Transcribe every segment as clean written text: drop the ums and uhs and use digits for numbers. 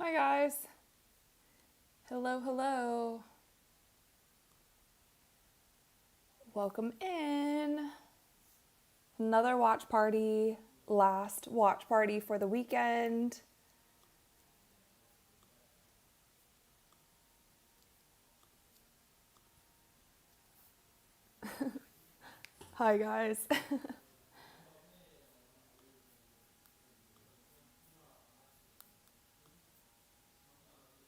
Hi guys. Hello, hello. Welcome in. Another watch party. Last watch party for the weekend. Hi guys.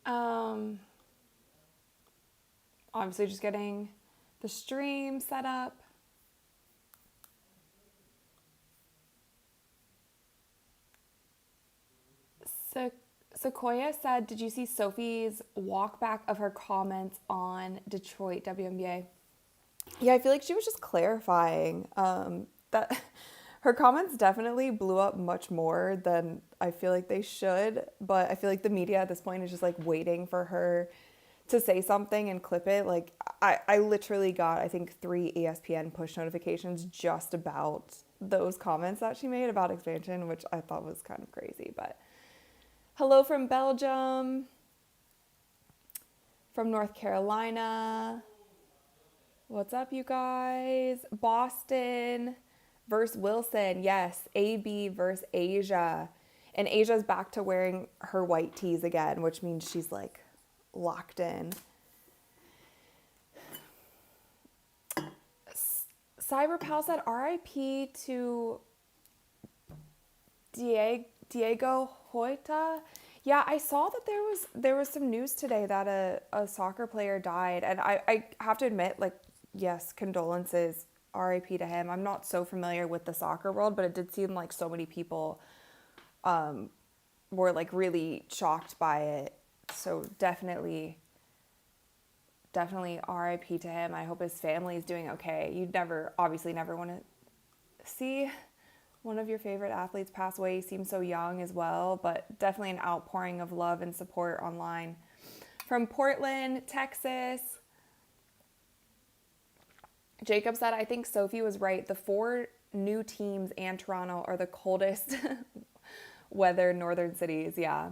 um Obviously just getting the stream set up. So Sequoia said, "Did you see Sophie's walk back of her comments on Detroit WNBA?" Yeah, I feel like she was just clarifying that her comments definitely blew up much more than I feel like they should. But I feel like the media at this point is just like waiting for her to say something and clip it. Like I literally got, I think, 3 ESPN push notifications just about those comments that she made about expansion, which I thought was kind of crazy. But hello from Belgium, from North Carolina. What's up, you guys? Boston versus Wilson. Yes, AB versus Asia. And Asia's back to wearing her white tees again, which means she's like locked in. Cyberpal said RIP to Diego Hoita. Yeah, I saw that there was some news today that a soccer player died. And I have to admit, like, yes, condolences, RIP to him. I'm not so familiar with the soccer world, but it did seem like so many people were like really shocked by it. So definitely RIP to him. I hope his family is doing okay. You'd obviously never want to see one of your favorite athletes pass away. He seems so young as well, but definitely an outpouring of love and support online. From Portland, Texas, Jacob said, "I think Sophie was right. The 4 new teams and Toronto are the coldest weather northern cities." Yeah.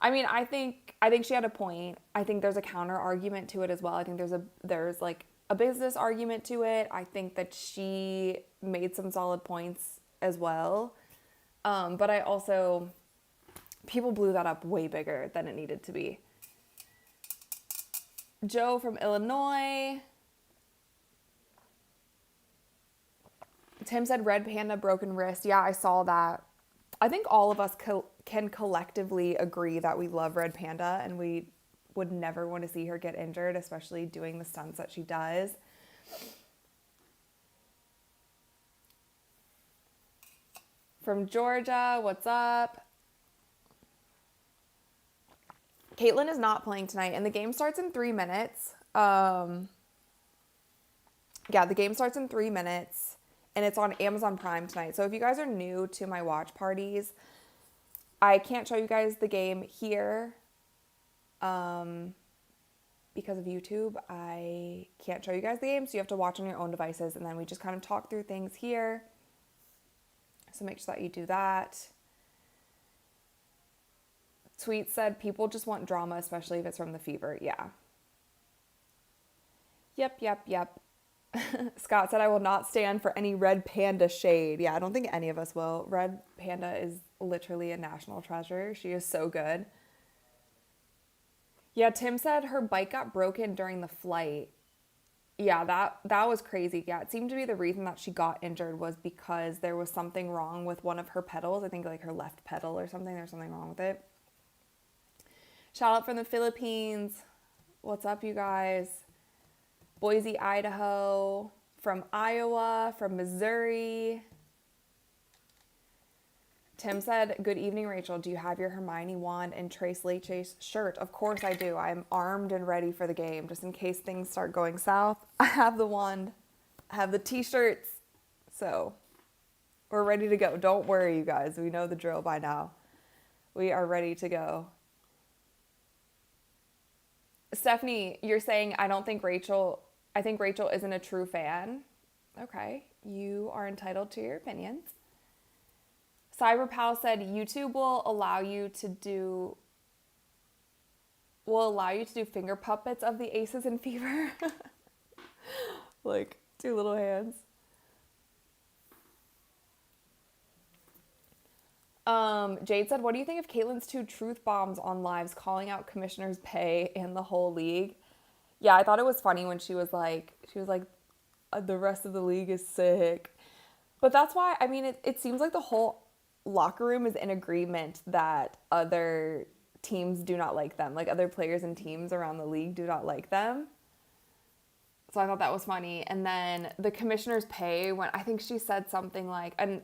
I mean, I think she had a point. I think there's a counter argument to it as well. I think there's like a business argument to it. I think that she made some solid points as well. But I also, people blew that up way bigger than it needed to be. Joe from Illinois. Tim said Red Panda broken wrist. Yeah, I saw that. I think all of us can collectively agree that we love Red Panda and we would never want to see her get injured, especially doing the stunts that she does. From Georgia, what's up? Caitlin is not playing tonight, and the game starts in 3 minutes. Yeah, the game starts in 3 minutes, and it's on Amazon Prime tonight. So if you guys are new to my watch parties, I can't show you guys the game here because of YouTube. I can't show you guys the game, so you have to watch on your own devices, and then we just kind of talk through things here. So make sure that you do that. Tweet said people just want drama, especially if it's from the Fever. Yeah. Yep. Scott said, "I will not stand for any Red Panda shade." Yeah, I don't think any of us will. Red Panda is literally a national treasure. She is so good. Yeah, Tim said her bike got broken during the flight. Yeah, that was crazy. Yeah, it seemed to be the reason that she got injured was because there was something wrong with one of her pedals. I think like her left pedal or something. There's something wrong with it. Shout out from the Philippines. What's up, you guys? Boise, Idaho, from Iowa, from Missouri. Tim said, "Good evening, Rachel. Do you have your Hermione wand and Trace Leches shirt?" Of course I do. I'm armed and ready for the game. Just in case things start going south, I have the wand, I have the t-shirts. So we're ready to go. Don't worry, you guys. We know the drill by now. We are ready to go. Stephanie, you're saying, I think Rachel isn't a true fan. Okay, you are entitled to your opinions. Cyberpal said YouTube will allow you to do will allow you to do finger puppets of the aces in Fever. Like, two little hands. Jade said, what do you think of Caitlin's 2 truth bombs on lives calling out commissioners' pay and the whole league? Yeah, I thought it was funny when she was like, the rest of the league is sick. But that's why, I mean, it seems like the whole locker room is in agreement that other teams do not like them. Like, other players and teams around the league do not like them. So I thought that was funny. And then the commissioner's pay, when I think she said something like, and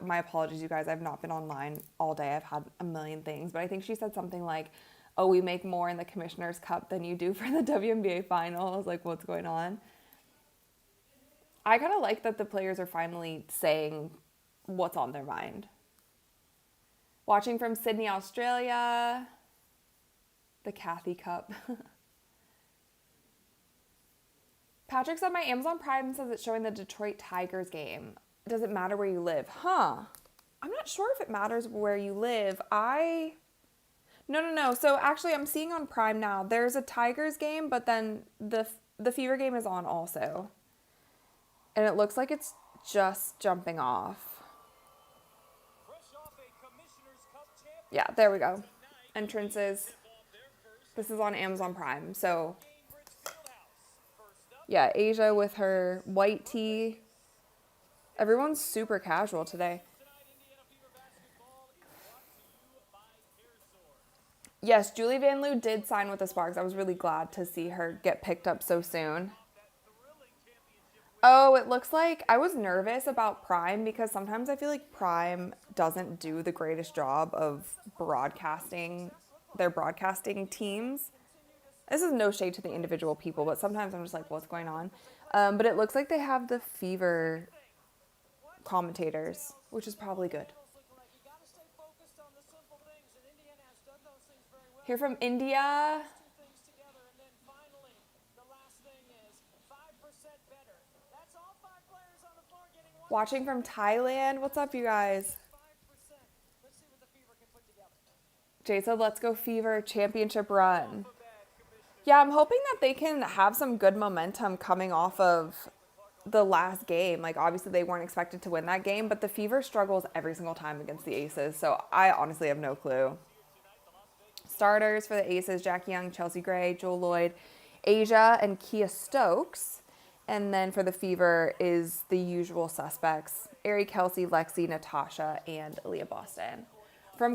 my apologies, you guys, I've not been online all day. I've had a million things. But I think she said something like, oh, we make more in the Commissioner's Cup than you do for the WNBA final. I was like, what's going on? I kind of like that the players are finally saying what's on their mind. Watching from Sydney, Australia, the Kathy Cup. Patrick said, my Amazon Prime says it's showing the Detroit Tigers game. Does it matter where you live? Huh. I'm not sure if it matters where you live. No. So actually I'm seeing on Prime now, there's a Tigers game, but then the Fever game is on also. And it looks like it's just jumping off. Yeah, there we go. Entrances. This is on Amazon Prime. So, yeah, Asia with her white tee. Everyone's super casual today. Yes, Julie Van Loo did sign with the Sparks. I was really glad to see her get picked up so soon. Oh, it looks like I was nervous about Prime because sometimes I feel like Prime doesn't do the greatest job of broadcasting their broadcasting teams. This is no shade to the individual people, but sometimes I'm just like, what's going on? But it looks like they have the Fever commentators, which is probably good. Here from India. Watching from Thailand. What's up, you guys? Jay said, let's go Fever championship run. Yeah, I'm hoping that they can have some good momentum coming off of the last game. Like, obviously they weren't expected to win that game, but the Fever struggles every single time against the Aces. So I honestly have no clue. Starters for the Aces, Jackie Young, Chelsea Gray, Joel Lloyd, Asia, and Kia Stokes. And then for the Fever is the usual suspects, Ari Kelsey, Lexi, Natasha, and Leah Boston. From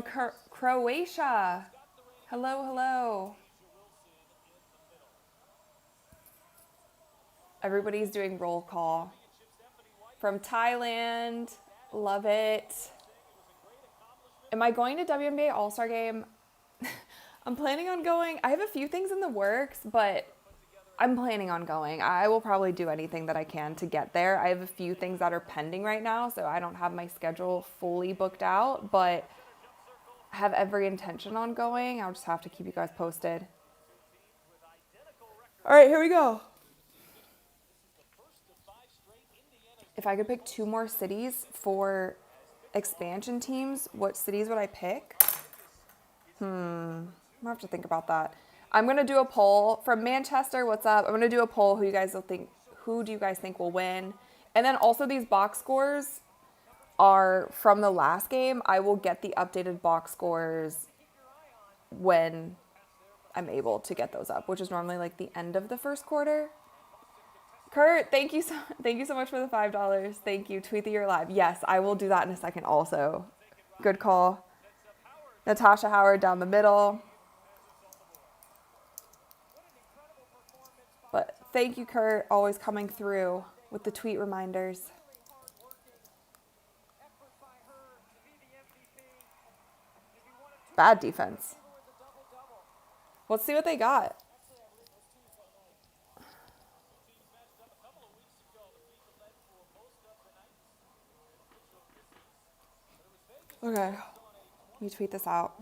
Croatia. Hello. Everybody's doing roll call. From Thailand. Love it. Am I going to WNBA All-Star Game? I'm planning on going. I have a few things in the works, but I'm planning on going. I will probably do anything that I can to get there. I have a few things that are pending right now, so I don't have my schedule fully booked out, but I have every intention on going. I'll just have to keep you guys posted. All right, here we go. If I could pick 2 more cities for expansion teams, what cities would I pick? I'm gonna have to think about that. I'm gonna do a poll from Manchester. What's up? I'm gonna do a poll. Who do you guys think will win? And then also these box scores are from the last game. I will get the updated box scores when I'm able to get those up, which is normally like the end of the first quarter. Kurt, thank you so much for the $5. Thank you. Tweet that you're live. Yes, I will do that in a second also. Good call. Natasha Howard down the middle. But thank you, Kurt, always coming through with the tweet reminders. Bad defense. Let's see what they got. Okay. Let me tweet this out.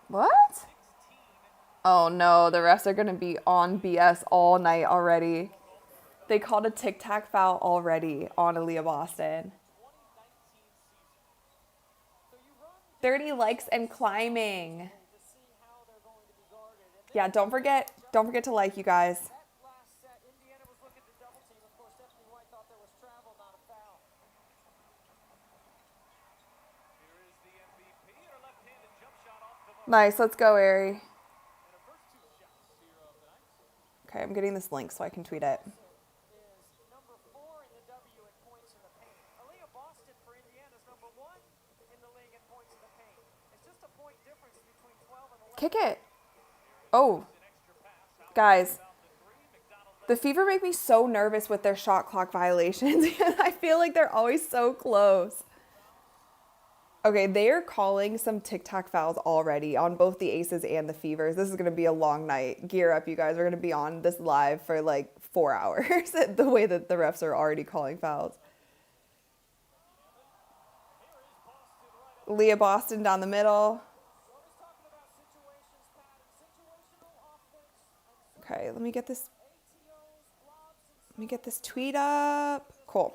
What? Oh no, the refs are going to be on BS all night already. They called a tic-tac foul already on Aaliyah Boston. 30 likes and climbing. Yeah, don't forget to like, you guys. Nice, let's go, Ari. Okay, I'm getting this link so I can tweet it. Kick it. Oh, guys, the Fever make me so nervous with their shot clock violations. I feel like they're always so close. Okay, they are calling some tic-tac fouls already on both the Aces and the Fevers. This is going to be a long night. Gear up, you guys. We're going to be on this live for like 4 hours, the way that the refs are already calling fouls. Leah Boston down the middle. Okay, let me get this tweet up. Cool.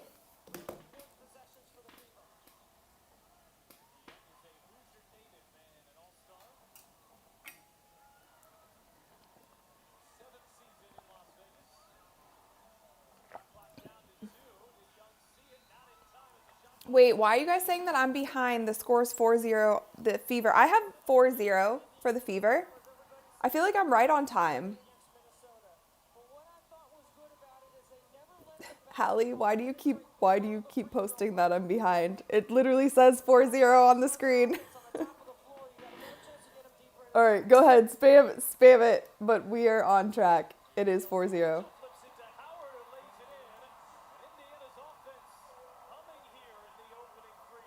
Wait, why are you guys saying that I'm behind? The score's 4-0, the Fever. I have 4-0 for the Fever. I feel like I'm right on time. Hallie, why do you keep posting that I'm behind? It literally says 4-0 on the screen. All right, go ahead, spam it, but we are on track. It is 4-0.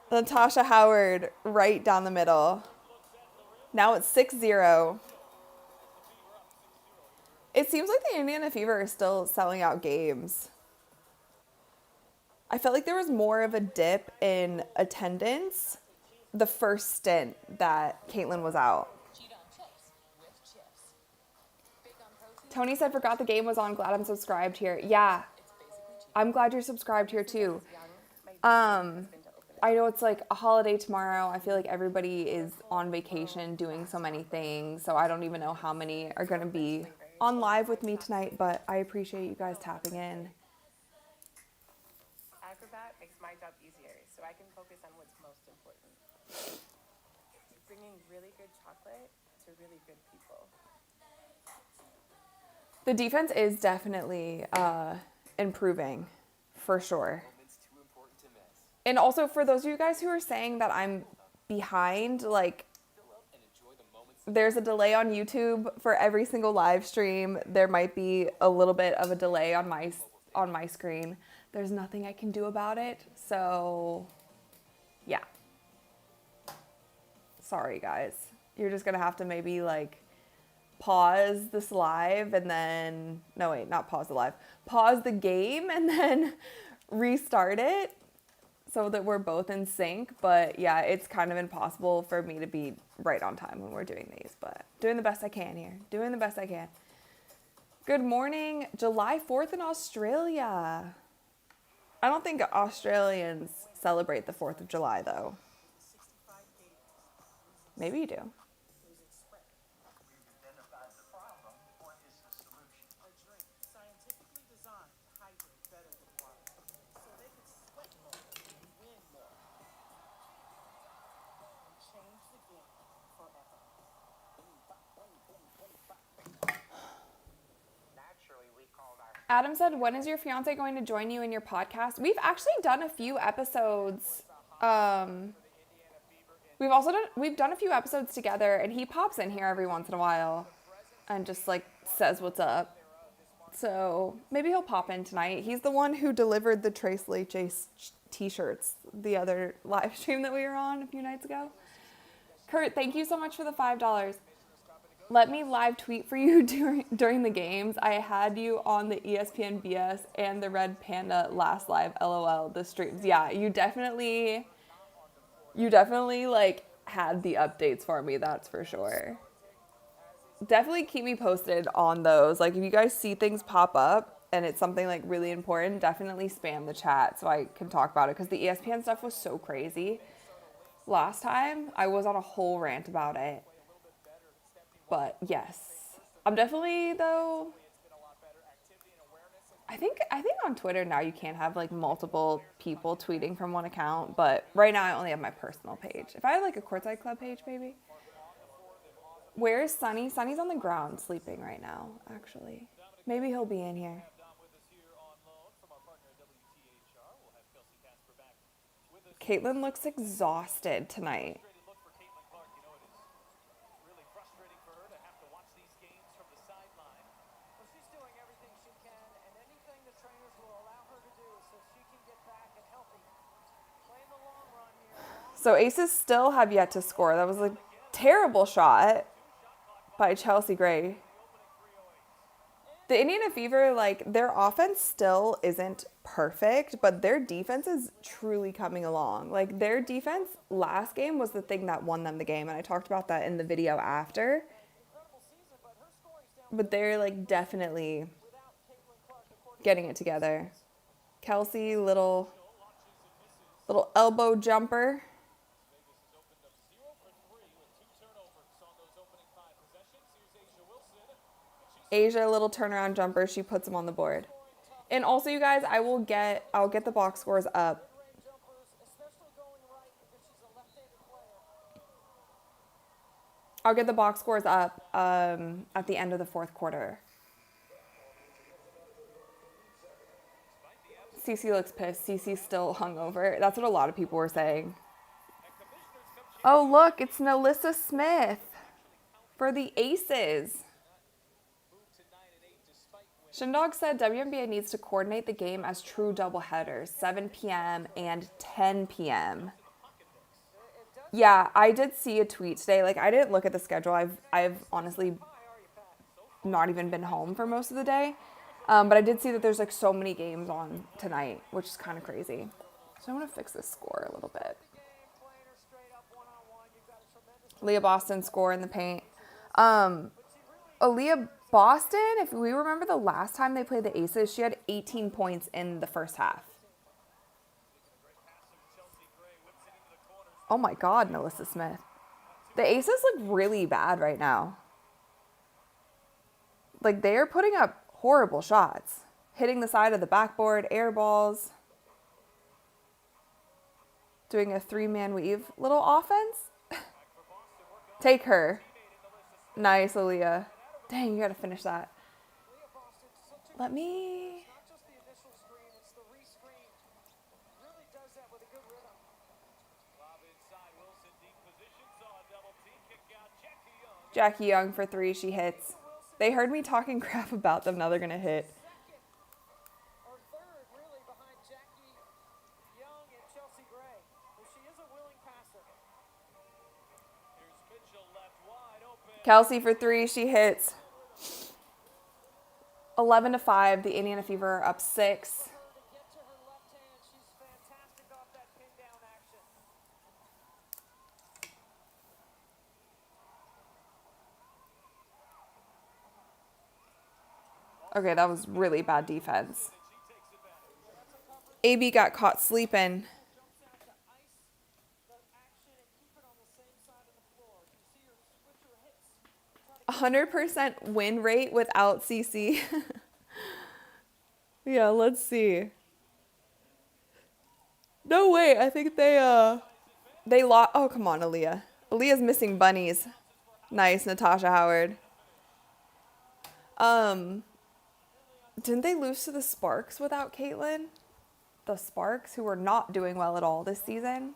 Natasha Howard right down the middle. Now it's 6-0. It seems like the Indiana Fever is still selling out games. I felt like there was more of a dip in attendance the first stint that Caitlin was out. Tony said, forgot the game was on. Glad I'm subscribed here. Yeah, I'm glad you're subscribed here too. I know it's like a holiday tomorrow. I feel like everybody is on vacation doing so many things. So I don't even know how many are going to be on live with me tonight, but I appreciate you guys tapping in. Acrobat makes my job easier, so I can focus on what's most important. Bringing really good chocolate to really good people. The defense is definitely improving, for sure. And also, for those of you guys who are saying that I'm behind, like, there's a delay on YouTube for every single live stream. There might be a little bit of a delay on my screen. There's nothing I can do about it. So, yeah. Sorry, guys. You're just going to have to maybe, like, pause this live and then... No, wait, not pause the live. Pause the game and then restart it so that we're both in sync. But, yeah, it's kind of impossible for me to be right on time when we're doing these. But doing the best I can here. Doing the best I can. Good morning. July 4th in Australia. I don't think Australians celebrate the 4th of July, though. Maybe you do. Adam said, when is your fiance going to join you in your podcast? We've actually done a few episodes. We've done a few episodes together, and he pops in here every once in a while and just like says what's up. So maybe he'll pop in tonight. He's the one who delivered the Trace Leche t-shirts the other live stream that we were on a few nights ago. Kurt, thank you so much for the $5. Let me live tweet for you during the games. I had you on the ESPN BS and the Red Panda last live, LOL, the streams. Yeah, you definitely like had the updates for me, that's for sure. Definitely keep me posted on those. Like if you guys see things pop up and it's something like really important, definitely spam the chat so I can talk about it because the ESPN stuff was so crazy. last time. I was on a whole rant about it. But yes, I'm definitely though. I think on Twitter now you can't have like multiple people tweeting from one account, but right now I only have my personal page. If I had like a Courtside Club page, maybe. Where is Sunny? Sunny's on the ground sleeping right now, actually. Maybe he'll be in here. Caitlin looks exhausted tonight. So Aces still have yet to score. That was a terrible shot by Chelsea Gray. The Indiana Fever, like, their offense still isn't perfect, but their defense is truly coming along. Like, their defense last game was the thing that won them the game, and I talked about that in the video after. But they're, like, definitely getting it together. Kelsey, little elbow jumper. Asia, little turnaround jumper. She puts them on the board. And also, you guys, I'll get the box scores up. I'll get the box scores up at the end of the fourth quarter. Cece looks pissed. Cece's still hungover. That's what a lot of people were saying. Oh, look, it's Nalissa Smith for the Aces. Shindog said WNBA needs to coordinate the game as true doubleheaders, 7 p.m. and 10 p.m. Yeah, I did see a tweet today. Like, I didn't look at the schedule. I've honestly not even been home for most of the day. But I did see that there's like so many games on tonight, which is kind of crazy. So I want to fix this score a little bit. Leah Boston score in the paint. Aaliyah Boston, if we remember the last time they played the Aces, she had 18 points in the first half. Oh my God, Nalissa Smith. The Aces look really bad right now. Like, they are putting up horrible shots. Hitting the side of the backboard, air balls. Doing a 3-man weave. Little offense. Take her. Nice, Aaliyah. Dang, you gotta finish that. Let me... Jackie Young for 3, she hits. They heard me talking crap about them, now they're gonna hit. Kelsey for 3, she hits. 11-5, the Indiana Fever are up 6. Okay, that was really bad defense. AB got caught sleeping. 100% win rate without CC. Yeah, let's see. No way, I think they lost. Oh, come on, Aaliyah. Aaliyah's missing bunnies. Nice, Natasha Howard. Didn't they lose to the Sparks without Caitlin? The Sparks, who were not doing well at all this season.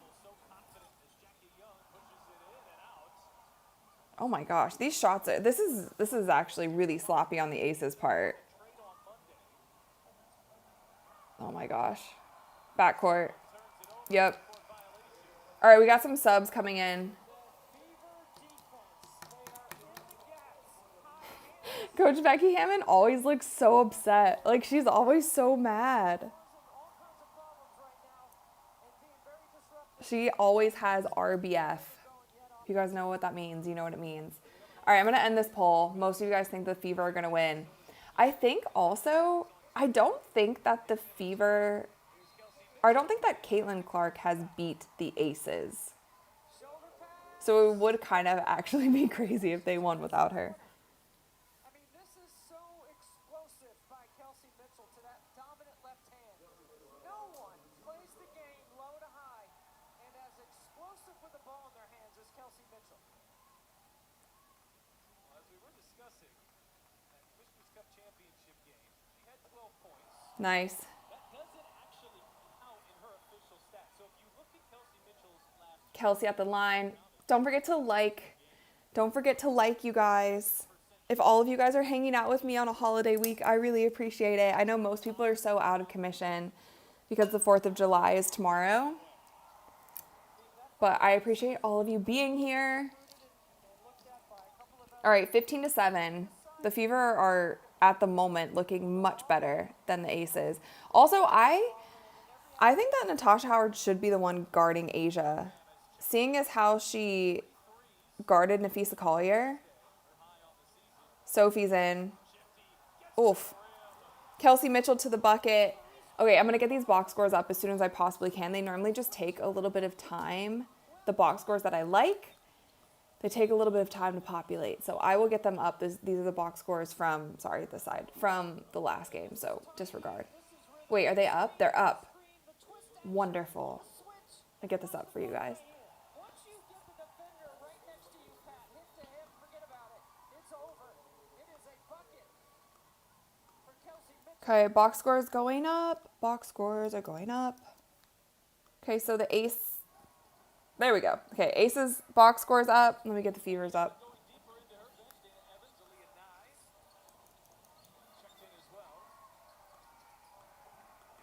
Oh my gosh, these shots are, this is actually really sloppy on the Aces part. Oh my gosh. Backcourt. Yep. All right, we got some subs coming in. Coach Becky Hammond always looks so upset. Like, she's always so mad. She always has RBF. If you guys know what that means, you know what it means. All right, I'm going to end this poll. Most of you guys think the Fever are going to win. I think also, I don't think that Caitlin Clark has beat the Aces. So it would kind of actually be crazy if they won without her. I mean, this is so explosive by Kelsey Mitchell to that dominant left hand. No one plays the game low to high and as explosive with the ball in their hands as Kelsey Mitchell. Well, as we were discussing, that Christmas Cup championship game, she had 12 points. Nice. That doesn't actually count in her official stats. So if you look at Kelsey Mitchell's last Kelsey at the line. Don't forget to like. Don't forget to like, you guys. If all of you guys are hanging out with me on a holiday week, I really appreciate it. I know most people are so out of commission because the 4th of July is tomorrow. But I appreciate all of you being here. All right, 15-7. The Fever are at the moment looking much better than the Aces. Also, I think that Natasha Howard should be the one guarding Asia. Seeing as how she guarded Nafisa Collier. Sophie's in. Oof. Kelsey Mitchell to the bucket. Okay, I'm going to get these box scores up as soon as I possibly can. They normally just take a little bit of time. The box scores that I like, they take a little bit of time to populate. So I will get them up. These are the box scores from, sorry, this side, from the last game. So disregard. Wait, are they up? They're up. Wonderful. I'll get this up for you guys. Once you get the defender right next to you, Pat, hip to hip, forget about it. It's over. It is a bucket for Kelsey Mitchell. Okay, box scores going up. Box scores are going up. Okay, so the Ace, there we go. Okay, Aces box scores up. Let me get the Fevers up. going deeper into her bench, Dana Evans, Aaliyah Nye checked in as well.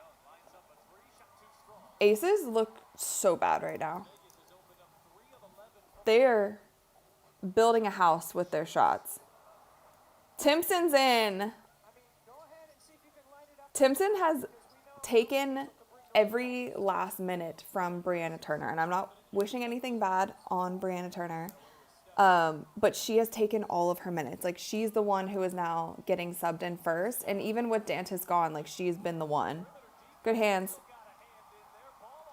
Young lines up a three, shot too strong. Aces look so bad right now. Vegas has opened up 3 of 11 from They're building a house with their shots. Timpson's in. I mean, go ahead and see if you can line it up. Timpson has taken every last minute from Brianna Turner, and I'm not wishing anything bad on Brianna Turner, but she has taken all of her minutes. Like, she's the one who is now getting subbed in first, and even with Dantas gone, like, she's been the one. Good hands.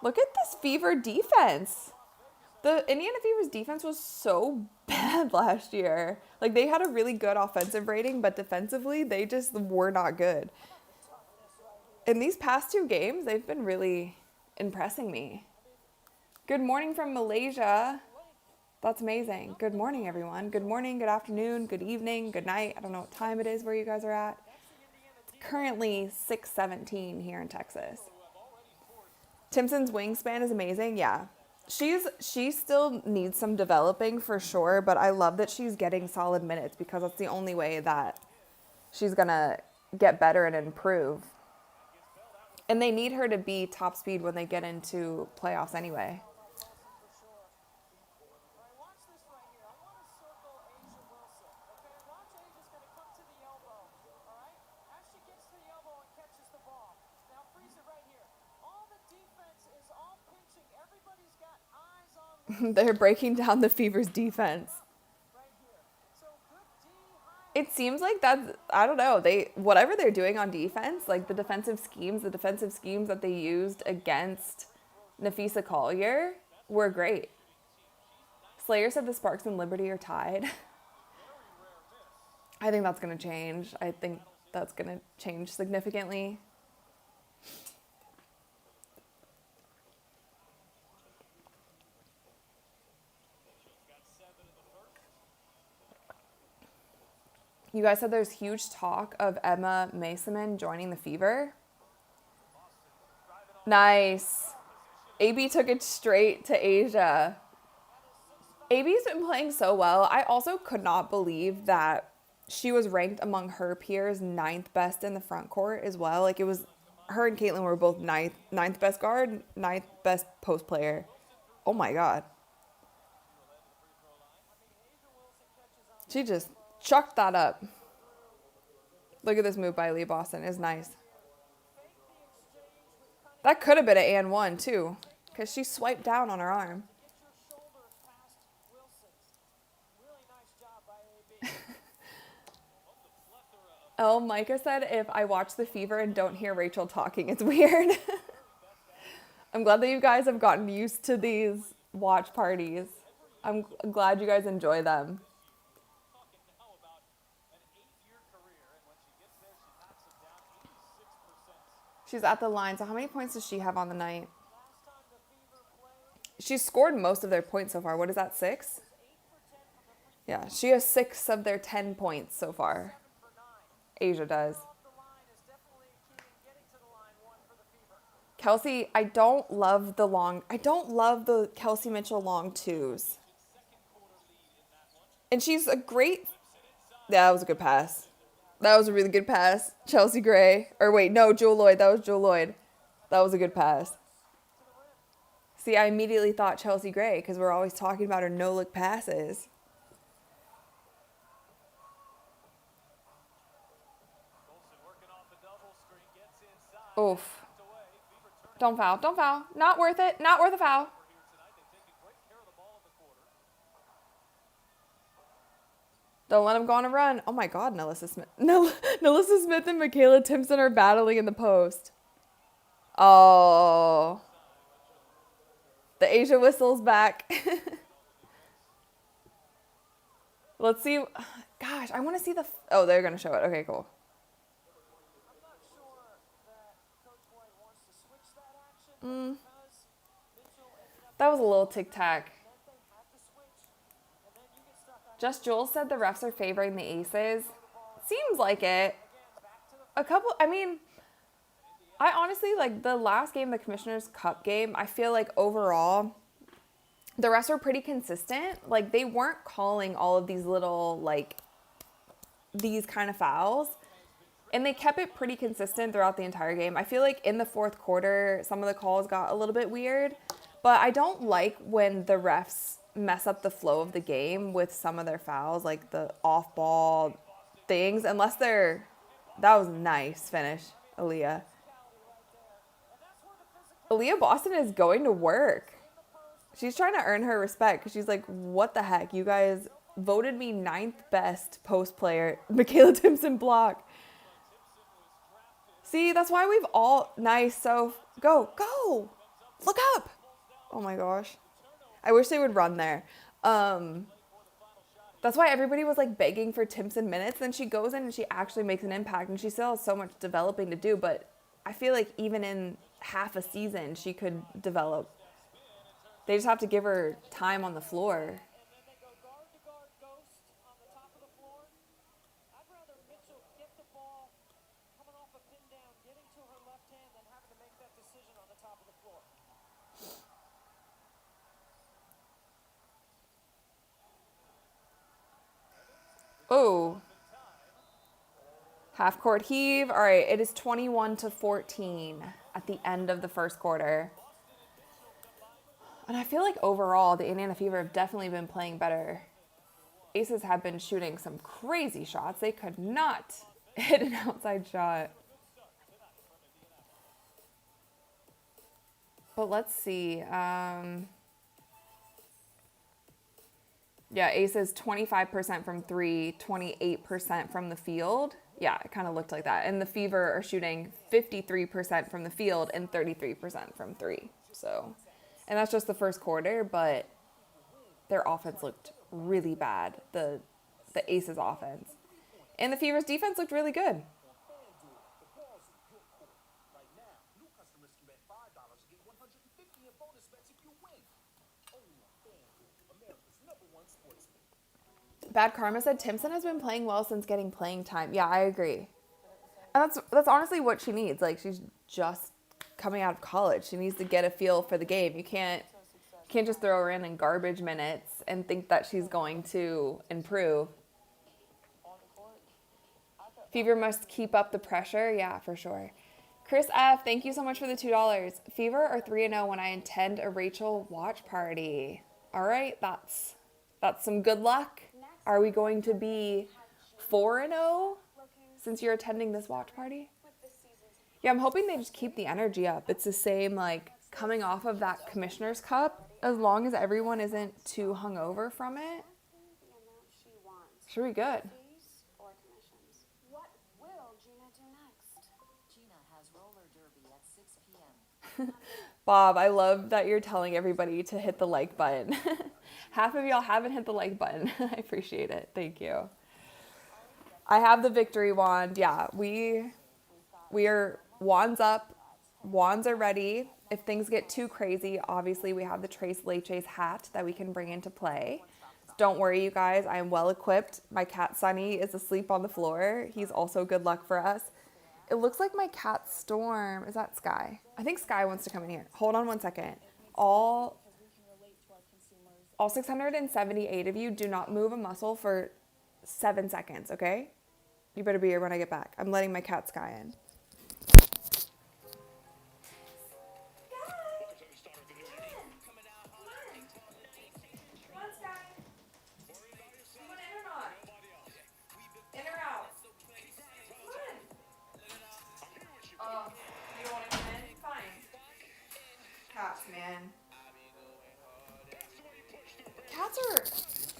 Look at this Fever defense. The Indiana Fever's defense was so bad last year. Like, they had a really good offensive rating, but defensively, they just were not good. In these past 2 games, they've been really impressing me. Good morning from Malaysia. That's amazing. Good morning, everyone. Good morning, good afternoon, good evening, good night. I don't know what time it is where you guys are at. It's currently 6:17 here in Texas. Timpson's wingspan is amazing. Yeah. She still needs some developing for sure, but I love that she's getting solid minutes because that's the only way that she's going to get better and improve. And they need her to be top speed when they get into playoffs anyway. All right, watch this right here. I want to circle Asia Wilson. Okay, watch Asia's going to come to the elbow. All right, as she gets to the elbow and catches the ball. Now freeze it right here. All the defense is all pinching. Everybody's got eyes on They're breaking down the Fever's defense. right here. So good D high. It seems like that's, I don't know, whatever they're doing on defense, like the defensive schemes that they used against Nafisa Collier were great. Slayer said the Sparks and Liberty are tied. I think that's going to change. I think that's going to change significantly. You guys said there's huge talk of Emma Mason joining the Fever. Nice. AB took it straight to Asia. AB's been playing so well. I also could not believe that she was ranked among her peers 9th best in the front court as well. Like, it was her and Caitlin were both ninth best guard, 9th best post player. Oh my God. She just chucked that up. Look at this move by Lee Boston. It's nice. That could have been an and one too, because she swiped down on her arm. Get your shoulder past Wilson's. Really nice job by AB. Oh, Micah said if I watch The Fever and don't hear Rachel talking, it's weird. I'm glad that you guys have gotten used to these watch parties. I'm glad you guys enjoy them. Talking now about an 8-year career, and when she gets there, she knocks them down 86%. She's at the line. So how many points does she have on the night? Last time the Fever played, She's scored most of their points so far. What is that, 6? 8 for 10 from the free Yeah, she has 6 of their 10 points so far. 7 for 9. Asia does. Off the line is definitely key in getting to the line 1 for the Fever. Kelsey, I don't love the Kelsey Mitchell long twos. And she's a great, yeah, that was a good pass. That was a really good pass. Chelsea Gray, or wait, no, Jewel Lloyd. That was Jewel Lloyd. That was a good pass. See, I immediately thought Chelsea Gray because we're always talking about her no-look passes. Colson working off the double screen, gets inside. Oof. Knocked away. Fever turning Don't foul. Don't foul. Not worth it. Not worth a foul. over here tonight. They've taken great care of the ball in the quarter. Don't let him go on a run. Oh my God, Nelissa Smith. Nelissa Smith and Michaela Timpson are battling in the post. Oh. The Asia whistle's back. Let's see. Gosh, I want to see the... Oh, they're going to show it. Okay, cool. I'm not sure that Coach White wants to switch that action because Mitchell ended up That was a little tic-tac. meant they had to switch, and then you get stuck on Just Jules said the refs are favoring the Aces. Seems like it. again back to the A couple... I mean... I honestly, like, the last game, the Commissioner's Cup game, I feel like overall, the refs were pretty consistent. Like, they weren't calling all of these little, like, these kind of fouls. And they kept it pretty consistent throughout the entire game. I feel like in the fourth quarter, some of the calls got a little bit weird. But I don't like when the refs mess up the flow of the game with some of their fouls, like the off-ball things, unless they're... That was a nice finish, Aaliyah. Aaliyah Boston is going to work. She's trying to earn her respect because she's like, what the heck? You guys voted me 9th best post player. Michaela Timpson block. See, that's why we've all... Nice. So, go. Look up. Oh my gosh. I wish they would run there. That's why everybody was like begging for Timpson minutes. Then she goes in and she actually makes an impact. And she still has so much developing to do. But I feel like even in half a season, she could develop. They just have to give her time on the floor. and then they go guard to guard ghost on the top of the floor. I'd rather Mitchell get the ball coming off a pin down, getting to her left hand, than having to make that decision on the top of the floor. Oh. Half court heave. All right, it is 21-14 at the end of the first quarter. And I feel like overall, the Indiana Fever have definitely been playing better. Aces have been shooting some crazy shots. They could not hit an outside shot. But let's see. Yeah, Aces 25% from 3, 28% from the field. Yeah, it kind of looked like that. And the Fever are shooting 53% from the field and 33% from 3. So, and that's just the first quarter, but their offense looked really bad, the Aces offense. And the Fever's defense looked really good. Right now, new customers can bet $5 to get $150 in bonus bets if you win. Only on FanDuel, America's #1 sportsbook. Bad Karma said Timpson has been playing well since getting playing time. Yeah, I agree. And that's honestly what she needs. Like, she's just coming out of college. She needs to get a feel for the game. You can't just throw her in garbage minutes and think that she's going to improve. Fever must keep up the pressure. Yeah, for sure. Chris F., thank you so much for the $2. Fever are 3-0 when I attend a Rachel watch party. All right, that's some good luck. Are we going to be 4-0 since you're attending this watch party? Yeah, I'm hoping they just keep the energy up. It's the same, like, coming off of that Commissioner's Cup, as long as everyone isn't too hungover from it, should be good. What will Gina do next? Gina has roller derby at 6 p.m. Bob, I love that you're telling everybody to hit the like button. Half of y'all haven't hit the like button. I appreciate it. Thank you. I have the victory wand. Yeah, we are wands up. Wands are ready. If things get too crazy, obviously we have the Trace Leche's hat that we can bring into play. Don't worry, you guys. I am well equipped. My cat Sunny is asleep on the floor. He's also good luck for us. It looks like my cat Storm. Is that Sky? I think Sky wants to come in here. Hold on one second. All 678 of you, do not move a muscle for 7 seconds, okay? You better be here when I get back. I'm letting my cat Sky in. Cats, man.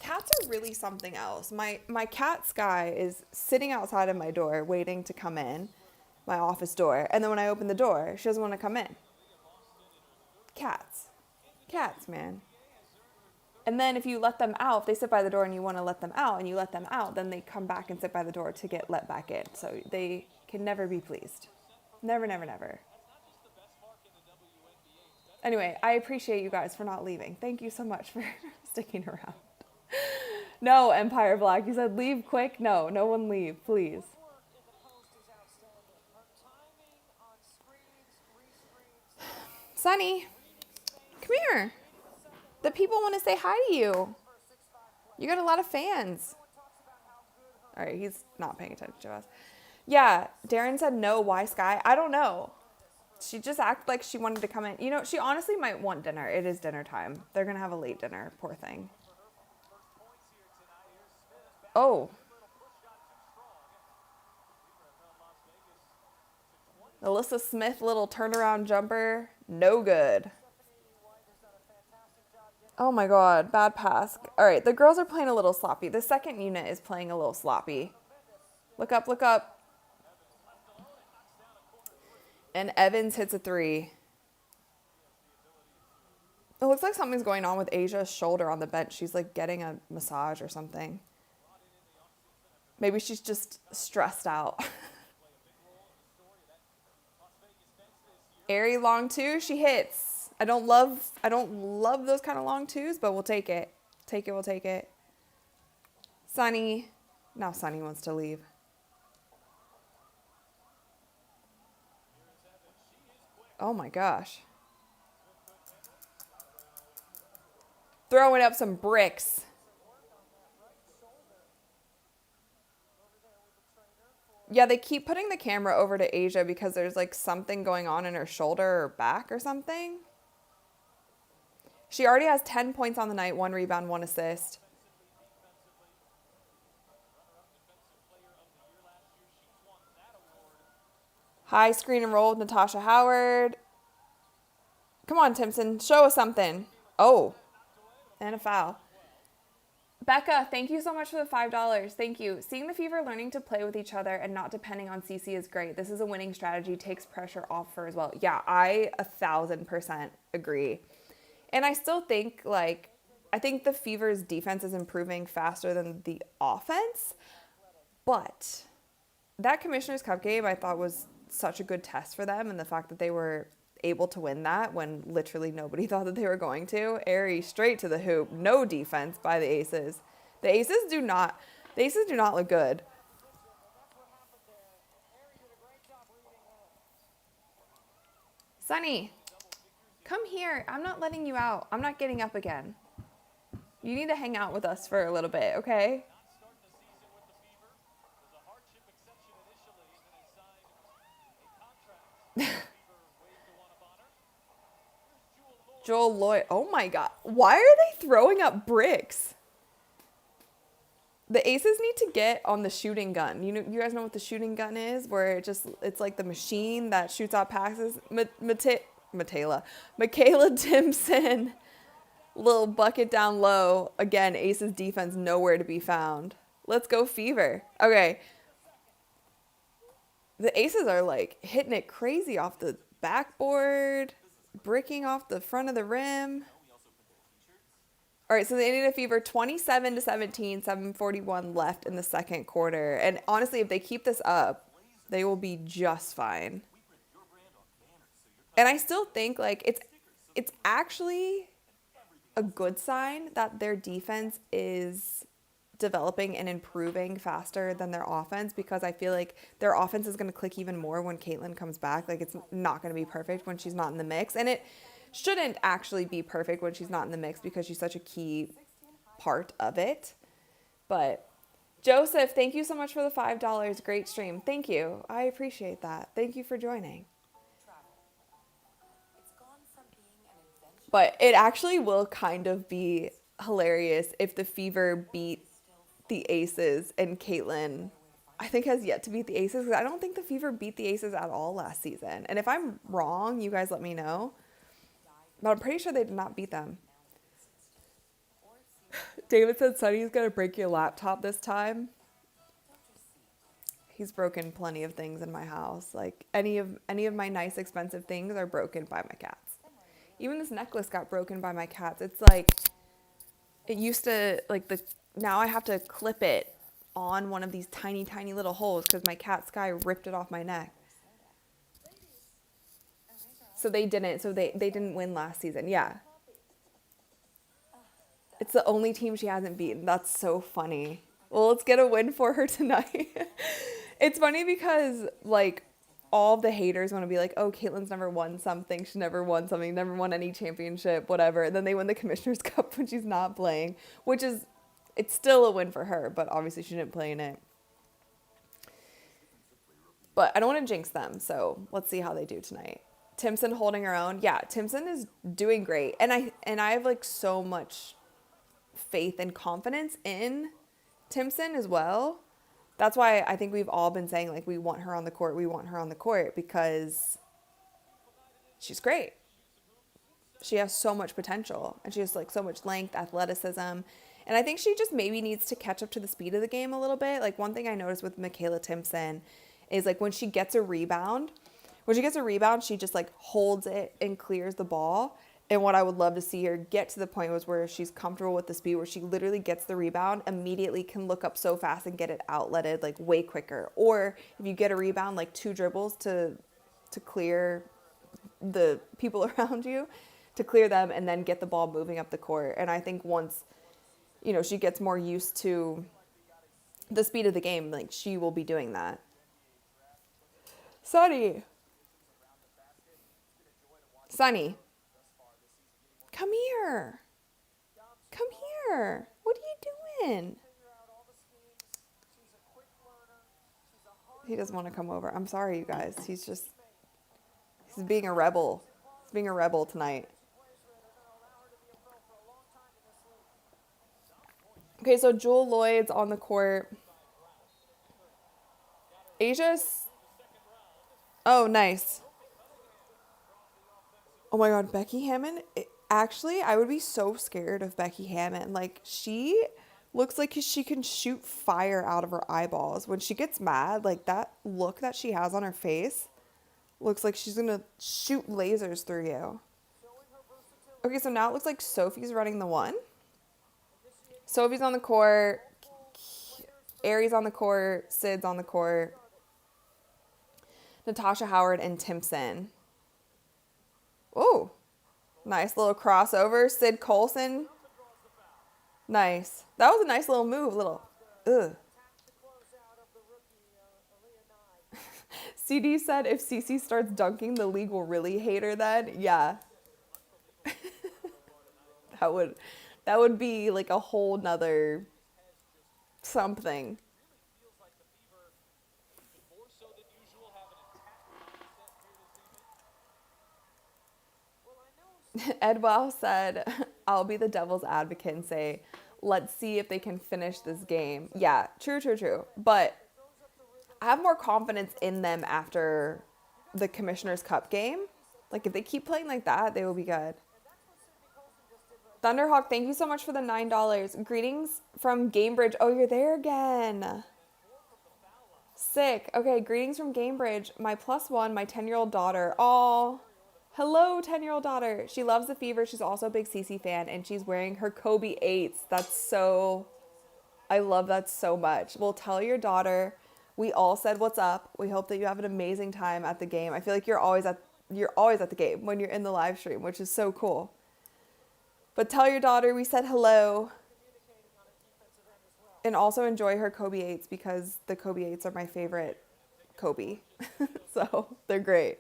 Cats are really something else. My cat Sky is sitting outside of my door waiting to come in, my office door, and then when I open the door, she doesn't want to come in. Cats, man. And then if you let them out, if they sit by the door and you want to let them out and you let them out, then they come back and sit by the door to get let back in. So they can never be pleased. Never, never, never. Anyway, I appreciate you guys for not leaving. Thank you so much for sticking around. No, Empire Black, you said leave quick. No, no one leave, please. Sunny, come here. The people want to say hi to you. You got a lot of fans. All right, he's not paying attention to us. Yeah, Darren said no. Why Sky? I don't know. She just acted like she wanted to come in. You know, she honestly might want dinner. It is dinner time. They're going to have a late dinner. Poor thing. Oh. Alyssa Smith, little turnaround jumper. No good. Oh my God, bad pass. All right, the girls are playing a little sloppy. The second unit is playing a little sloppy. Look up, look up. And Evans hits a three. It looks like something's going on with Asia's shoulder on the bench. She's like getting a massage or something. Maybe she's just stressed out. Airy long two, she hits. I don't love those kind of long twos, but we'll take it. We'll take it. Sunny. Now Sunny wants to leave. Oh my gosh. Throwing up some bricks. Yeah, they keep putting the camera over to Asia because there's like something going on in her shoulder or back or something. She already has 10 points on the night, 1 rebound, 1 assist. High screen and roll with Natasha Howard. Come on, Timpson. Show us something. Oh, and a foul. Becca, thank you so much for the $5. Thank you. Seeing the Fever learning to play with each other and not depending on CC is great. This is a winning strategy. Takes pressure off her as well. Yeah, I 1,000% agree. And I still think, I think the Fever's defense is improving faster than the offense. But that Commissioner's Cup game I thought was such a good test for them, and the fact that they were able to win that when literally nobody thought that they were going to. Airy straight to the hoop. No defense by the Aces. The Aces do not look good. Sunny, come here. I'm not letting you out. I'm not getting up again. You need to hang out with us for a little bit, okay? Joel Lloyd. Oh my God. Why are they throwing up bricks? The Aces need to get on the shooting gun. You guys know what the shooting gun is? Where it's like the machine that shoots out passes. Michaela Timpson. Little bucket down low. Again, Aces defense nowhere to be found. Let's go Fever. Okay. The Aces are hitting it crazy off the backboard. bricking off the front of the rim. All right, so the Indiana Fever 27-17, 7:41 left in the second quarter. And honestly, if they keep this up, they will be just fine. And I still think like it's actually a good sign that their defense is developing and improving faster than their offense, because I feel like their offense is going to click even more when Caitlin comes back. Like, it's not going to be perfect when she's not in the mix, and it shouldn't actually be perfect when she's not in the mix because she's such a key part of it. But Joseph, thank you so much for the $5. Great stream. Thank you. I appreciate that. Thank you for joining. But it actually will kind of be hilarious if the Fever beat the Aces and Caitlin, I think, has yet to beat the Aces, because I don't think the Fever beat the Aces at all last season. And if I'm wrong, you guys let me know. But I'm pretty sure they did not beat them. David said Sonny's going to break your laptop this time. He's broken plenty of things in my house. Like, any of my nice expensive things are broken by my cats. Even this necklace got broken by my cats. It's like, it used to, like, now I have to clip it on one of these tiny, tiny little holes because my cat Sky ripped it off my neck. So they didn't win last season. Yeah. It's the only team she hasn't beaten. That's so funny. Well, let's get a win for her tonight. It's funny because, like, all the haters want to be like, oh, Caitlin's never won something. She never won something, never won any championship, whatever. And then they win the Commissioner's Cup when she's not playing, which is, it's still a win for her, but obviously she didn't play in it. But I don't want to jinx them, so let's see how they do tonight. Timson holding her own. Yeah, Timson is doing great. And I have, like, so much faith and confidence in Timson as well. That's why I think we've all been saying, like, we want her on the court, because she's great. She has so much potential, and she has, like, so much length, athleticism. And I think she just maybe needs to catch up to the speed of the game a little bit. Like, one thing I noticed with Michaela Timson is, like, when she gets a rebound, she just, like, holds it and clears the ball. And what I would love to see her get to the point was where she's comfortable with the speed, where she literally gets the rebound, immediately can look up so fast and get it outletted, like, way quicker. Or if you get a rebound, like, 2 dribbles to clear the people around you, to clear them and then get the ball moving up the court. And I think once, you know, she gets more used to the speed of the game, like, she will be doing that. Sonny. Come here. What are you doing? He doesn't want to come over. I'm sorry, you guys. He's being a rebel. He's being a rebel tonight. Okay, so Jewel Lloyd's on the court. Asia's... Oh, nice. Oh my God, Becky Hammond. Actually, I would be so scared of Becky Hammond. Like, she looks like she can shoot fire out of her eyeballs. When she gets mad, like, that look that she has on her face looks like she's going to shoot lasers through you. Okay, so now it looks like Sophie's running the one. Sophie's on the court. Aries on the court. Sid's on the court. Natasha Howard and Timpson. Oh, nice little crossover. Sid Colson. Nice. That was a nice little move. CD said if Cece starts dunking, the league will really hate her then. Yeah. That would be like a whole nother something. Edwell said, I'll be the devil's advocate and say, let's see if they can finish this game. Yeah, true. But I have more confidence in them after the Commissioner's Cup game. Like, if they keep playing like that, they will be good. Thunderhawk, thank you so much for the $9. Greetings from Gamebridge. Oh, you're there again. Sick. Okay, greetings from Gamebridge. My +1, my 10-year-old daughter. Oh, Hello, 10-year-old daughter. She loves the Fever. She's also a big Cece fan, and she's wearing her Kobe 8s. I love that so much. Well, tell your daughter we all said what's up. We hope that you have an amazing time at the game. I feel like you're always at the game when you're in the live stream, which is so cool. But tell your daughter we said hello. And also enjoy her Kobe 8s because the Kobe 8s are my favorite Kobe. So they're great.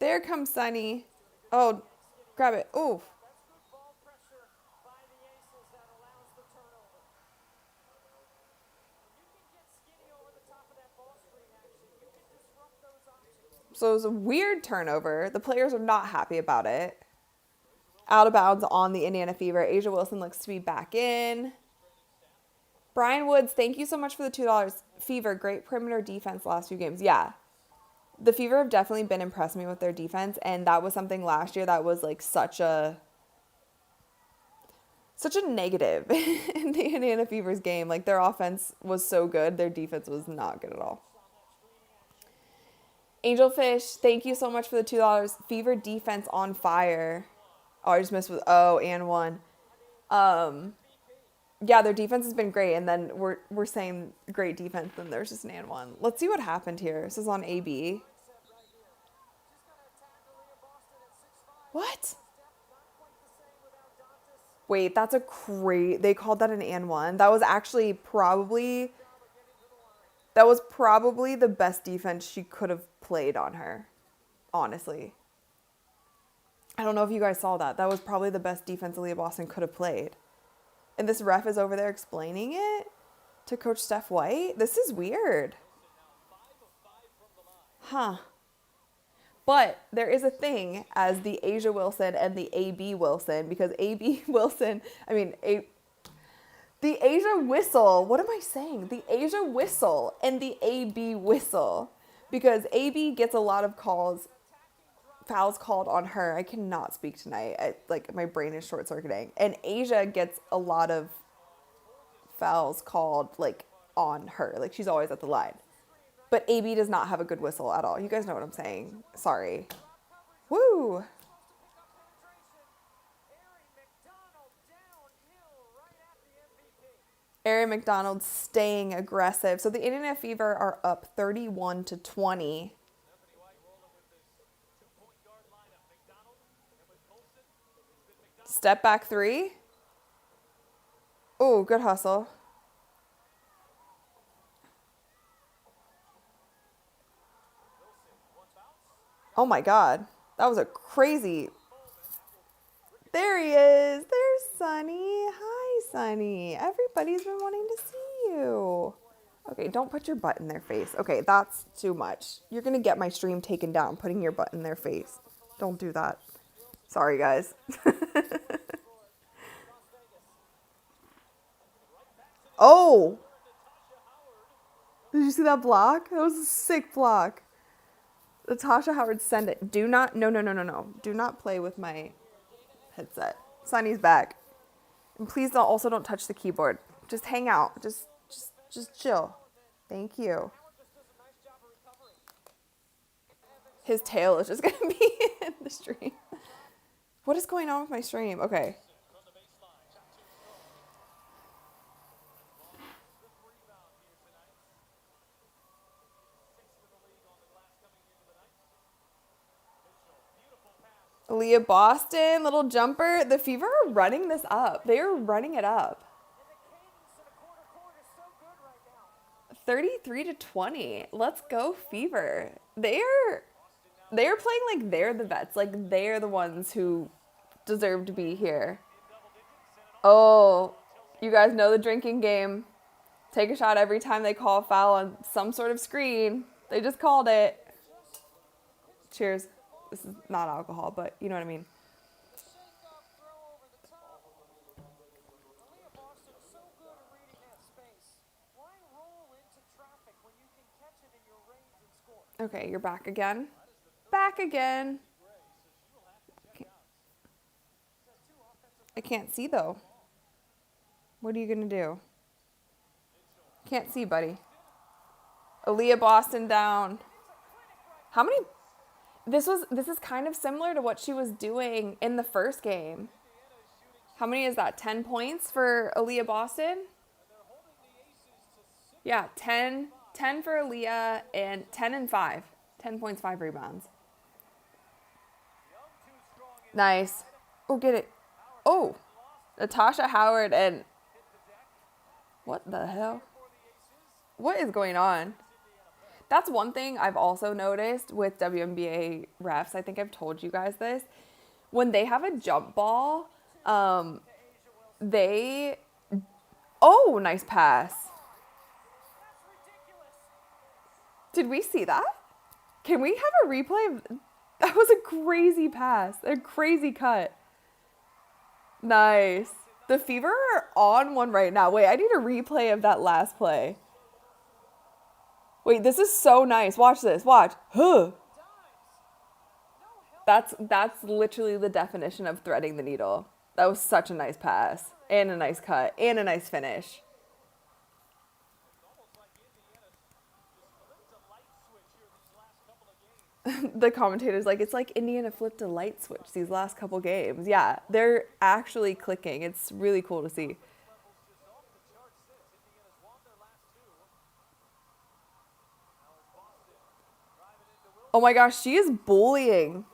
There comes Sunny. Oh, grab it. Ooh. That's good ball pressure by the Aces that allows the turnover. You can get skinny over the top of that ball screen action. You can disrupt those options. So it was a weird turnover. The players are not happy about it. Out of bounds on the Indiana Fever. Asia Wilson looks to be back in. Brian Woods, thank you so much for the $2. Fever, great perimeter defense last few games. Yeah. The Fever have definitely been impressing me with their defense, and that was something last year that was like such a negative in the Indiana Fever's game. Like their offense was so good, their defense was not good at all. Angelfish, thank you so much for the $2. Fever defense on fire. Oh, I just missed with and one. Yeah, their defense has been great, and then we're saying great defense, then there's just an and one. Let's see what happened here. This is on AB. What? Wait, that's they called that an and one. That was actually probably the best defense she could have played on her, honestly. I don't know if you guys saw that. That was probably the best defense Aaliyah Boston could have played. And this ref is over there explaining it to Coach Steph White. This is weird. Huh. But there is a thing as the Asia Wilson and the AB Wilson, because AB Wilson, the Asia whistle, what am I saying? The Asia whistle and the AB whistle, because AB gets a lot of fouls called on her. I cannot speak tonight. My brain is short circuiting. And Asia gets a lot of fouls called on her. Like she's always at the line. But AB does not have a good whistle at all. You guys know what I'm saying. Sorry. Woo! Ari McDonald staying aggressive. So the Indiana Fever are up 31-20. Step back three. Oh, good hustle. Oh my God. That was a crazy. There he is. There's Sunny. Hi, Sunny. Everybody's been wanting to see you. Okay, don't put your butt in their face. Okay, that's too much. You're going to get my stream taken down putting your butt in their face. Don't do that. Sorry, guys. Oh! Did you see that block? That was a sick block. Natasha Howard, send it. Do not, no. Do not play with my headset. Sunny's back. And please don't touch the keyboard. Just hang out. Just chill. Thank you. His tail is just going to be in the stream. What is going on with my stream? Okay. Leah Boston, little jumper. The Fever are running this up. They are running it up. 33-20. Let's go Fever. They are playing like they're the vets. Like they're the ones who deserve to be here. Oh, you guys know the drinking game. Take a shot every time they call a foul on some sort of screen. They just called it. Cheers. This is not alcohol, but you know what I mean. Okay, you're back again. Back again. I can't see though. What are you gonna do? Can't see, buddy. Aaliyah Boston down. How many? This is kind of similar to what she was doing in the first game. How many is that? 10 points for Aaliyah Boston? Yeah, 10 for Aaliyah and 10 and 5. 10 points, 5 rebounds. Nice. Oh, get it. Oh, Natasha Howard and what the hell? What is going on? That's one thing I've also noticed with WNBA refs. I think I've told you guys this. When they have a jump ball, they... Oh, nice pass. Did we see that? Can we have a replay of... That was a crazy pass. A crazy cut. Nice. The Fever are on one right now. Wait, I need a replay of that last play. Wait, this is so nice. Watch this. Watch. Huh. That's literally the definition of threading the needle. That was such a nice pass. And a nice cut. And a nice finish. The commentator's like, it's like Indiana flipped a light switch these last couple games. Yeah, they're actually clicking. It's really cool to see. Oh my gosh, she is bullying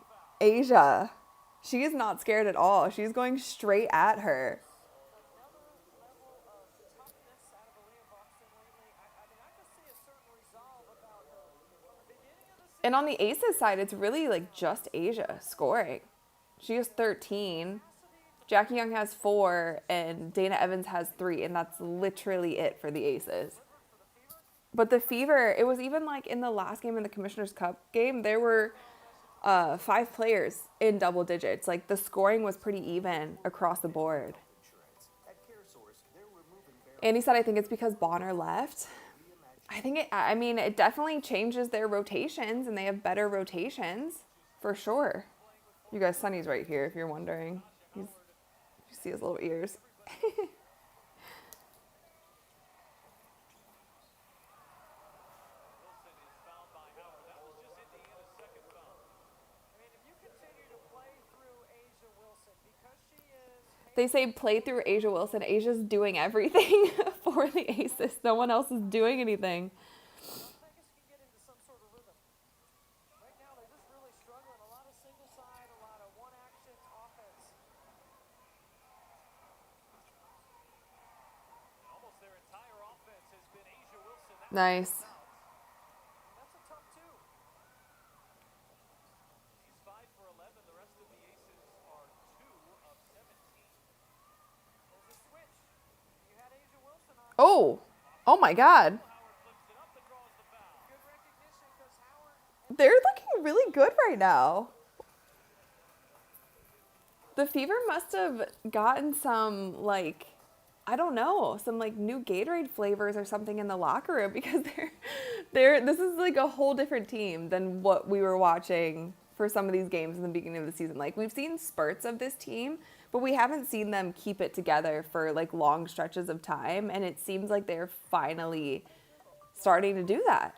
Asia. She is not scared at all. She's going straight at her. And on the Aces side, it's really like just Asia scoring. She has 13. Jackie Young has 4 and Dana Evans has 3, and that's literally it for the Aces. But the Fever, it was even like in the last game in the Commissioner's Cup game, there were 5 players in double digits. Like the scoring was pretty even across the board. Andy said, I think it's because Bonner left. I mean, it definitely changes their rotations, and they have better rotations for sure. You guys, Sonny's right here if you're wondering. You see his little ears. They say play through Asia Wilson. Asia's doing everything for the Aces. No one else is doing anything. Nice. Oh my God. They're looking really good right now. The Fever must have gotten some, like, I don't know, some like new Gatorade flavors or something in the locker room, because this is like a whole different team than what we were watching for some of these games in the beginning of the season. Like, we've seen spurts of this team, but we haven't seen them keep it together for like long stretches of time, and it seems like they're finally starting to do that.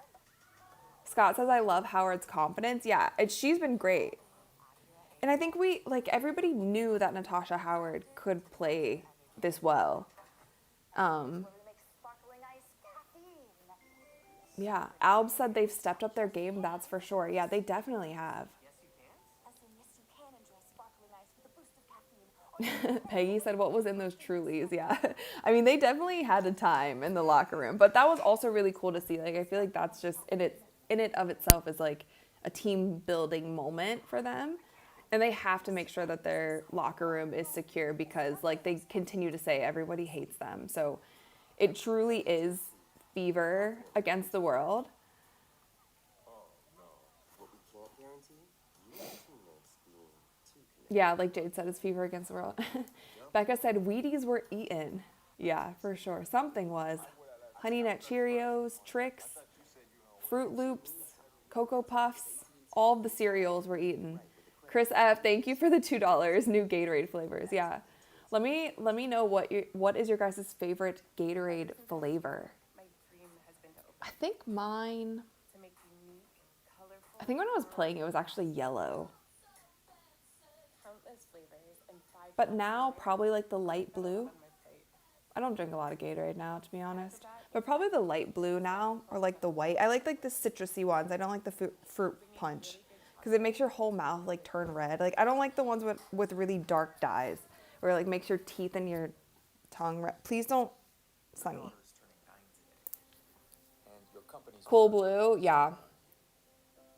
Scott says, I love Howard's confidence. Yeah, she's been great. And I think everybody knew that Natasha Howard could play this well. Yeah, Alb said they've stepped up their game, that's for sure. Yeah, they definitely have. Peggy said, what was in those Trulies? Yeah. I mean, they definitely had a time in the locker room, but that was also really cool to see. Like, I feel like that's just in it of itself is like a team building moment for them. And they have to make sure that their locker room is secure, because like they continue to say everybody hates them. So it truly is Fever against the world. Yeah, like Jade said, it's Fever against the world. Becca said Wheaties were eaten. Yeah, for sure. Something was. Honey Nut Cheerios, Trix, Fruit Loops, Cocoa Puffs, all of the cereals were eaten. Chris F, thank you for the $2 new Gatorade flavors. Yeah. Let me know what is your guys' favorite Gatorade flavor? My dream has been to open I think mine, to make unique, colorful. I think when I was playing, it was actually yellow. Countless flavors and 5 But pounds now, of probably like the light on blue. my plate. I don't drink a lot of Gatorade now, to be honest. But probably the light blue now, or like the white. I like the citrusy ones. I don't like the fruit punch, because it makes your whole mouth like turn red. Like I don't like the ones with really dark dyes, where it like makes your teeth and your tongue red. Please don't, Sunny. Daughter is turning 9 today, and your company's Cool blue, yeah.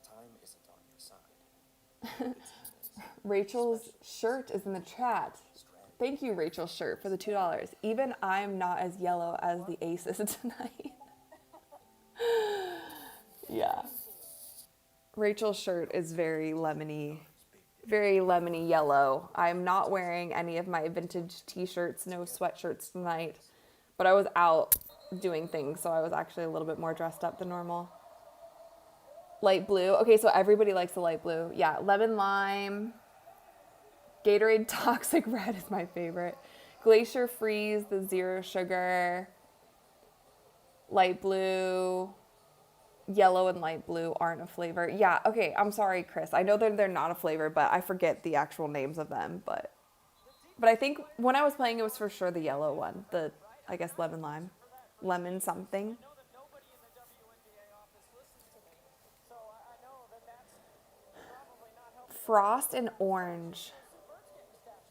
time isn't on your side. The team is. Rachel's shirt is in the chat. Thank you, Rachel's shirt, for the $2. Even I'm not as yellow as the Aces tonight. Yeah. Rachel's shirt is very lemony yellow. I'm not wearing any of my vintage t-shirts, no sweatshirts tonight. But I was out doing things, so I was actually a little bit more dressed up than normal. Light blue. Okay, so everybody likes the light blue. Yeah, lemon lime. Gatorade Toxic Red is my favorite. Glacier Freeze, the zero sugar. Light blue. Yellow and light blue aren't a flavor. Yeah, okay, I'm sorry, Chris. I know they're not a flavor, but I forget the actual names of them. But I think when I was playing, it was for sure the yellow one. The, I guess, lemon lime. Lemon something. I know that nobody in the WNBA office listens to me, so I know that that's probably not helping. Frost and orange.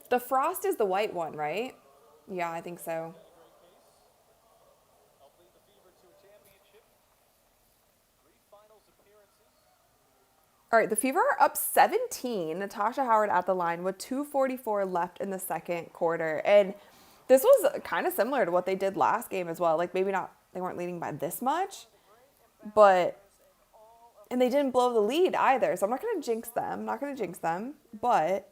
The Frost is the white one, right? Yeah, I think so. Helped lead the Fever to a championship. 3 finals appearances. All right, the Fever are up 17. Natasha Howard at the line with 2:44 left in the second quarter. And this was kind of similar to what they did last game as well. Like maybe not, they weren't leading by this much, and they didn't blow the lead either. So I'm not going to jinx them. But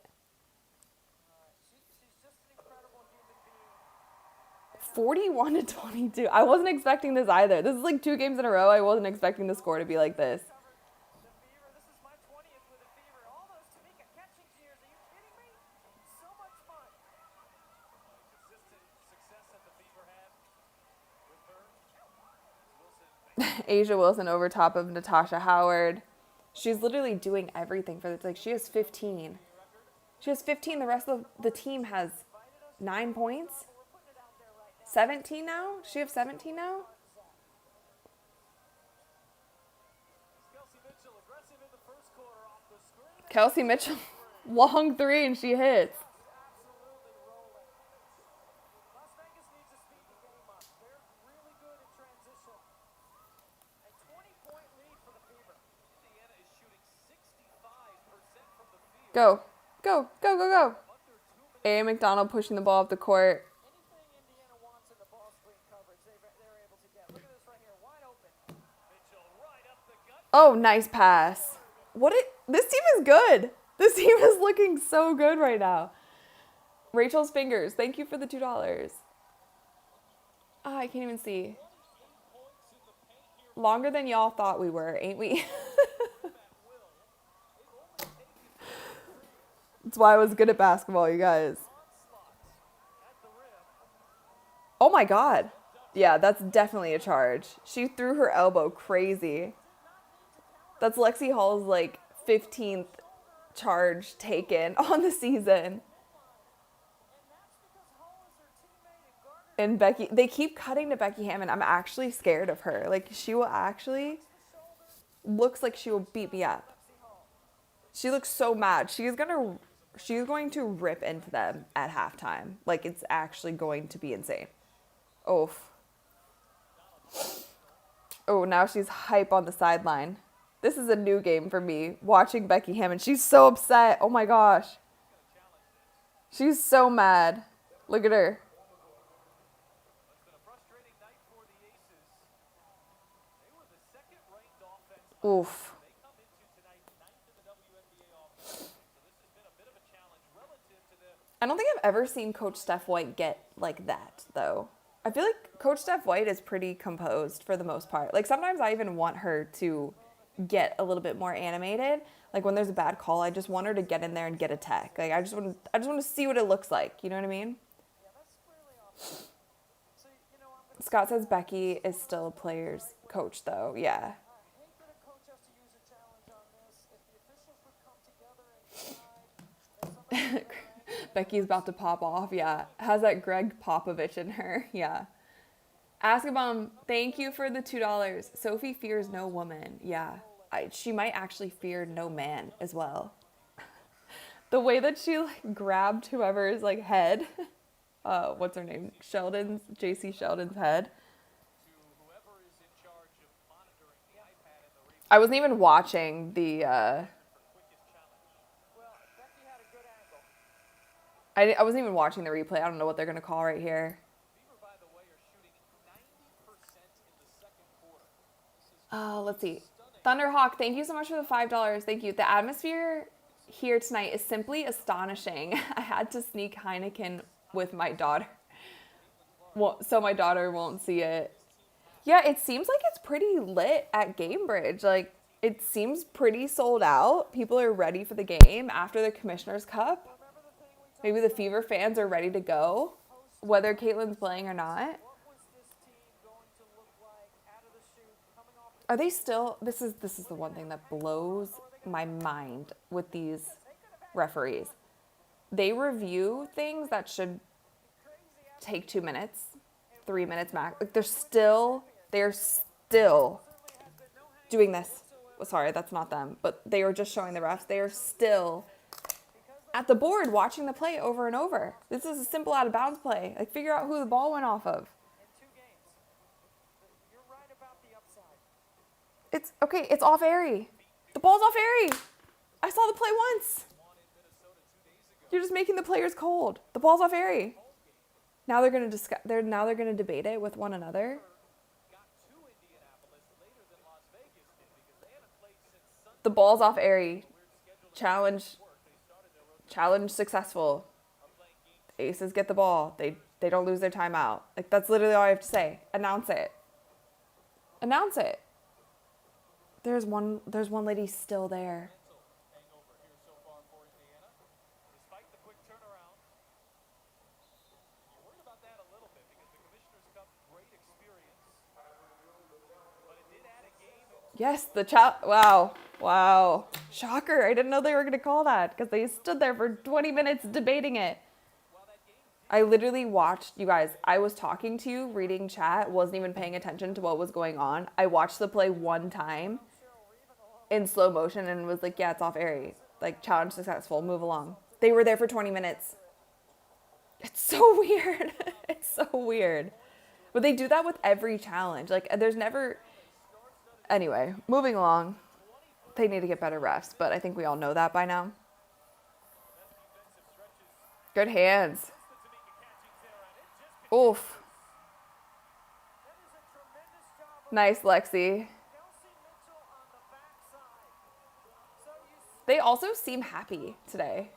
41-22. I wasn't expecting this either. This is like 2 games in a row. I wasn't expecting the score to be like this. The Fever, this is my 20th with the Fever. All those Tamika Catchings years, are you kidding me? So much fun. Consistent success that the Fever had with her. Wilson Asia Wilson over top of Natasha Howard. She's literally doing everything for this. Like she has 15. She has 15. The rest of the team has 9 points. 17 now? Does she have 17 now? Kelsey Mitchell aggressive in the first quarter off the screen. Kelsey Mitchell, long 3 and she hits. Absolutely rolling. Las Vegas needs to speed the game up. They're really good at transition. A 20-point lead for the Fever. Indiana is shooting 65% from the field. Go. A. McDonald pushing the ball up the court. Anything Indiana wants in the ball screen coverage, they're able to get. Look at this right here, wide open. Mitchell right up the gut. Oh, nice pass. This team is good. This team is looking so good right now. Rachel's fingers, thank you for the $2. Ah, I can't even see. Longer than y'all thought we were, ain't we? That's why I was good at basketball, you guys. Oh my God. Yeah, that's definitely a charge. She threw her elbow crazy. That's Lexi Hall's like 15th charge taken on the season. And Becky, they keep cutting to Becky Hammond. I'm actually scared of her. Like she will actually, looks like she will beat me up. She looks so mad. She's going to rip into them at halftime. Like it's actually going to be insane. Oof. Oh, now she's hype on the sideline. This is a new game for me, watching Becky Hammond. She's so upset. Oh my gosh. She's so mad. Look at her. It's been a frustrating night for the Aces. They were the second-ranked offense. Oof. They come into tonight 9th in the WNBA offense. So this has been a bit of a challenge relative to the I don't think I've ever seen Coach Steph White get like that, though. I feel like Coach Steph White is pretty composed for the most part. Like sometimes I even want her to get a little bit more animated. Like when there's a bad call, I just want her to get in there and get a tech. Like I just want to see what it looks like. You know what I mean? Yeah, that's squarely off. So, I'm Scott says Becky is still a player's coach, though. Yeah. I hate that a coach has to use a challenge on this. Becky's about to pop off. Yeah. Has that Greg Popovich in her. Yeah. Ask a Bum, thank you for the $2. Sophie fears no woman. Yeah. She might actually fear no man as well. The way that she like grabbed whoever's like head. What's her name? JC Sheldon's head. I wasn't even watching the Well, Becky had a good angle. I wasn't even watching the replay. I don't know what they're gonna call right here. Fever, by the way, are shooting 90% in the second quarter. This is Let's see. Thunderhawk, thank you so much for the $5. Thank you. The atmosphere here tonight is simply astonishing. I had to sneak Heineken with my daughter. Well, so my daughter won't see it. Yeah, it seems like it's pretty lit at Gamebridge. Like, it seems pretty sold out. People are ready for the game after the Commissioner's Cup. Maybe the Fever fans are ready to go, whether Caitlin's playing or not. What was this team going to look like out of the chute, coming off Are they still? This is the one thing that blows my mind with these referees. They review things that should take 2 minutes, 3 minutes max. Like they're still doing this. Sorry, that's not them, but they were just showing the refs. They are still at the board watching the play over and over. This is a simple out of bounds play. Like figure out who the ball went off of. in 2 games? You're right about the upside. It's okay. It's off airy. The ball's off airy. I saw the play once. You're just making the players cold. The ball's off airy. Now they're gonna discuss. Now they're gonna debate it with one another. got to Indianapolis later than Las Vegas did because they haven't played since Sunday. The ball's off airy. Challenge successful. Aces get the ball. They don't lose their timeout. Like that's literally all I have to say. Announce it. Announce it. There's one lady still there. Hangover here so far for Indiana. Despite the quick turnaround, you're worried about that a little bit because the Commissioner's Cup, great experience. But it did add a game. Yes, wow. Shocker. I didn't know they were going to call that because they stood there for 20 minutes debating it. I literally watched, you guys, I was talking to you, reading chat, wasn't even paying attention to what was going on. I watched the play one time in slow motion and was like, yeah, it's off airy. Like, challenge successful, move along. They were there for 20 minutes. It's so weird. It's so weird. But they do that with every challenge. Like, there's never... Anyway, moving along. They need to get better refs, but I think we all know that by now. Good hands. Oof. Nice, Lexi. They also seem happy today.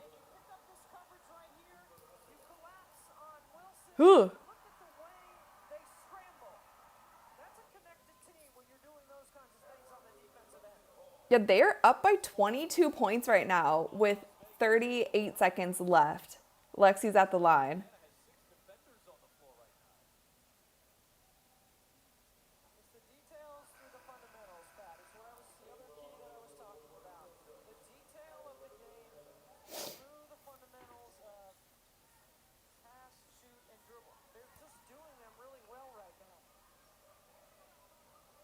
Ooh. Yeah, they're up by 22 points right now with 38 seconds left. Lexi's at the line. It's the details through the fundamentals, Pat. It's what the other key that I was talking about. The detail of the game through the fundamentals of pass, shoot, and dribble. They're just doing them really well right now.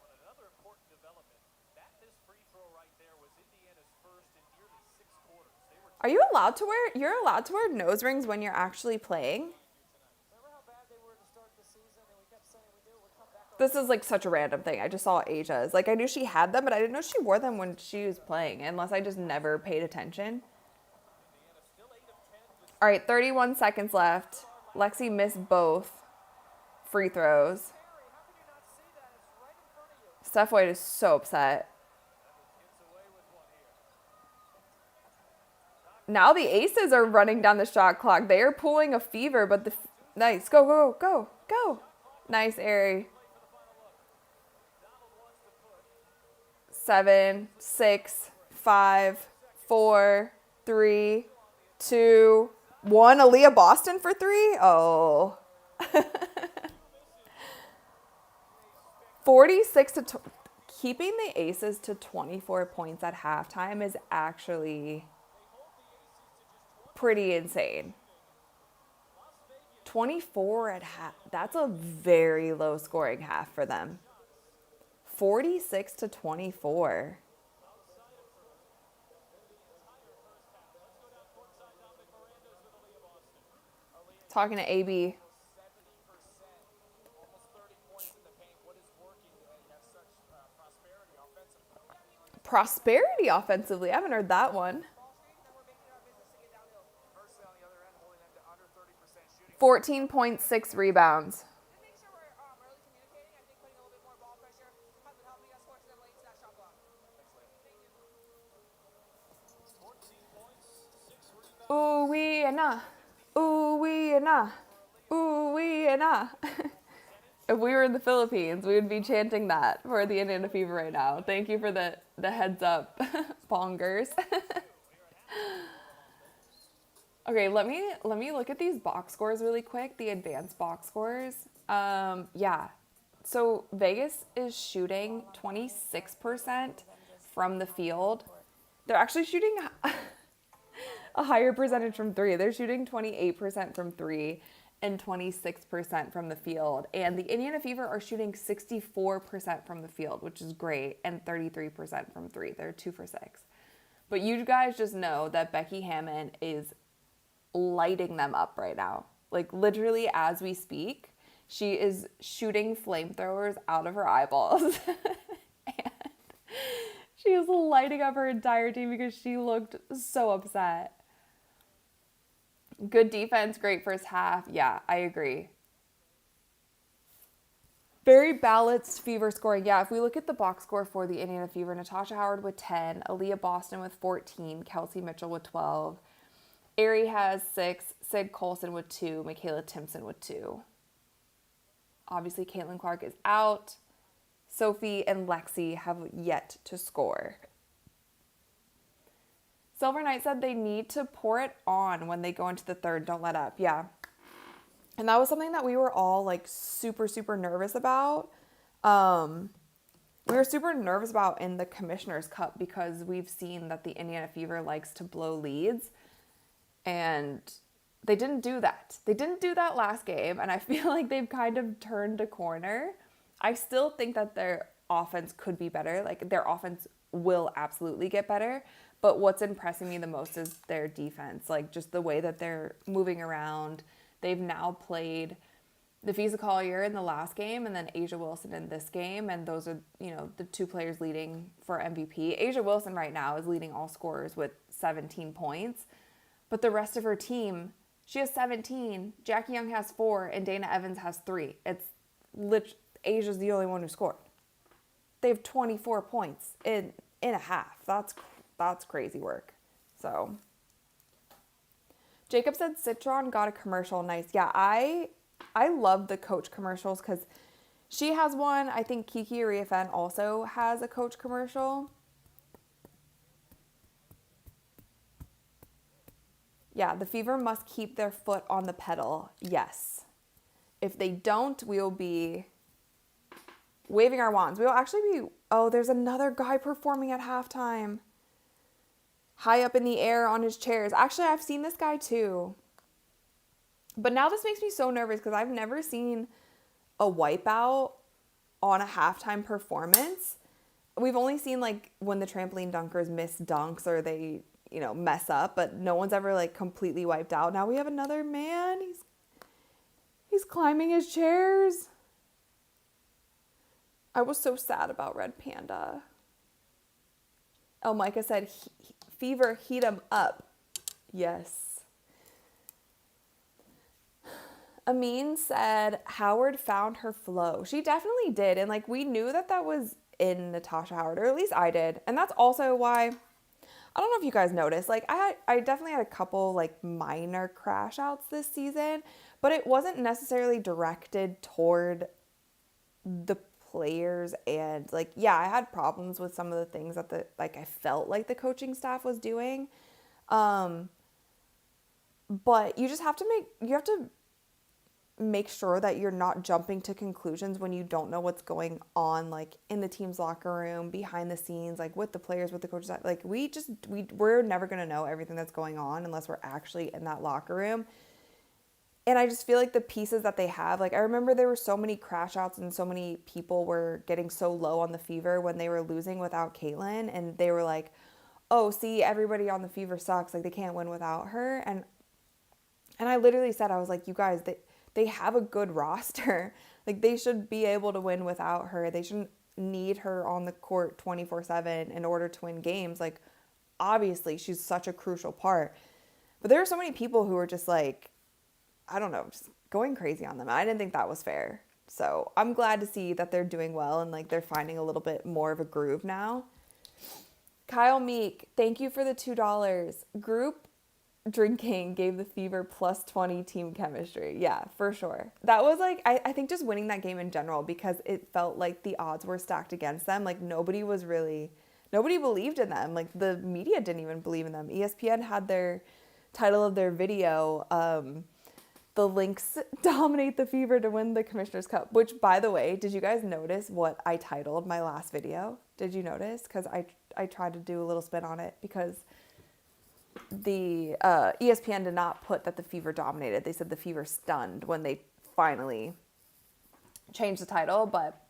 But another important development, that missed free throw right there was Indiana's first in nearly 6 quarters. They were Are you allowed to wear, you're allowed to wear nose rings when you're actually playing? Remember how bad they were to start the season and we kept saying we knew it would come back around? This is like such a random thing. I just saw Asia's. Like I knew she had them, but I didn't know she wore them when she was playing, unless I just never paid attention. All right, 31 seconds left. Lexi missed both free throws. How can you not see that? It's right in front of you. Steph White is so upset. Now the Aces are running down the shot clock. They are pulling a Fever, but nice. Go. Nice, Airy. 7, 6, 5, 4, 3, 2, 1. Aaliyah Boston for 3? Oh. 46 to... Keeping the Aces to 24 points at halftime is actually... pretty insane. 24 at half. That's a very low scoring half for them. 46 to 24. Talking to AB. 70%, almost 30 points in the paint. What is working? You have such prosperity offensively. Prosperity offensively. I haven't heard that one. Mercy on the other end, holding them to under 30% shooting. 14.6 rebounds. And make sure we're early communicating. I think putting a little bit more ball pressure has been helping us force them late to that shot clock. Thank you. 14 points, 6 rebounds. Ooh wee and ah. Ooh wee and ah. Ooh wee and ah. If we were in the Philippines, we would be chanting that for the Indiana Fever right now. Thank you for the heads up, bongers. Okay, let me look at these box scores really quick, the advanced box scores. Yeah. So Vegas is shooting 26% from the field. They're actually shooting a higher percentage from three. They're shooting 28% from three and 26% from the field. And the Indiana Fever are shooting 64% from the field, which is great, and 33% from three. They're 2 for 6. But you guys just know that Becky Hammond is lighting them up right now. Like literally as we speak, she is shooting flamethrowers out of her eyeballs. And she is lighting up her entire team because she looked so upset. Good defense, great first half. Yeah, I agree. Very balanced Fever scoring. Yeah, if we look at the box score for the Indiana Fever, Natasha Howard with 10, Aaliyah Boston with 14, Kelsey Mitchell with 12, Ari has 6, Sid Colson with 2, Michaela Timpson with 2. Obviously, Caitlin Clark is out. Sophie and Lexi have yet to score. Silver Knight said they need to pour it on when they go into the third. Don't let up. Yeah. And that was something that we were all like super, super nervous about. We were super nervous about in the Commissioner's Cup because we've seen that the Indiana Fever likes to blow leads. And they didn't do that. They didn't do that last game. And I feel like they've kind of turned a corner. I still think that their offense could be better. Like their offense will absolutely get better. But what's impressing me the most is their defense. Like just the way that they're moving around. They've now played Nafisa Collier in the last game and then Asia Wilson in this game. And those are, the two players leading for MVP. Asia Wilson right now is leading all scorers with 17 points. But the rest of her team, she has 17, Jackie Young has 4, and Dana Evans has 3. It's Asia's the only one who scored. They have 24 points in a half. That's crazy work. So Jacob said Citron got a commercial. Nice. Yeah, I love the Coach commercials because she has one. I think Kiki Ariafen also has a Coach commercial. Yeah, the Fever must keep their foot on the pedal. Yes. If they don't, we will be waving our wands. We will actually be... Oh, there's another guy performing at halftime. High up in the air on his chairs. Actually, I've seen this guy too. But now this makes me so nervous because I've never seen a wipeout on a halftime performance. We've only seen like when the trampoline dunkers miss dunks or they... mess up, but no one's ever like completely wiped out. Now we have another man. He's climbing his chairs. I was so sad about Red Panda. El Micah said, Fever, heat him up. Yes. Amin said, Howard found her flow. She definitely did. And like, we knew that was in Natasha Howard, or at least I did. And that's also why... I don't know if you guys noticed, like I definitely had a couple like minor crash outs this season, but it wasn't necessarily directed toward the players. And like, yeah, I had problems with some of the things that I felt like the coaching staff was doing. But you just have to make sure that you're not jumping to conclusions when you don't know what's going on, like in the team's locker room, behind the scenes, like with the players, with the coaches. Like we're never going to know everything that's going on unless we're actually in that locker room. And I just feel like the pieces that they have, like I remember there were so many crash outs and so many people were getting so low on the Fever when they were losing without Caitlyn, and they were like, "Oh, see, everybody on the Fever sucks. Like they can't win without her." And I literally said, I was like, "You guys, they have a good roster. Like they should be able to win without her. They shouldn't need her on the court 24/7 in order to win games. Like obviously she's such a crucial part." But there are so many people who are just like, I don't know, just going crazy on them. I didn't think that was fair. So I'm glad to see that they're doing well and like they're finding a little bit more of a groove now. Kyle Meek, thank you for the $2. Group drinking gave the Fever plus 20 team chemistry. Yeah, for sure. That was like, I think just winning that game in general, because it felt like the odds were stacked against them. Like nobody believed in them. Like the media didn't even believe in them. ESPN had their title of their video, the Lynx dominate the Fever to win the Commissioner's Cup, which, by the way, did you guys notice what I titled my last video? Did you notice? Because I tried to do a little spin on it, because the ESPN did not put that the Fever dominated. They said the Fever stunned when they finally changed the title, but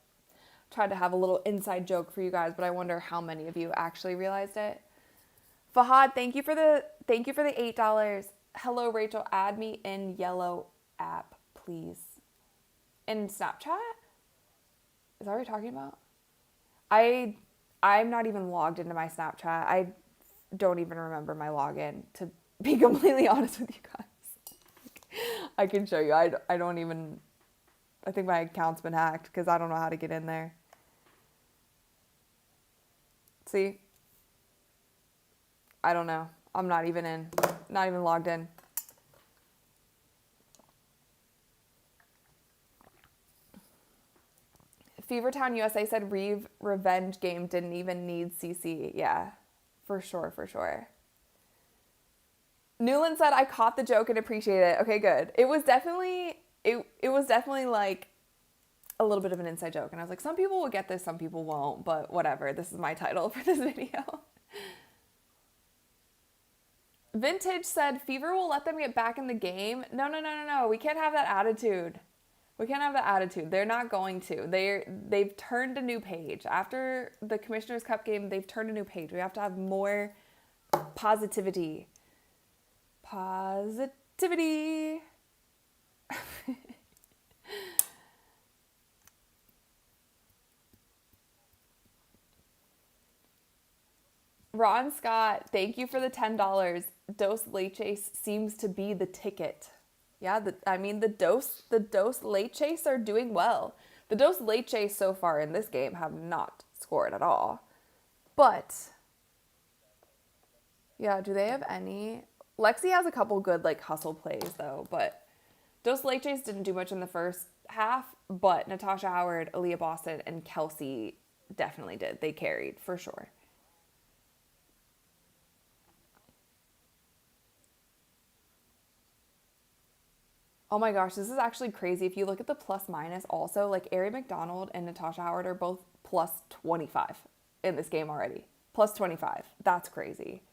tried to have a little inside joke for you guys, but I wonder how many of you actually realized it. Fahad, thank you for the $8. Hello, Rachel. Add me in Yellow app, please. In Snapchat? Is that what you're talking about? I'm not even logged into my Snapchat. I don't even remember my login, to be completely honest with you guys. I can show you. I think my account's been hacked because I don't know how to get in there. See? I don't know. I'm not even logged in. Fevertown USA said Reeve revenge game didn't even need CC. Yeah, for sure. Newland said, I caught the joke and appreciate it. Okay, good. It was definitely like a little bit of an inside joke. And I was like, some people will get this, some people won't, but whatever. This is my title for this video. Vintage said, Fever will let them get back in the game. No. We can't have that attitude. They're not going to. They've turned a new page. After the Commissioner's Cup game, they've turned a new page. We have to have more positivity. Ron Scott, thank you for the $10. Dos Leches seems to be the ticket. Yeah, the Dos Leches are doing well. The Dos Leches so far in this game have not scored at all. But, yeah, do they have any? Lexi has a couple good, like, hustle plays, though. But Dos Leches didn't do much in the first half. But Natasha Howard, Aaliyah Boston, and Kelsey definitely did. They carried, for sure. Oh my gosh, this is actually crazy. If you look at the plus minus also, like Ari McDonald and Natasha Howard are both plus 25 in this game already. Plus 25. That's crazy.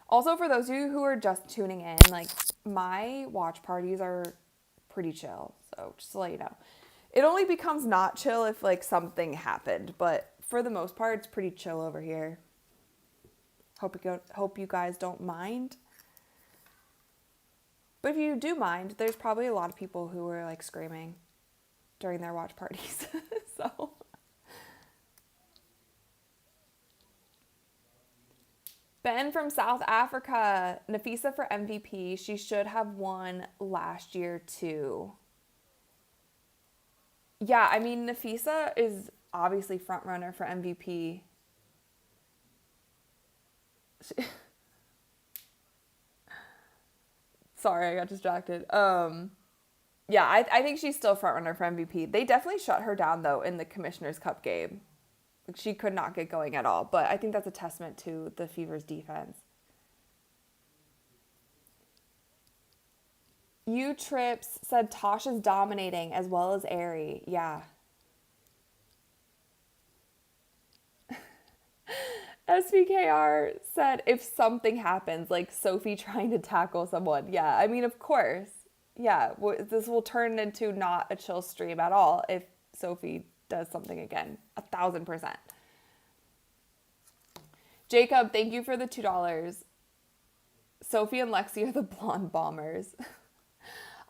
Also, for those of you who are just tuning in, like my watch parties are pretty chill. So just to let you know. It only becomes not chill if like something happened, but for the most part, it's pretty chill over here. Hope you guys don't mind. But if you do mind, there's probably a lot of people who are like screaming during their watch parties. So Ben from South Africa, Nafisa for MVP. She should have won last year too. Yeah, I mean, Nafisa is obviously front runner for MVP. Sorry, I got distracted. Yeah, I think she's still front runner for MVP. They definitely shut her down though in the Commissioner's Cup game. Like she could not get going at all. But I think that's a testament to the Fever's defense. Trips said Tosh is dominating as well as Ari. Yeah. SVKR said if something happens, like Sophie trying to tackle someone. Yeah, I mean, of course. yeah, this will turn into not a chill stream at all if Sophie does something again. 1,000%. Jacob, thank you for the $2. Sophie and Lexi are the blonde bombers.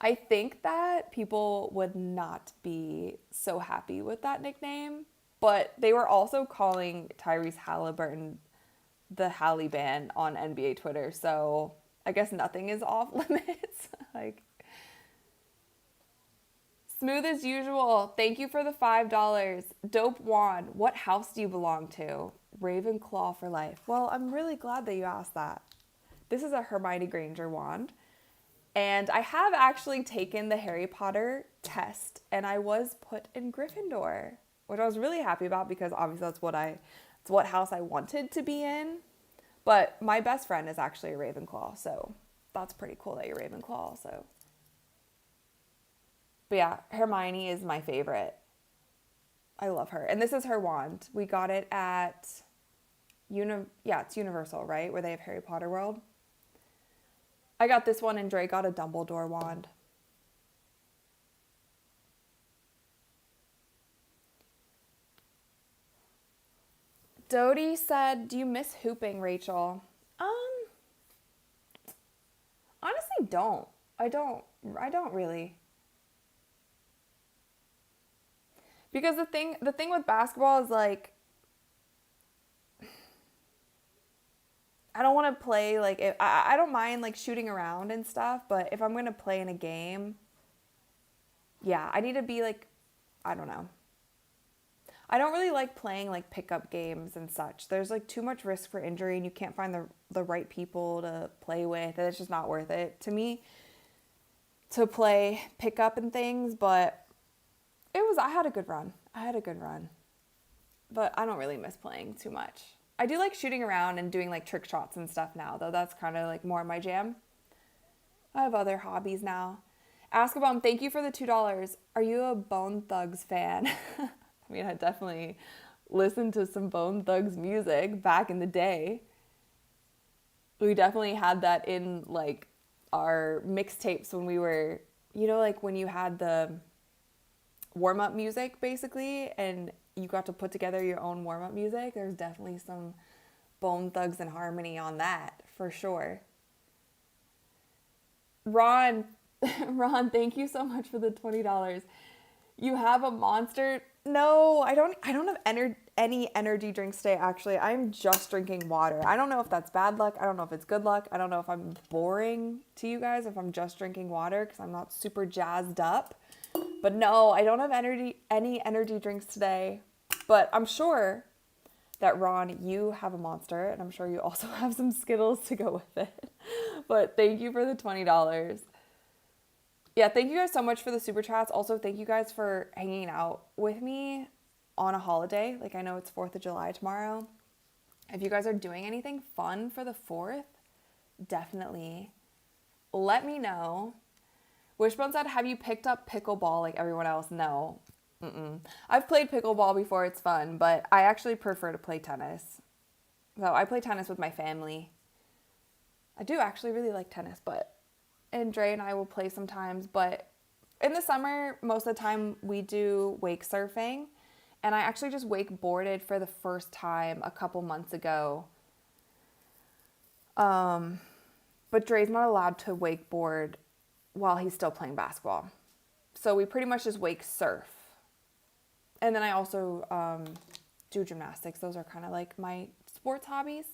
I think that people would not be so happy with that nickname, but they were also calling Tyrese Halliburton the Halle Band on NBA Twitter, so I guess nothing is off limits. Like, smooth as usual. Thank you for the $5. Dope Wand, what house do you belong to? Ravenclaw for life. Well, I'm really glad that you asked that. This is a Hermione Granger wand. And I have actually taken the Harry Potter test, and I was put in Gryffindor, which I was really happy about because obviously it's what house I wanted to be in. But my best friend is actually a Ravenclaw, so that's pretty cool that you're Ravenclaw also. But yeah, Hermione is my favorite. I love her. And this is her wand. We got it at it's Universal, right? Where they have Harry Potter World. I got this one and Dre got a Dumbledore wand. Dodie said, do you miss hooping, Rachel? Honestly, don't. I don't really. Because the thing with basketball is like, I don't want to play, like, I don't mind, like, shooting around and stuff, but if I'm going to play in a game, yeah, I need to be, like, I don't know. I don't really like playing, like, pickup games and such. There's, like, too much risk for injury, and you can't find the right people to play with, and it's just not worth it to me to play pickup and things, but I had a good run. But I don't really miss playing too much. I do like shooting around and doing like trick shots and stuff now, though. That's kind of like more my jam. I have other hobbies now. Askabom, thank you for the $2. Are you a Bone Thugs fan? I mean, I definitely listened to some Bone Thugs music back in the day. We definitely had that in like our mixtapes when we were, like when you had the warm-up music basically, and you got to put together your own warm-up music. There's definitely some Bone Thugs and Harmony on that, for sure. Ron, thank you so much for the $20. You have a Monster? No, I don't have any energy drinks today, actually. I'm just drinking water. I don't know if that's bad luck. I don't know if it's good luck. I don't know if I'm boring to you guys if I'm just drinking water because I'm not super jazzed up. But no, I don't have any energy drinks today. But I'm sure that, Ron, you have a Monster, and I'm sure you also have some Skittles to go with it. But thank you for the $20. Yeah, thank you guys so much for the super chats. Also, thank you guys for hanging out with me on a holiday. Like, I know it's 4th of July tomorrow. If you guys are doing anything fun for the 4th, definitely let me know. Wishbone said, have you picked up pickleball like everyone else? No. I've played pickleball before. It's fun, but I actually prefer to play tennis. So I play tennis with my family. I do actually really like tennis, and Dre and I will play sometimes, but in the summer, most of the time we do wake surfing, and I actually just wakeboarded for the first time a couple months ago. But Dre's not allowed to wakeboard while he's still playing basketball. So we pretty much just wake surf. And then I also do gymnastics. Those are kind of like my sports hobbies.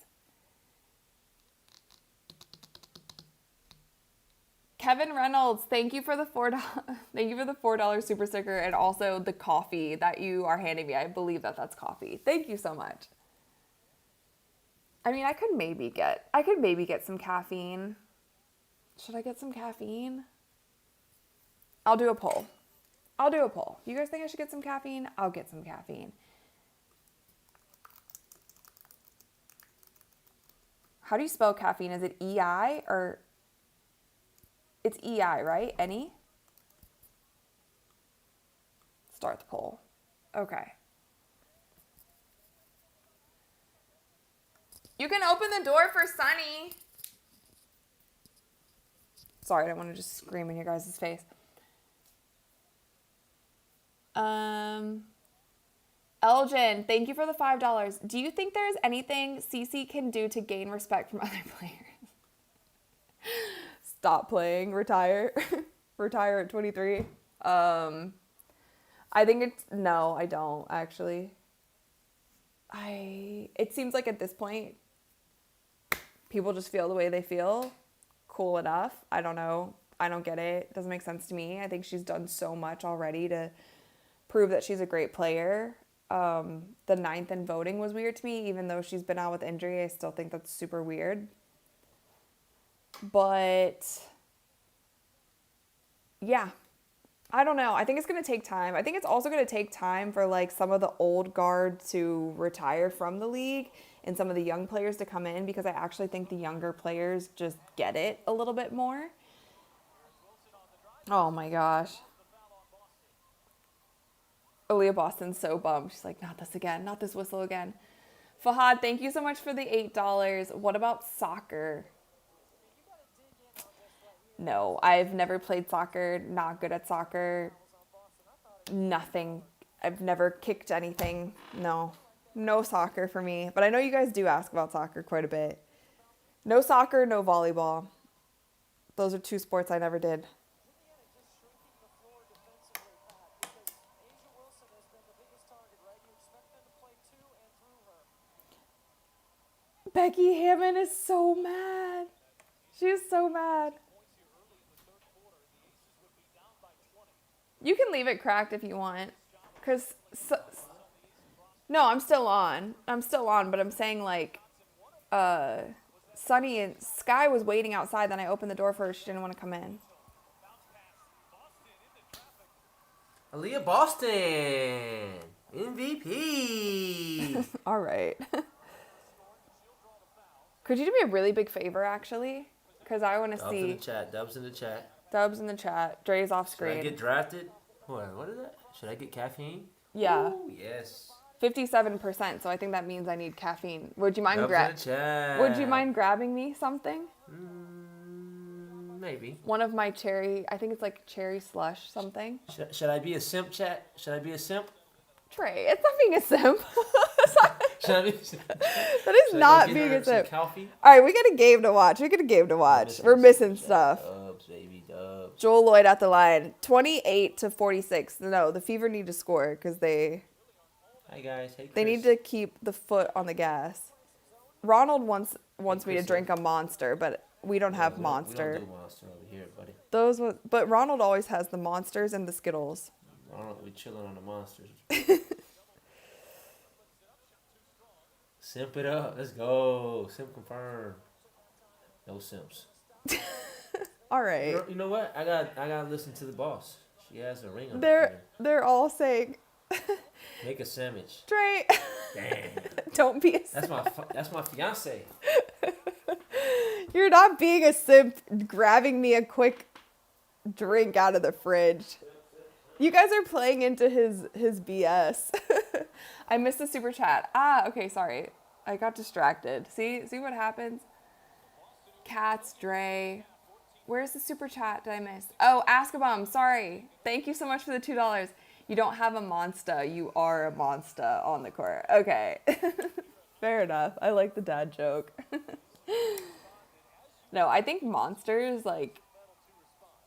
Kevin Reynolds, thank you for the $4 super sticker and also the coffee that you are handing me. I believe that that's coffee. Thank you so much. I mean, I could maybe get some caffeine. Should I get some caffeine? I'll do a poll. You guys think I should get some caffeine? I'll get some caffeine. How do you spell caffeine? Is it E-I or... It's E-I, right? Any? Start the poll. Okay. You can open the door for Sunny. Sorry, I don't want to just scream in your guys' face. Elgin, thank you for the $5. Do you think there's anything Cece can do to gain respect from other players? Stop playing, retire. Retire at 23. I think it's, no, I don't actually. It seems like at this point, people just feel the way they feel. Cool enough. I don't know. I don't get it. It doesn't make sense to me. I think she's done so much already to prove that she's a great player. The 9th in voting was weird to me, even though she's been out with injury. I still think that's super weird. But yeah, I don't know. I think it's going to take time. I think it's also going to take time for like some of the old guard to retire from the league and some of the young players to come in, because I actually think the younger players just get it a little bit more. Oh my gosh. Aaliyah Boston's so bummed. She's like, not this again, not this whistle again. Fahad, thank you so much for the $8. What about soccer? No, I've never played soccer, not good at soccer, nothing. I've never kicked anything. No soccer for me. But I know you guys do ask about soccer quite a bit. No soccer, no volleyball. Those are 2 sports I never did. Becky Hammond is so mad. She's so mad. You can leave it cracked if you want. Because, no, I'm still on, but I'm saying like, Sunny and Sky was waiting outside, then I opened the door for her. She didn't want to come in. Aaliyah Boston, MVP. All right. Could you do me a really big favor, actually? Because I want to see. In the chat. Dubs in the chat. Dubs in the chat. Dre's off screen. Should I get drafted? What is that? Should I get caffeine? Yeah. Ooh, yes. 57%. So I think that means I need caffeine. Would you mind Would you mind grabbing me something? Maybe. One of my cherry. I think it's like cherry slush something. Should I be a simp, chat? Should I be a simp? Trey, it's not being a simp. Should I be? That is not being a simp. All right, we got a game to watch. We're missing stuff. Dubs, baby, dubs. Joel Lloyd at the line, 28-46. No, the Fever need to score because they. Hi guys. Hey, Chris. They need to keep the foot on the gas. Ronald wants me to drink a Monster, but we don't have Monster. We don't do Monster over here, buddy. But Ronald always has the Monsters and the Skittles. Ronald, we chilling on the Monsters. Simp it up. Let's go. Simp confirmed. No simps. All right. You know what? I got to listen to the boss. She has a ring on. They're all saying. Make a sandwich. Dre. Damn. Don't be a simp. That's my fiance. You're not being a simp, grabbing me a quick drink out of the fridge. You guys are playing into his BS. I missed the super chat. Okay, sorry. I got distracted. See what happens? Cats, Dre. Where's the super chat did I miss? Oh, Ask-A-Bum. Sorry. Thank you so much for the $2. You don't have a monster. You are a monster on the court. Okay. Fair enough. I like the dad joke. No, I think Monsters, like,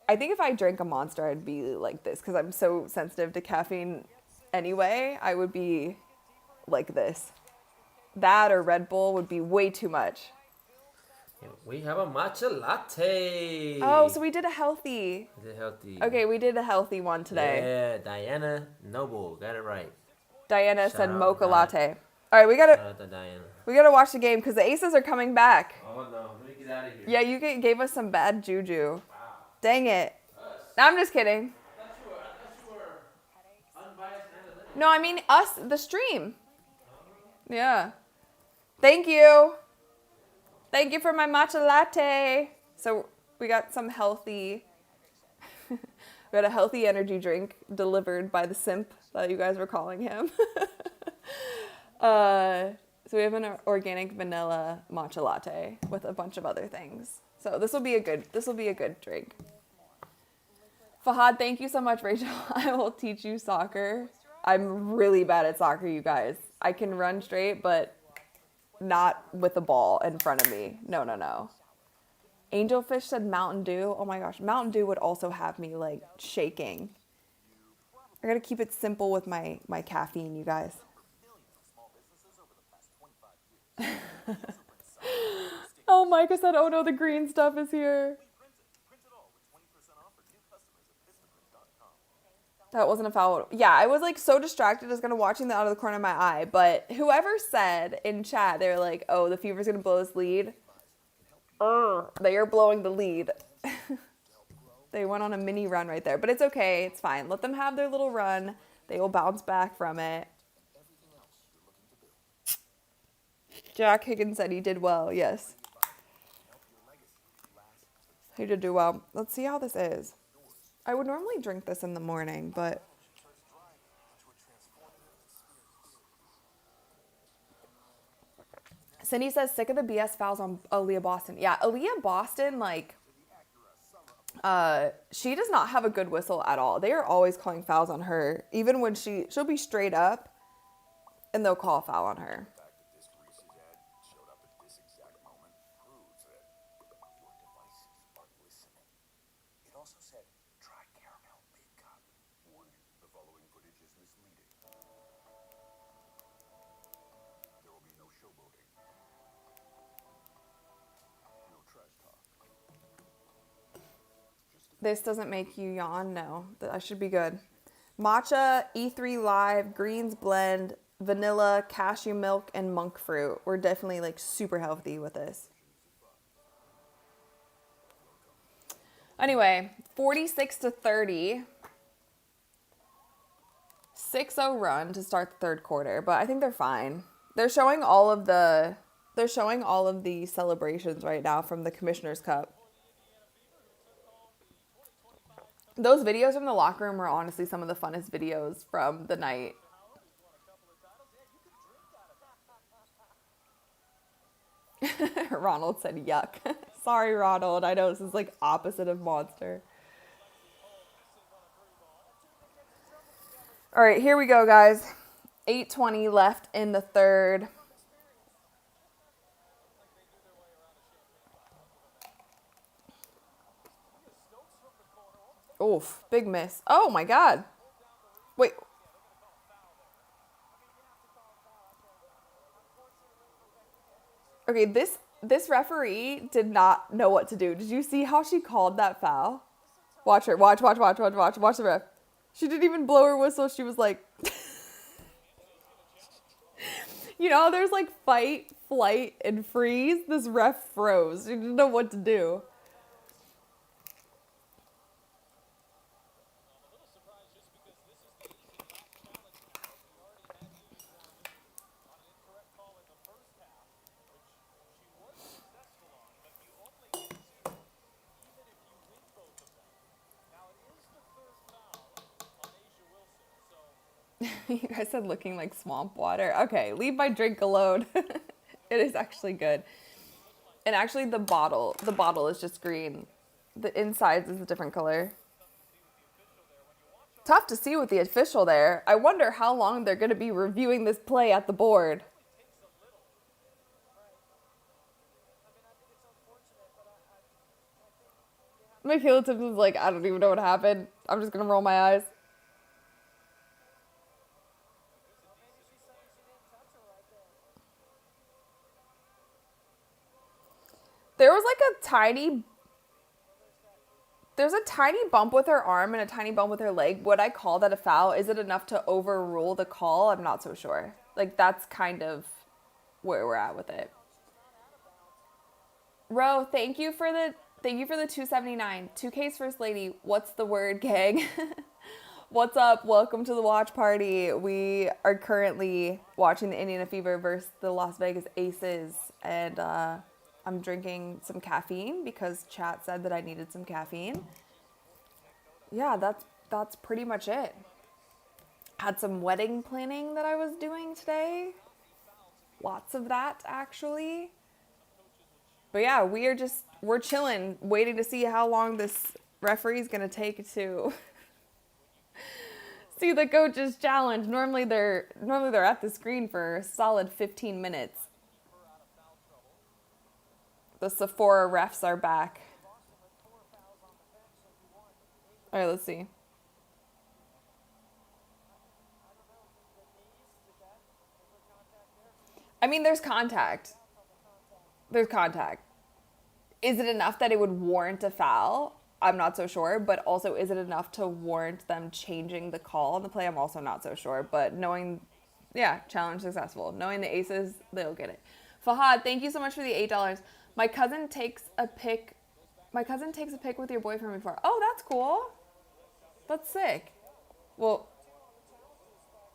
I think if I drank a Monster, I'd be like this because I'm so sensitive to caffeine anyway. I would be like this. That or Red Bull would be way too much. We have a matcha latte. Oh, so we did a healthy. Okay, we did a healthy one today. Yeah, Diana Noble got it right. Diana said mocha latte. All right, we gotta watch the game because the Aces are coming back. Oh no, let me get out of here. Yeah, you gave us some bad juju. Wow. Dang it. No, I'm just kidding. I thought you were unbiased analytics. No, I mean us, the stream. Yeah. Thank you. Thank you for my matcha latte. So we got some healthy, we got a healthy energy drink delivered by the simp that you guys were calling him. So we have an organic vanilla matcha latte with a bunch of other things. So this will be a good drink. Fahad, thank you so much, Rachel. I will teach you soccer. I'm really bad at soccer, you guys. I can run straight, but not with a ball in front of me. No. Angelfish said Mountain Dew. Oh my gosh, Mountain Dew would also have me like shaking. I gotta keep it simple with my caffeine, you guys. Oh, Micah said, oh no, the green stuff is here. That wasn't a foul. Yeah, I was like so distracted, I was gonna watching that out of the corner of my eye. But whoever said in chat, they're like, oh, the Fever's gonna blow this lead. They are blowing the lead. They went on a mini run right there, but it's okay. It's fine. Let them have their little run. They will bounce back from it. Jack Higgins said he did well. Yes. He did do well. Let's see how this is. I would normally drink this in the morning, but Cindy says sick of the BS fouls on Aaliyah Boston. Yeah, Aaliyah Boston, like, she does not have a good whistle at all. They are always calling fouls on her, even when she'll be straight up, and they'll call a foul on her. This doesn't make you yawn? No, I should be good. Matcha, E3 Live, greens blend, vanilla, cashew milk, and monk fruit. We're definitely like super healthy with this. Anyway, 46-30. 6-0 run to start the third quarter, but I think they're fine. They're showing all of the celebrations right now from the Commissioner's Cup. Those videos from the locker room were honestly some of the funnest videos from the night. Ronald said yuck. Sorry, Ronald. I know this is like opposite of monster. All right, here we go, guys. 8:20 left in the third. Oof, big miss. Oh my God. Wait. Okay, this referee did not know what to do. Did you see how she called that foul? Watch her. Watch the ref. She didn't even blow her whistle. She was like, you know, there's like fight, flight, and freeze. This ref froze. She didn't know what to do. You guys said looking like swamp water. Okay, leave my drink alone. It is actually good. And actually the bottle is just green. The insides is a different color. Tough to see with the official there. I wonder how long they're going to be reviewing this play at the board. Michaela Timpson's like, I don't even know what happened. I'm just going to roll my eyes. There was like there's a tiny bump with her arm and a tiny bump with her leg. Would I call that a foul? Is it enough to overrule the call? I'm not so sure. Like, that's kind of where we're at with it. Ro, thank you for the 279. 2K's first lady. What's the word, gang? What's up? Welcome to the watch party. We are currently watching the Indiana Fever versus the Las Vegas Aces, and I'm drinking some caffeine because chat said that I needed some caffeine. Yeah, that's pretty much it. Had some wedding planning that I was doing today. Lots of that, actually. But yeah, we're chilling, waiting to see how long this referee's gonna take to see the coach's challenge. Normally they're at the screen for a solid 15 minutes. The Sephora refs are back. All right, let's see. I mean, there's contact. There's contact. Is it enough that it would warrant a foul? I'm not so sure. But also, is it enough to warrant them changing the call on the play? I'm also not so sure. But knowing, yeah, challenge successful. Knowing the Aces, they'll get it. Fahad, thank you so much for the $8. My cousin takes a pic with your boyfriend before. Oh, that's cool. That's sick. Well,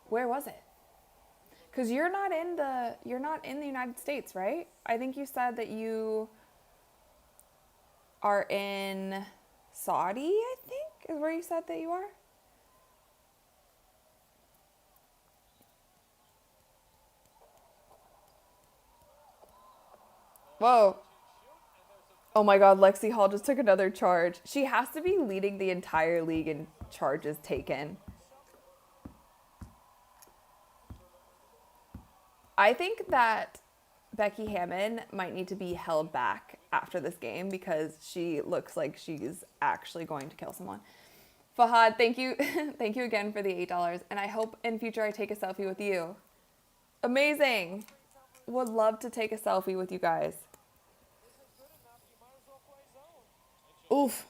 where was it? Because you're not in the United States, right? I think you said that you are in Saudi, I think, is where you said that you are. Whoa. Oh my God, Lexi Hall just took another charge. She has to be leading the entire league in charges taken. I think that Becky Hammon might need to be held back after this game because she looks like she's actually going to kill someone. Fahad, thank you. Thank you again for the $8. And I hope in future I take a selfie with you. Amazing. Would love to take a selfie with you guys. Oof.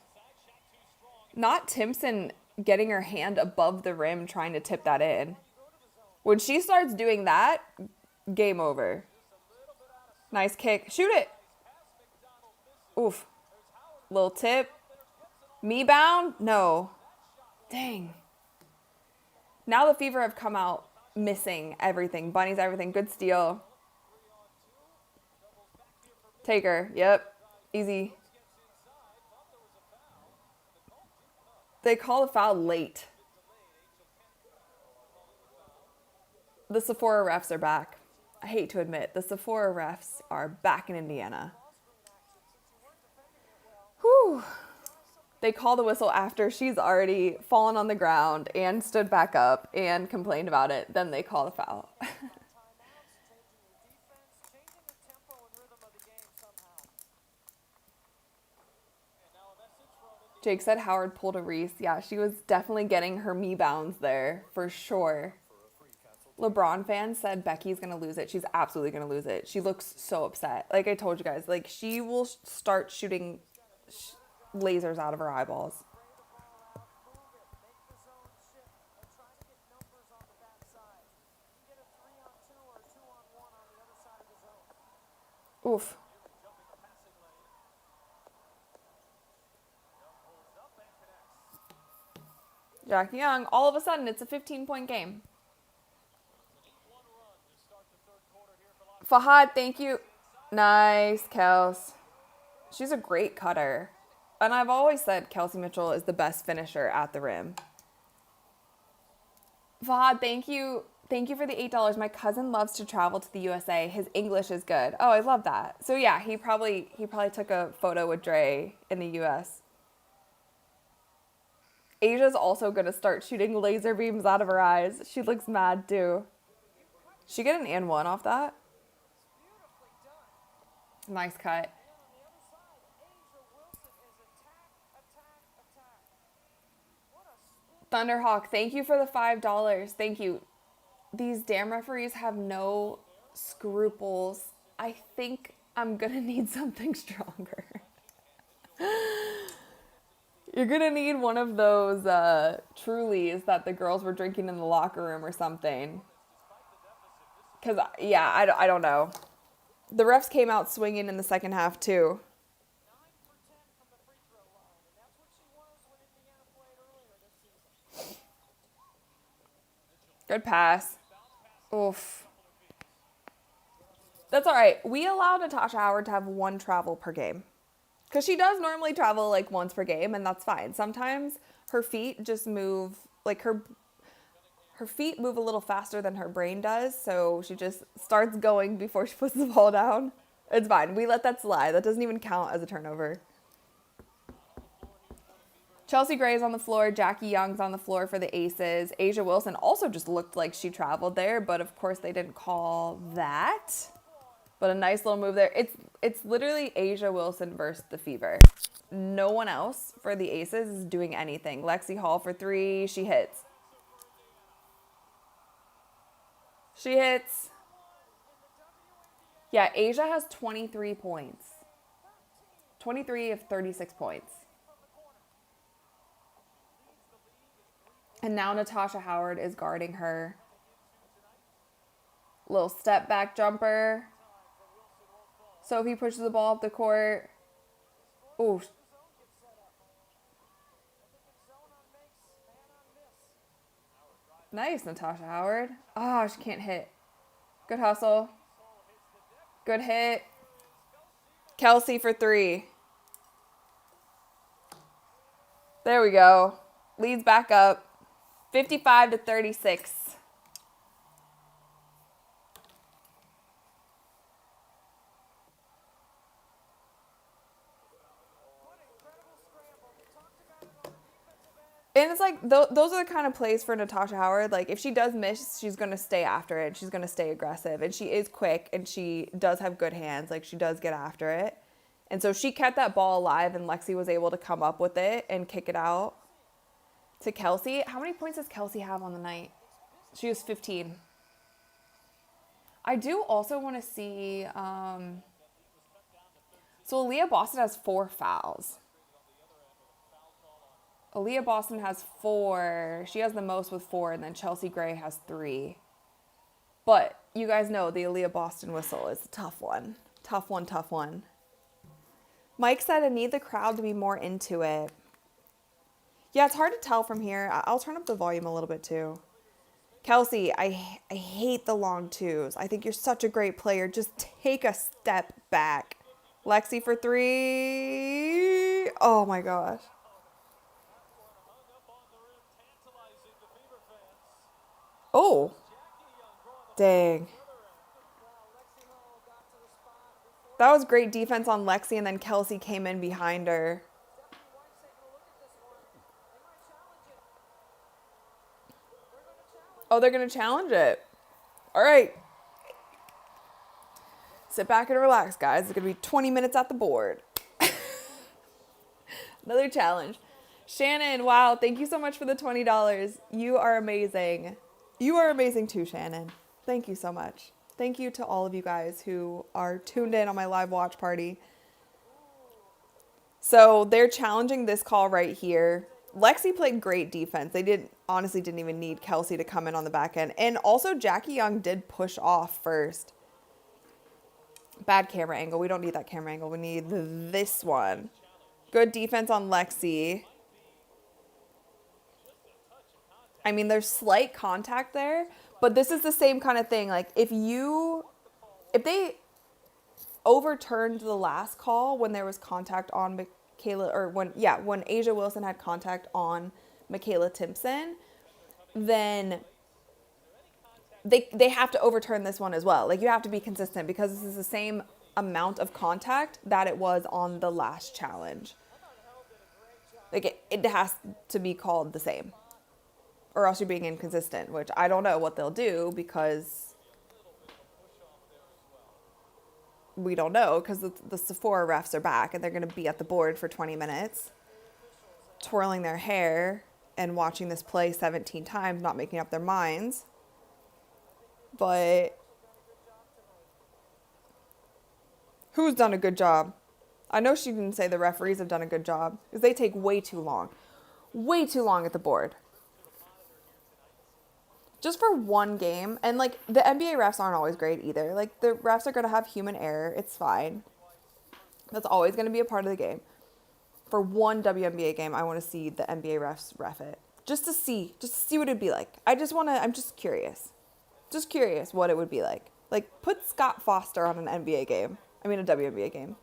Not Timpson getting her hand above the rim trying to tip that in. When she starts doing that, game over. Nice kick. Shoot it. Oof. Little tip. Me bound? No. Dang. Now the Fever have come out missing everything. Bunnies, everything. Good steal. Take her. Yep. Easy. They call the foul late. The Sephora refs are back. I hate to admit, the Sephora refs are back in Indiana. Whew. They call the whistle after she's already fallen on the ground and stood back up and complained about it. Then they call the foul. Jake said Howard pulled a Reese. Yeah, she was definitely getting her me bounds there for sure. LeBron fans said Becky's going to lose it. She's absolutely going to lose it. She looks so upset. Like I told you guys, like she will start shooting lasers out of her eyeballs. Oof. Jackie Young, all of a sudden it's a 15-point game. Fahad, thank you. Nice, Kels. She's a great cutter. And I've always said Kelsey Mitchell is the best finisher at the rim. Fahad, thank you. Thank you for the $8. My cousin loves to travel to the USA. His English is good. Oh, I love that. So yeah, he probably took a photo with Dre in the US. Asia's also going to start shooting laser beams out of her eyes. She looks mad too. She get an and one off that? Nice cut. Thunderhawk, thank you for the $5. Thank you. These damn referees have no scruples. I think I'm going to need something stronger. You're going to need one of those Trulies that the girls were drinking in the locker room or something. Because, yeah, I don't know. The refs came out swinging in the second half, too. Good pass. Oof. That's all right. We allow Natasha Howard to have one travel per game. Because she does normally travel like once per game, and that's fine. Sometimes her feet just move, like her feet move a little faster than her brain does, so she just starts going before she puts the ball down. It's fine. We let that slide. That doesn't even count as a turnover. Chelsea Gray's on the floor. Jackie Young's on the floor for the Aces. Asia Wilson also just looked like she traveled there, but of course they didn't call that. But a nice little move there. It's literally Asia Wilson versus the Fever. No one else for the Aces is doing anything. Lexi Hall for 3. She hits. She hits. Yeah, Asia has 23 points. 23 of 36 points. And now Natasha Howard is guarding her. Little step back jumper. Sophie pushes the ball up the court. Ooh. Nice, Natasha Howard. Oh, she can't hit. Good hustle. Good hit. Kelsey for 3. There we go. Leads back up. 55 to 36. And it's like, those are the kind of plays for Natasha Howard. Like, if she does miss, she's going to stay after it. She's going to stay aggressive. And she is quick, and she does have good hands. Like, she does get after it. And so she kept that ball alive, and Lexi was able to come up with it and kick it out to Kelsey. How many points does Kelsey have on the night? She was 15. I do also want to see... So Aaliyah Boston has 4 fouls. Aaliyah Boston has 4. She has the most with 4, and then Chelsea Gray has 3. But you guys know the Aaliyah Boston whistle is a tough one. Tough one, tough one. Mike said, I need the crowd to be more into it. Yeah, it's hard to tell from here. I'll turn up the volume a little bit too. Kelsey, I hate the long twos. I think you're such a great player. Just take a step back. Lexi for 3. Oh my gosh. Oh, dang. That was great defense on Lexi, and then Kelsey came in behind her. Oh, they're going to challenge it. All right. Sit back and relax, guys. It's going to be 20 minutes at the board. Another challenge. Shannon, wow, thank you so much for the $20. You are amazing. You are amazing too, Shannon. Thank you so much. Thank you to all of you guys who are tuned in on my live watch party. So they're challenging this call right here. Lexi played great defense. They honestly didn't even need Kelsey to come in on the back end. And also Jackie Young did push off first. Bad camera angle. We don't need that camera angle. We need this one. Good defense on Lexi. I mean, there's slight contact there, but this is the same kind of thing. Like, if they overturned the last call when there was contact on Michaela, or when Asia Wilson had contact on Michaela Timpson, then they have to overturn this one as well. Like, you have to be consistent because this is the same amount of contact that it was on the last challenge. Like, it has to be called the same. Or else you're being inconsistent, which I don't know what they'll do because we don't know because the Sephora refs are back and they're going to be at the board for 20 minutes twirling their hair and watching this play 17 times, not making up their minds. But who's done a good job? I know she didn't say the referees have done a good job because they take way too long at the board. Just for one game. And, like, the NBA refs aren't always great either. Like, the refs are going to have human error. It's fine. That's always going to be a part of the game. For one WNBA game, I want to see the NBA refs ref it. Just to see what it'd be like. I'm just curious. Just curious what it would be like. Like, put Scott Foster on an NBA game. I mean, a WNBA game.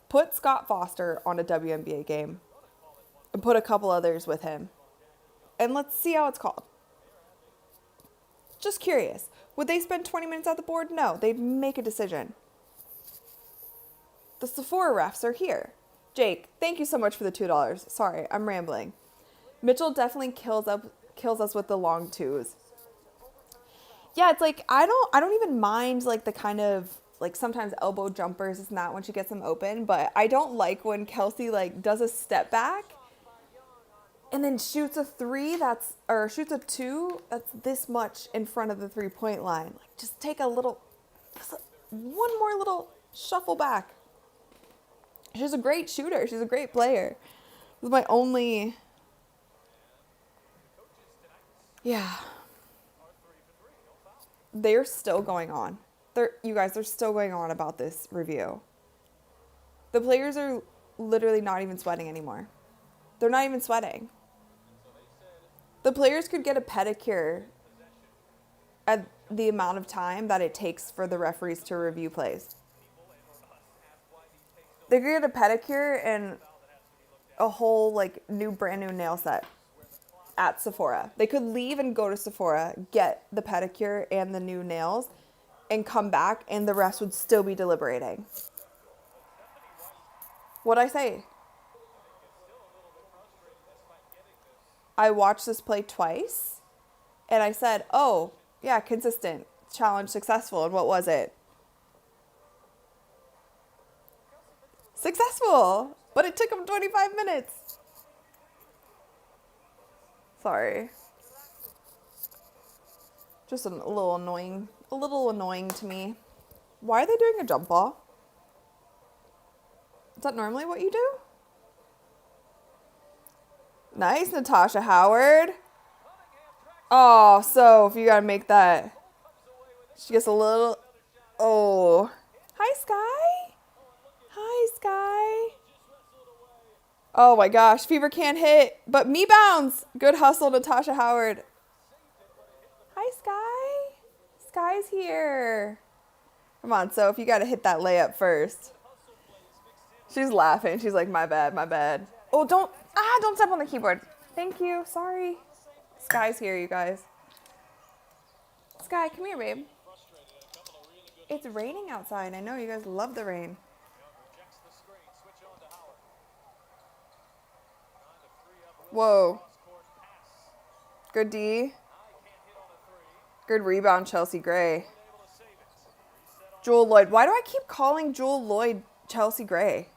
Put Scott Foster on a WNBA game. And put a couple others with him. And let's see how it's called. Just curious. Would they spend 20 minutes at the board? No, they'd make a decision. The Sephora refs are here. Jake, thank you so much for the $2. Sorry, I'm rambling. Mitchell definitely kills us with the long twos. Yeah, it's like I don't even mind like the kind of like sometimes elbow jumpers is not when she gets them open, but I don't like when Kelsey like does a step back and then shoots a shoots a two that's this much in front of the 3-point line. Like just take one more little shuffle back. She's a great shooter. She's a great player. This is my only. Yeah. They're still going on. They're still going on about this review. The players are literally not even sweating anymore. They're not even sweating. The players could get a pedicure at the amount of time that it takes for the referees to review plays. They could get a pedicure and a whole like brand new nail set at Sephora. They could leave and go to Sephora, get the pedicure and the new nails, and come back, and the refs would still be deliberating. What'd I say? I watched this play twice, and I said, oh, yeah, consistent. Challenge successful. And what was it? Successful! But it took them 25 minutes. Sorry. Just a little annoying to me. Why are they doing a jump ball? Is that normally what you do? Nice, Natasha Howard. Oh, so if you gotta make that. She gets a little. Oh. Hi, Sky. Hi, Sky. Oh my gosh, Fever can't hit, but me bounds. Good hustle, Natasha Howard. Hi, Sky. Sky's here. Come on, so if you gotta hit that layup first. She's laughing. She's like, my bad, my bad. Oh, don't step on the keyboard. Thank you, sorry. Sky's here, you guys. Sky, come here, babe. It's raining outside. I know you guys love the rain. Whoa. Good D. Good rebound, Chelsea Gray. Jewel Lloyd. Why do I keep calling Jewel Lloyd Chelsea Gray?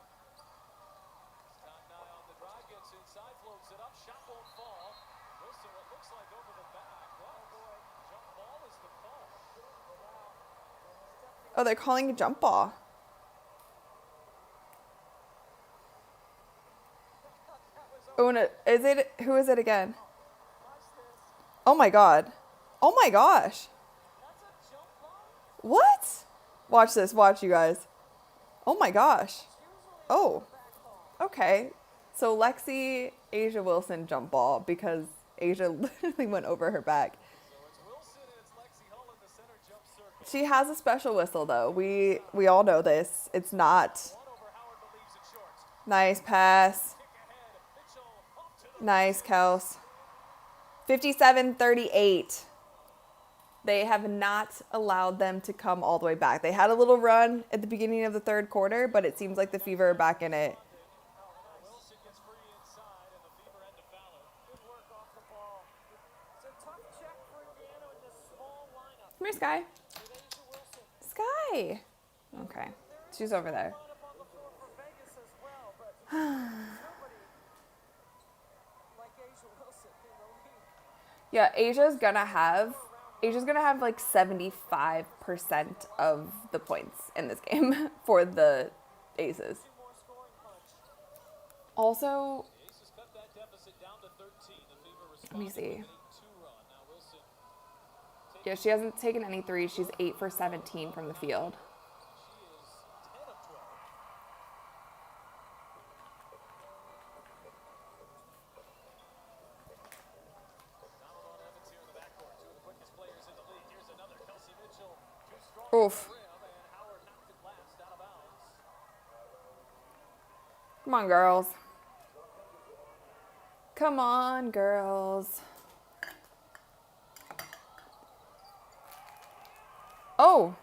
Oh, they're calling a jump ball. Oh, no, who is it again? Oh my God. Oh my gosh. What? Watch this. Watch, you guys. Oh my gosh. Oh. Okay. So Lexi, Asia Wilson jump ball because Asia literally went over her back. She has a special whistle though. We all know this. It's not. Nice pass. Nice, Kels. 57-38. They have not allowed them to come all the way back. They had a little run at the beginning of the third quarter, but it seems like the Fever are back in it. Come here, Sky. Sky. Okay. She's over there. Yeah, Asia's gonna have like 75% of the points in this game for the Aces. Also, let me see. Yeah, she hasn't taken any threes. She's 8 for 17 from the field. Oof. Come on, girls. Come on, girls. Oh.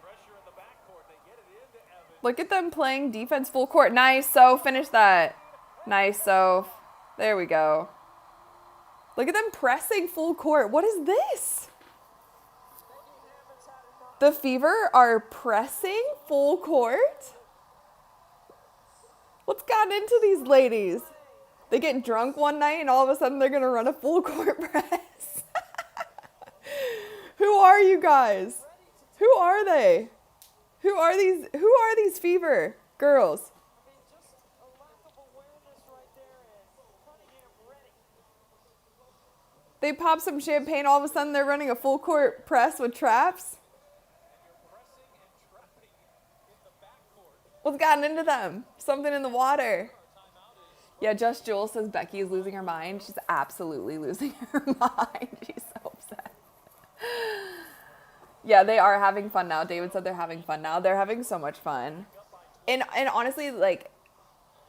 Look at them playing defense full court. Nice, so finish that. Nice, so there we go. Look at them pressing full court. What is this? The Fever are pressing full court? What's gotten into these ladies? They get drunk one night and all of a sudden they're going to run a full court press. Who are you guys? Who are they? Who are these Fever girls? Just a lack of awareness right there, and Cunningham ready. They pop some champagne, all of a sudden they're running a full court press with traps? Pressing and trapping in the backcourt. What's gotten into them? Something in the water. Yeah, Just Jewel says Becky is losing her mind. She's absolutely losing her mind. She's so upset. Yeah, they are having fun now. David said they're having fun now. They're having so much fun. And honestly, like,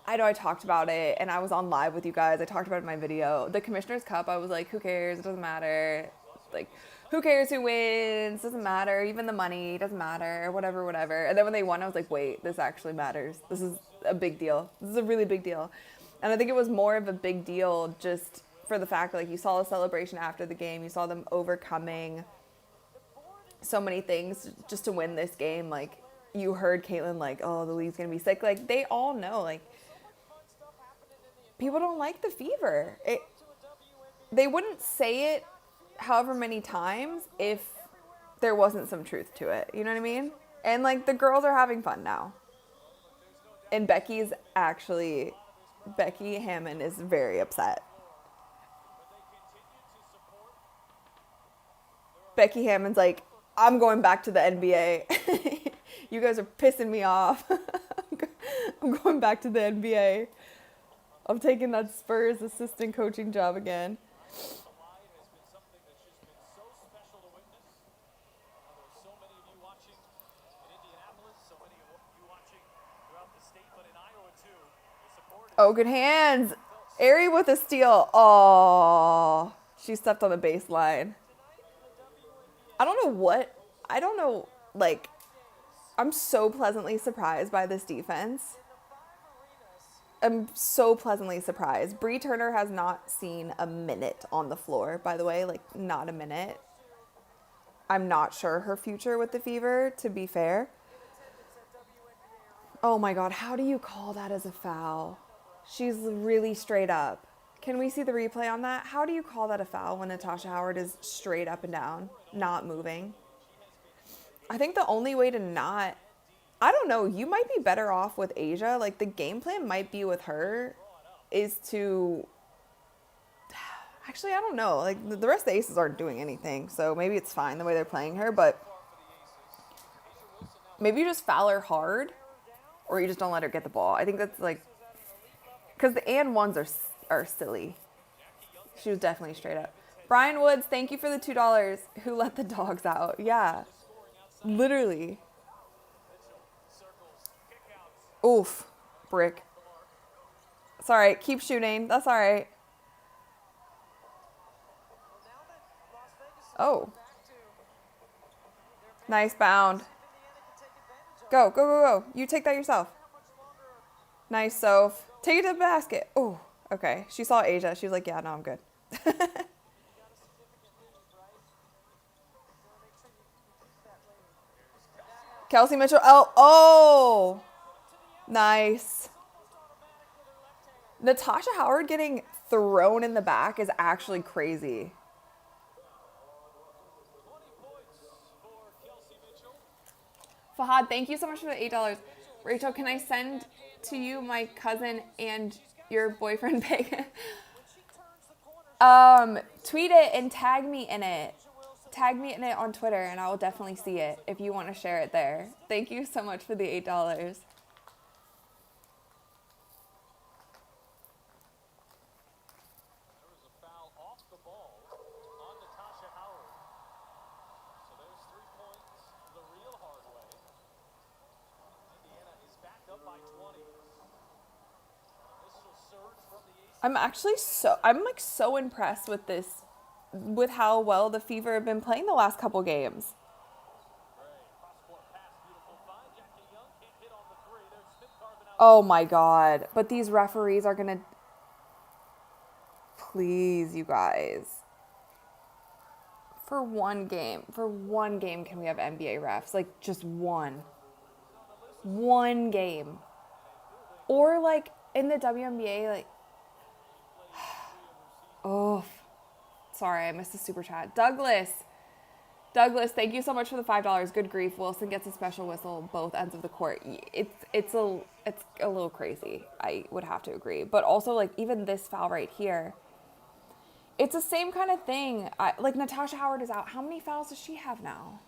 I know I talked about it and I was on live with you guys. I talked about it in my video. The Commissioner's Cup, I was like, who cares? It doesn't matter. Like, who cares who wins? Doesn't matter. Even the money doesn't matter. Whatever, whatever. And then when they won, I was like, wait, this actually matters. This is a big deal. This is a really big deal. And I think it was more of a big deal just for the fact that, like, you saw the celebration after the game. You saw them overcoming so many things just to win this game. Like, you heard Caitlin, like, oh, the league's going to be sick. Like, they all know, like, people don't like the Fever. They wouldn't say it however many times if there wasn't some truth to it. You know what I mean? And, like, the girls are having fun now. And Becky Hammond is very upset. Becky Hammond's like, I'm going back to the NBA. You guys are pissing me off. I'm going back to the NBA. I'm taking that Spurs assistant coaching job again. Alive has been something that's just been so special to witness. There's so many of you watching in Indianapolis, so many of you watching throughout the state, but in Iowa too. The support is Oh, good hands. Ari with a steal. Oh, she stepped on the baseline. I don't know, like, I'm so pleasantly surprised by this defense. I'm so pleasantly surprised. Bree Turner has not seen a minute on the floor, by the way, like, not a minute. I'm not sure her future with the Fever, to be fair. Oh my God, how do you call that as a foul? She's really straight up. Can we see the replay on that? How do you call that a foul when Natasha Howard is straight up and down, not moving? I think the only way to not, I don't know, you might be better off with Asia. Like, the game plan might be with her is to, actually, I don't know. Like, the rest of the aces aren't doing anything, so maybe it's fine the way they're playing her, but maybe you just foul her hard or you just don't let her get the ball. I think that's, like, because the and ones are silly. She was definitely straight up. Brian Woods, thank you for the $2. Who let the dogs out? Yeah. Literally. Oof. Brick. It's all right. Keep shooting. That's all right. Oh. Nice bound. Go, go, go, go. You take that yourself. Nice, Soph. Take it to the basket. Oh, okay. She saw Asia. She was like, yeah, no, I'm good. Kelsey Mitchell. Oh. Nice. Natasha Howard getting thrown in the back is actually crazy. Fahad, thank you so much for the $8. Rachel, can I send to you my cousin and your boyfriend pic? Tweet it and tag me in it. Tag me in it on Twitter and I will definitely see it if you want to share it there. Thank you so much for the $8. There was a foul off the ball on Natasha Howard. So there's 3 points the real hard way. Indiana is back up by 20. This will surge from the ace. I'm like so impressed with this, with how well the Fever have been playing the last couple games. Cross-court pass, beautiful find. Jackie Young can't hit on the Oh my God. But these referees are gonna... Please, you guys. For one game, can we have NBA refs? Like, just one. One game. Or, like, in the WNBA, like... Oh, sorry, I missed the super chat. Douglas, thank you so much for the $5. Good grief. Wilson gets a special whistle both ends of the court. It's a little crazy. I would have to agree. But also, like, even this foul right here, it's the same kind of thing. Like, Natasha Howard is out. How many fouls does she have now?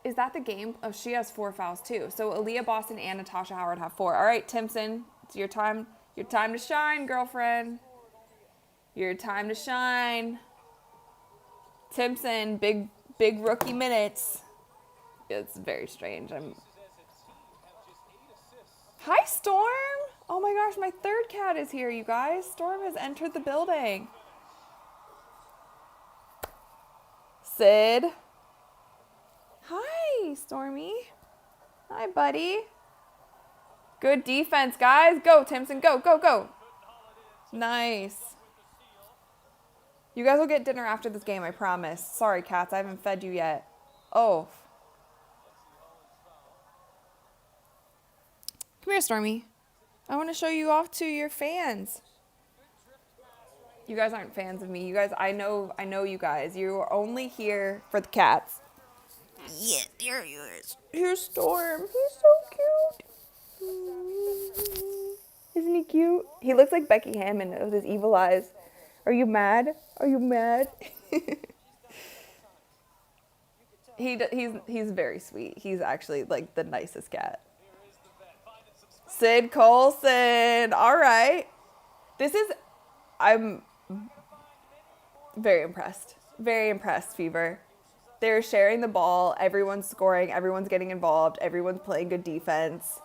Is that the game? Oh, she has 4 fouls too. So Aaliyah Boston and Natasha Howard have 4. All right, Timpson, it's your time. Your time to shine, girlfriend. Your time to shine. Timpson, big rookie minutes. It's very strange. Hi, Storm. Oh my gosh, my third cat is here, you guys. Storm has entered the building. Sid. Hi, Stormy. Hi, buddy. Good defense, guys. Go, Timpson. Go, go, go. Nice. You guys will get dinner after this game, I promise. Sorry, cats. I haven't fed you yet. Oh. Come here, Stormy. I want to show you off to your fans. You guys aren't fans of me. You guys, I know you guys. You are only here for the cats. Yeah, there he is. Here's Storm. He's so cute. Isn't he cute? He looks like Becky Hammond with his evil eyes. Are you mad? Are you mad? He's very sweet. He's actually like the nicest cat. Sid Colson. All right. I'm very impressed. Very impressed, Fever. They're sharing the ball. Everyone's scoring. Everyone's getting involved. Everyone's playing good defense.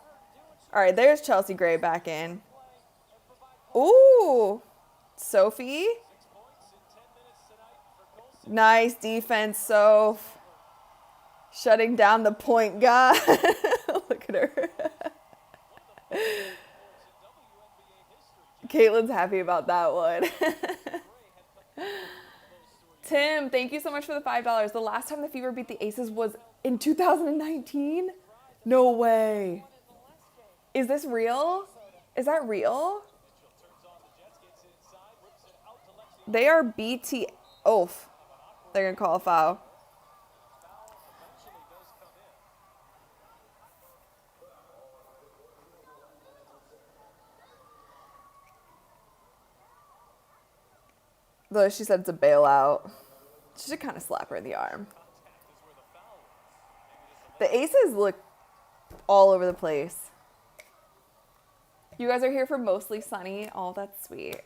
All right, there's Chelsea Gray back in. Ooh. Sophie. Nice defense, Soph. Shutting down the point guy. Look at her. Caitlin's happy about that one. Tim, thank you so much for the $5. The last time the Fever beat the Aces was in 2019? No way. Is this real? Is that real? They are BT. Oof. They're going to call a foul. Though she said it's a bailout. She should kind of slap her in the arm. The Aces look all over the place. You guys are here for Mostly Sunny. Oh, that's sweet.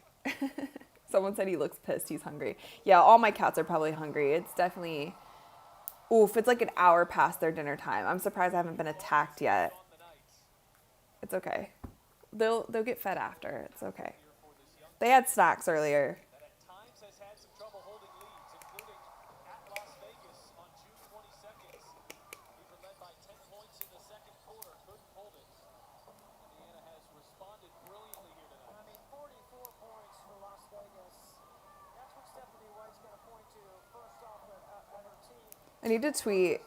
Someone said he looks pissed. He's hungry. Yeah, all my cats are probably hungry. It's definitely... Oof, it's like an hour past their dinner time. I'm surprised I haven't been attacked yet. It's okay. They'll get fed after. It's okay. They had snacks earlier. I need to tweet.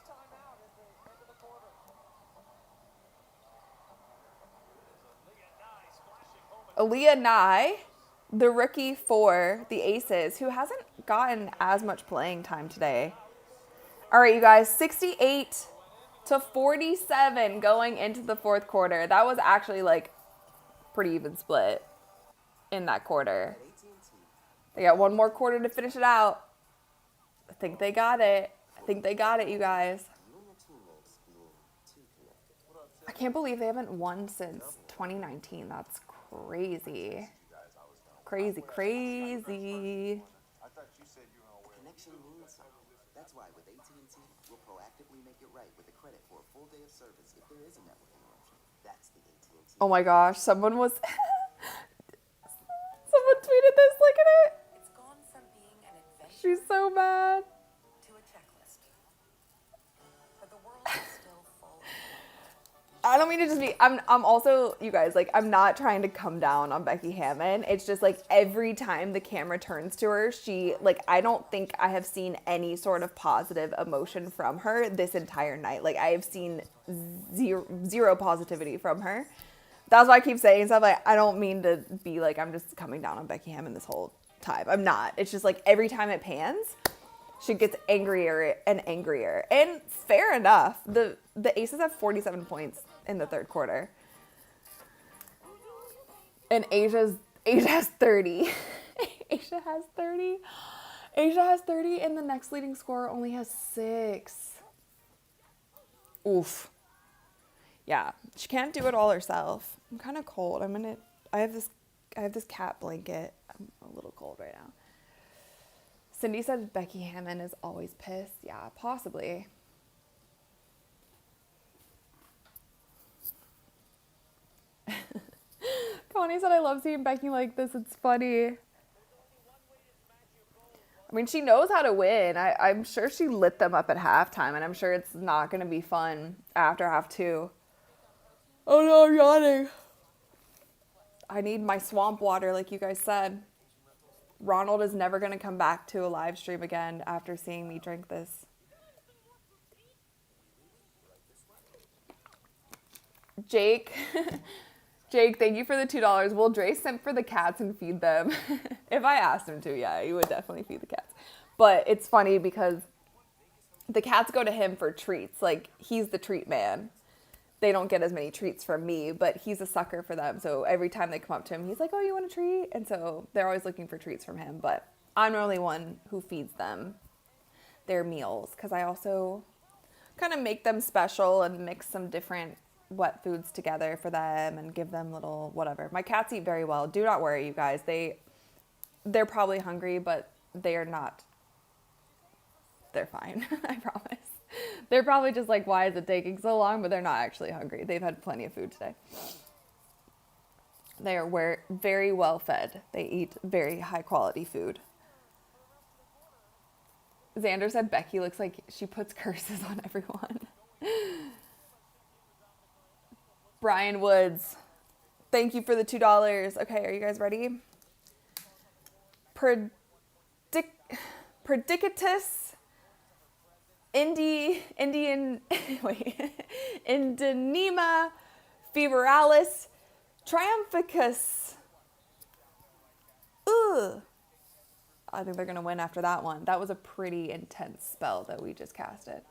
Aaliyah Nye, the rookie for the Aces, who hasn't gotten as much playing time today. All right, you guys, 68-47 going into the fourth quarter. That was actually like pretty even split in that quarter. They got one more quarter to finish it out. I think they got it. You guys. I can't believe they haven't won since 2019. That's crazy. Crazy. Connection means something. That's why with AT&T, we'll proactively make it right with a credit for a full day of service if there is a network interruption. That's the AT&T. Oh my gosh, someone tweeted this. Look at it. It's gone from being an adventure She's so mad. to a checklist. But the world is still full of I don't mean to just be, I'm also, you guys, like, I'm not trying to come down on Becky Hammon. It's just like every time the camera turns to her, she, like, I don't think I have seen any sort of positive emotion from her this entire night. Like, I have seen zero positivity from her. That's why I keep saying stuff. Like, I don't mean to be like, I'm just coming down on Becky Hammon this whole time. I'm not. It's just like every time it pans, she gets angrier and angrier. And fair enough. The Aces have 47 points in the third quarter. And Asia has 30. Asia has 30. Asia has 30 and the next leading scorer only has 6. Oof. Yeah, she can't do it all herself. I'm kind of cold. I have this cat blanket. I'm a little cold right now. Cindy said Becky Hammon is always pissed. Yeah, possibly. Connie said, I love seeing Becky like this. It's funny. I mean, she knows how to win. I'm sure she lit them up at halftime, and I'm sure it's not going to be fun after half 2. Oh no, I'm yawning. I need my swamp water, like you guys said. Ronald is never going to come back to a live stream again after seeing me drink this. Jake, thank you for the $2. Will Dre simp for the cats and feed them? If I asked him to, yeah, he would definitely feed the cats. But it's funny because the cats go to him for treats. Like, he's the treat man. They don't get as many treats from me, but he's a sucker for them. So every time they come up to him, he's like, oh, you want a treat? And so they're always looking for treats from him. But I'm the only one who feeds them their meals because I also kind of make them special and mix some different wet foods together for them and give them little whatever. My cats eat very well. Do not worry, you guys. They're probably hungry, but they are not. They're fine. I promise. They're probably just like, why is it taking so long? But they're not actually hungry. They've had plenty of food today. They are very well fed. They eat very high quality food. Xander said Becky looks like she puts curses on everyone. Brian Woods, thank you for the $2. Okay, are you guys ready? Predicatus Indenema feveralis triumphicus. Ugh. I think they're going to win after that one. That was a pretty intense spell that we just casted.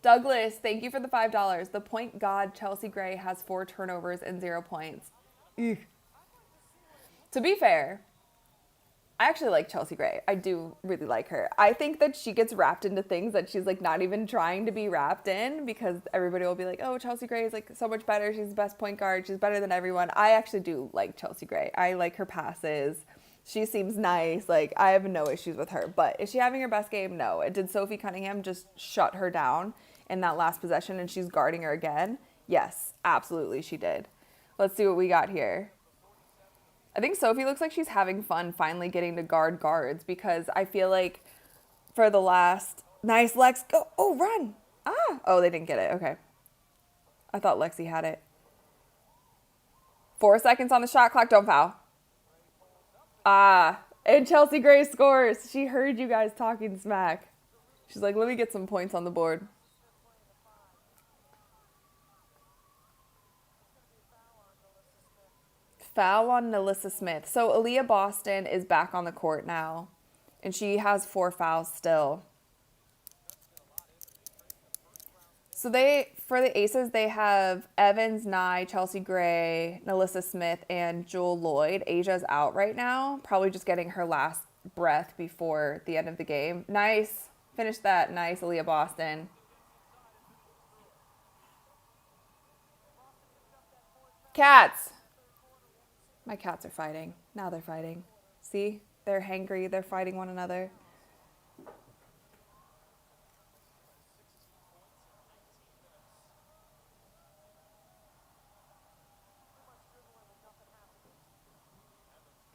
Douglas, thank you for the $5. The point god Chelsea Gray has 4 turnovers and 0 points. Ugh. To be fair, I actually like Chelsea Gray. I do really like her. I think that she gets wrapped into things that she's like not even trying to be wrapped in because everybody will be like, oh, Chelsea Gray is like so much better. She's the best point guard. She's better than everyone. I actually do like Chelsea Gray. I like her passes. She seems nice. Like, I have no issues with her. But is she having her best game? No. Did Sophie Cunningham just shut her down in that last possession and she's guarding her again? Yes, absolutely she did. Let's see what we got here. I think Sophie looks like she's having fun finally getting to guard guards because I feel like for the last... Nice, Lex. Go. Oh, run. Ah. Oh, they didn't get it. Okay. I thought Lexi had it. 4 seconds on the shot clock. Don't foul. Ah. And Chelsea Gray scores. She heard you guys talking smack. She's like, let me get some points on the board. Foul on Nalissa Smith. So Aaliyah Boston is back on the court now. And she has 4 fouls still. So for the Aces, they have Evans, Nye, Chelsea Gray, Nalissa Smith, and Jewel Lloyd. Asia's out right now. Probably just getting her last breath before the end of the game. Nice. Finish that. Nice, Aaliyah Boston. Cats. My cats are fighting. Now they're fighting. See? They're hangry. They're fighting one another.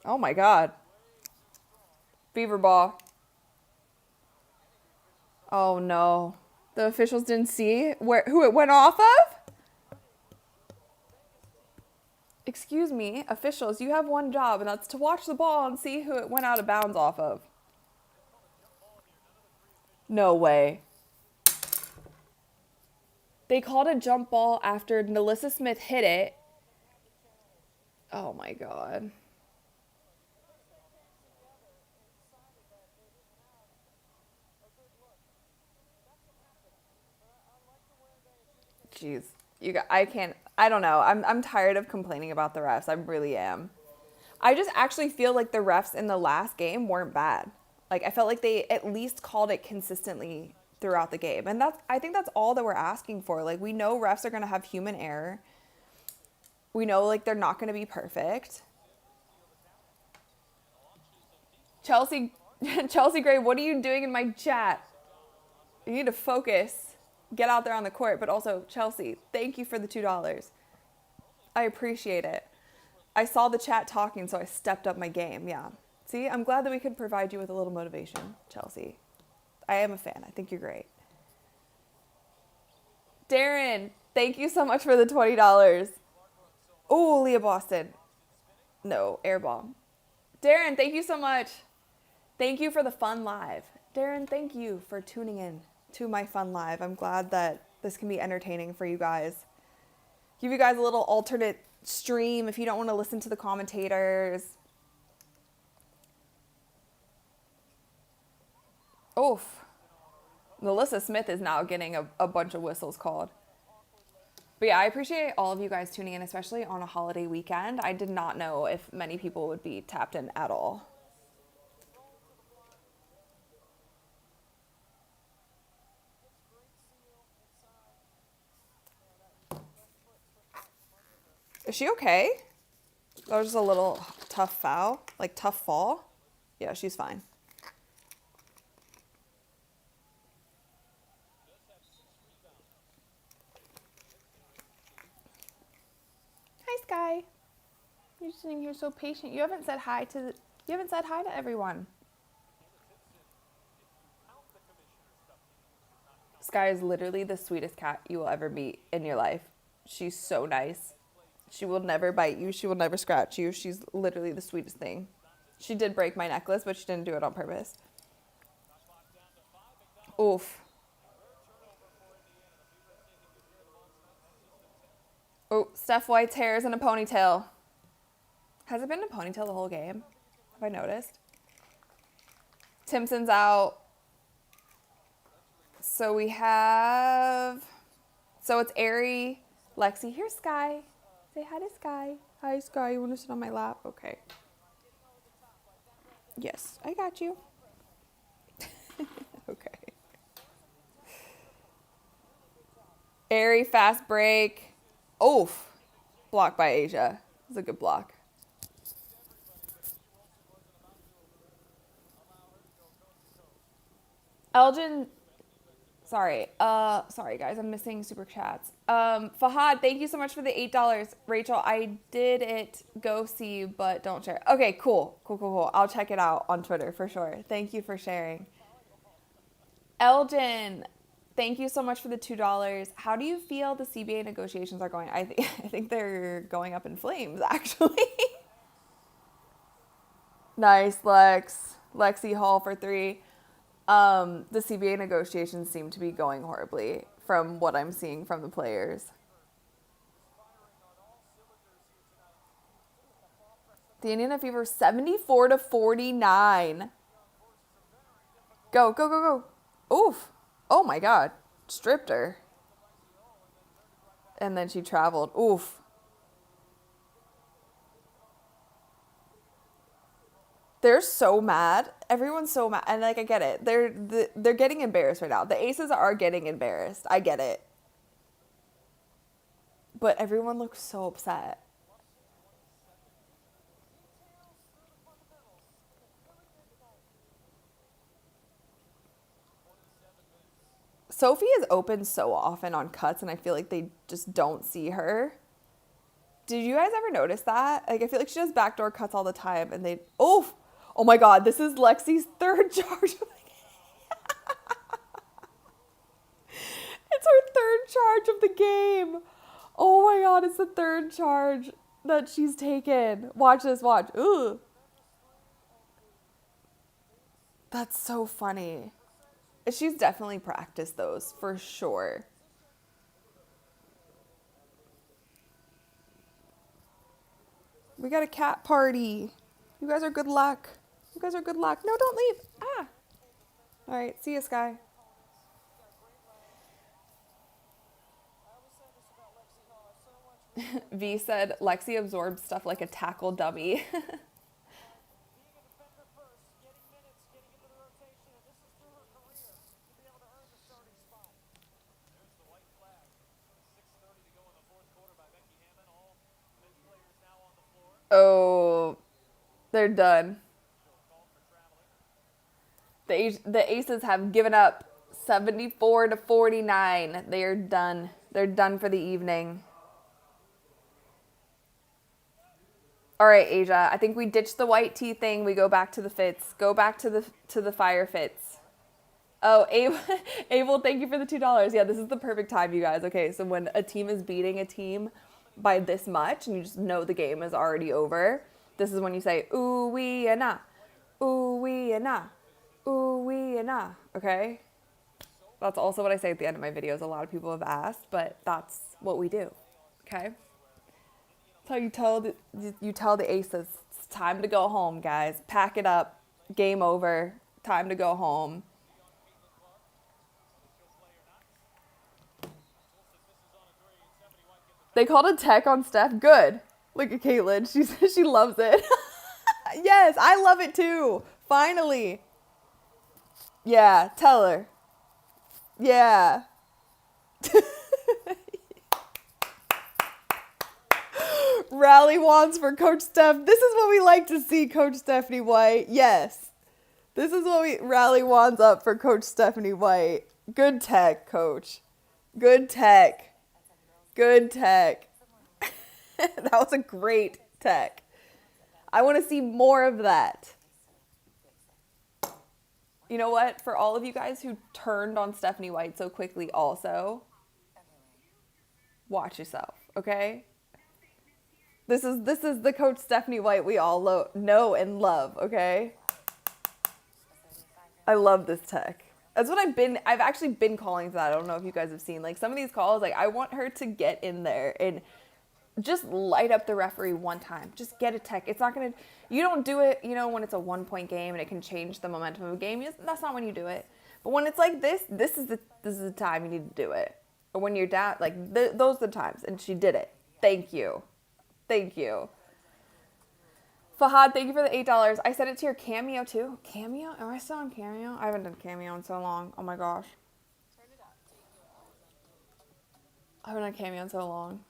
Oh my God. Beaver ball. Oh no. The officials didn't see who it went off of? Excuse me, officials, you have one job, and that's to watch the ball and see who it went out of bounds off of. No way. They called a jump ball after Melissa Smith hit it. Oh my God. Jeez. I don't know. I'm tired of complaining about the refs. I really am. I just actually feel like the refs in the last game weren't bad. Like I felt like they at least called it consistently throughout the game. And I think that's all that we're asking for. Like we know refs are going to have human error. We know like they're not going to be perfect. Chelsea Chelsea Gray, what are you doing in my chat? You need to focus. Get out there on the court, but also Chelsea, thank you for the $2. I appreciate it. I saw the chat talking, so I stepped up my game. Yeah. See, I'm glad that we could provide you with a little motivation, Chelsea. I am a fan. I think you're great. Darren, thank you so much for the $20. Oh, Leah Boston. No, airball. Darren, thank you so much. Thank you for the fun live. Darren, thank you for tuning in to my fun live. I'm glad that this can be entertaining for you guys. Give you guys a little alternate stream if you don't want to listen to the commentators. Oof. Melissa Smith is now getting a bunch of whistles called. But yeah, I appreciate all of you guys tuning in, especially on a holiday weekend. I did not know if many people would be tapped in at all. Is she okay? That was just a little tough foul, like tough fall. Yeah, she's fine. Hi, Sky. You're sitting here so patient. You haven't said hi to everyone. Sky is literally the sweetest cat you will ever meet in your life. She's so nice. She will never bite you. She will never scratch you. She's literally the sweetest thing. She did break my necklace, but she didn't do it on purpose. Oof. Oh, Steph White's hair is in a ponytail. Has it been a ponytail the whole game? Have I noticed? Timpson's out. So we have... So it's Ari, Lexi. Here's Sky. Say hi to Sky. Hi, Sky. You want to sit on my lap? Okay. Yes, I got you. Okay. Ari, fast break. Oof. Blocked by Asia. It was a good block. Elgin... Sorry guys, I'm missing super chats. Fahad, thank you so much for the $8. Rachel, I did it. Go see, but don't share. Okay, cool. I'll check it out on Twitter for sure. Thank you for sharing. Elgin, thank you so much for the $2. How do you feel the CBA negotiations are going? I think they're going up in flames, actually. Nice, Lex. Lexi Hall for 3. The CBA negotiations seem to be going horribly from what I'm seeing from the players. The Indiana Fever 74-49. Go. Oof. Oh my God. Stripped her. And then she traveled. Oof. They're so mad. Everyone's so mad. And like, I get it. They're getting embarrassed right now. The Aces are getting embarrassed. I get it. But everyone looks so upset. Sophie is open so often on cuts, and I feel like they just don't see her. Did you guys ever notice that? Like, I feel like she does backdoor cuts all the time, and oh my God, this is Lexi's third charge. It's her third charge of the game. Oh my God, it's the third charge. that she's taken. Watch this, watch. Ooh. That's so funny. She's definitely practiced those, for sure. We got a cat party. You guys are good luck. You guys are good luck. No, don't leave. Ah. All right, see you, Sky. V said Lexi absorbed stuff like a tackle dummy. Being a defender first, getting minutes, getting into the rotation, and this is through her career to be able to earn the starting spot. There's the white flag. 6:30 to go in the fourth quarter by Becky Hammond. All bench players now on the floor. Oh, they're done. Called for traveling. The Aces have given up 74 to 49. They are done. They're done for the evening. All right, Asia. I think we ditched the white tee thing. We go back to the fits. Go back to the fire fits. Oh, Abel, thank you for the $2. Yeah, this is the perfect time, you guys. Okay, so when a team is beating a team by this much and you just know the game is already over, this is when you say, ooh, wee, and nah. Ooh, wee, and nah. Ooh, wee, and nah. Okay? That's also what I say at the end of my videos. A lot of people have asked, but that's what we do. Okay? So you tell the Aces, it's time to go home, guys. Pack it up. Game over. Time to go home. They called a tech on Steph. Good. Look at Caitlin. She loves it. Yes, I love it too. Finally. Yeah, tell her. Yeah. Rally wands for Coach Steph. This is what we like to see, Coach Stephanie White. Yes. This is what we rally wands up for Coach Stephanie White. Good tech, Coach. Good tech. Good tech. That was a great tech. I want to see more of that. You know what? For all of you guys who turned on Stephanie White so quickly also, watch yourself, okay? This is the Coach Stephanie White we all know and love, okay? I love this tech. That's what I've actually been calling for that. I don't know if you guys have seen, like, some of these calls, like, I want her to get in there and just light up the referee one time. Just get a tech. It's not going to, you don't do it, you know, when it's a 1-point game and it can change the momentum of a game. That's not when you do it. But when it's like this is the time you need to do it. Or when you're down, like, those are the times. And she did it. Thank you. Thank you. Fahad, thank you for the $8. I sent it to your Cameo too. Cameo? Am I still on Cameo? I haven't done Cameo in so long. Oh my gosh. I haven't done Cameo in so long.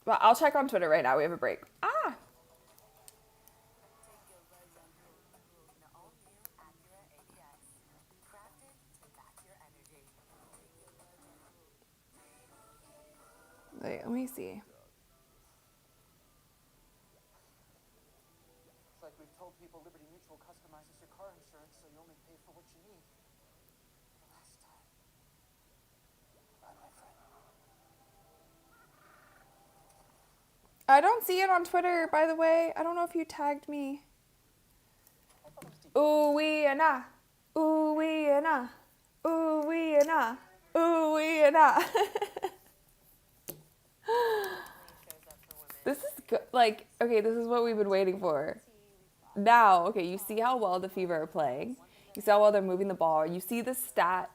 Well, I'll check on Twitter right now. We have a break. Ah! Wait, let me see. It's like we've told people Liberty Mutual customizes your car insurance so you only pay for what you need. For the last time. Bye, my friend. I don't see it on Twitter, by the way. I don't know if you tagged me. Ooh wee and ah. Ooh wee and ah. Ooh wee and ah. Ooh wee and ah. This is good. Like, okay, this is what we've been waiting for. Now, okay, you see how well the Fever are playing. You see how well they're moving the ball. You see the stat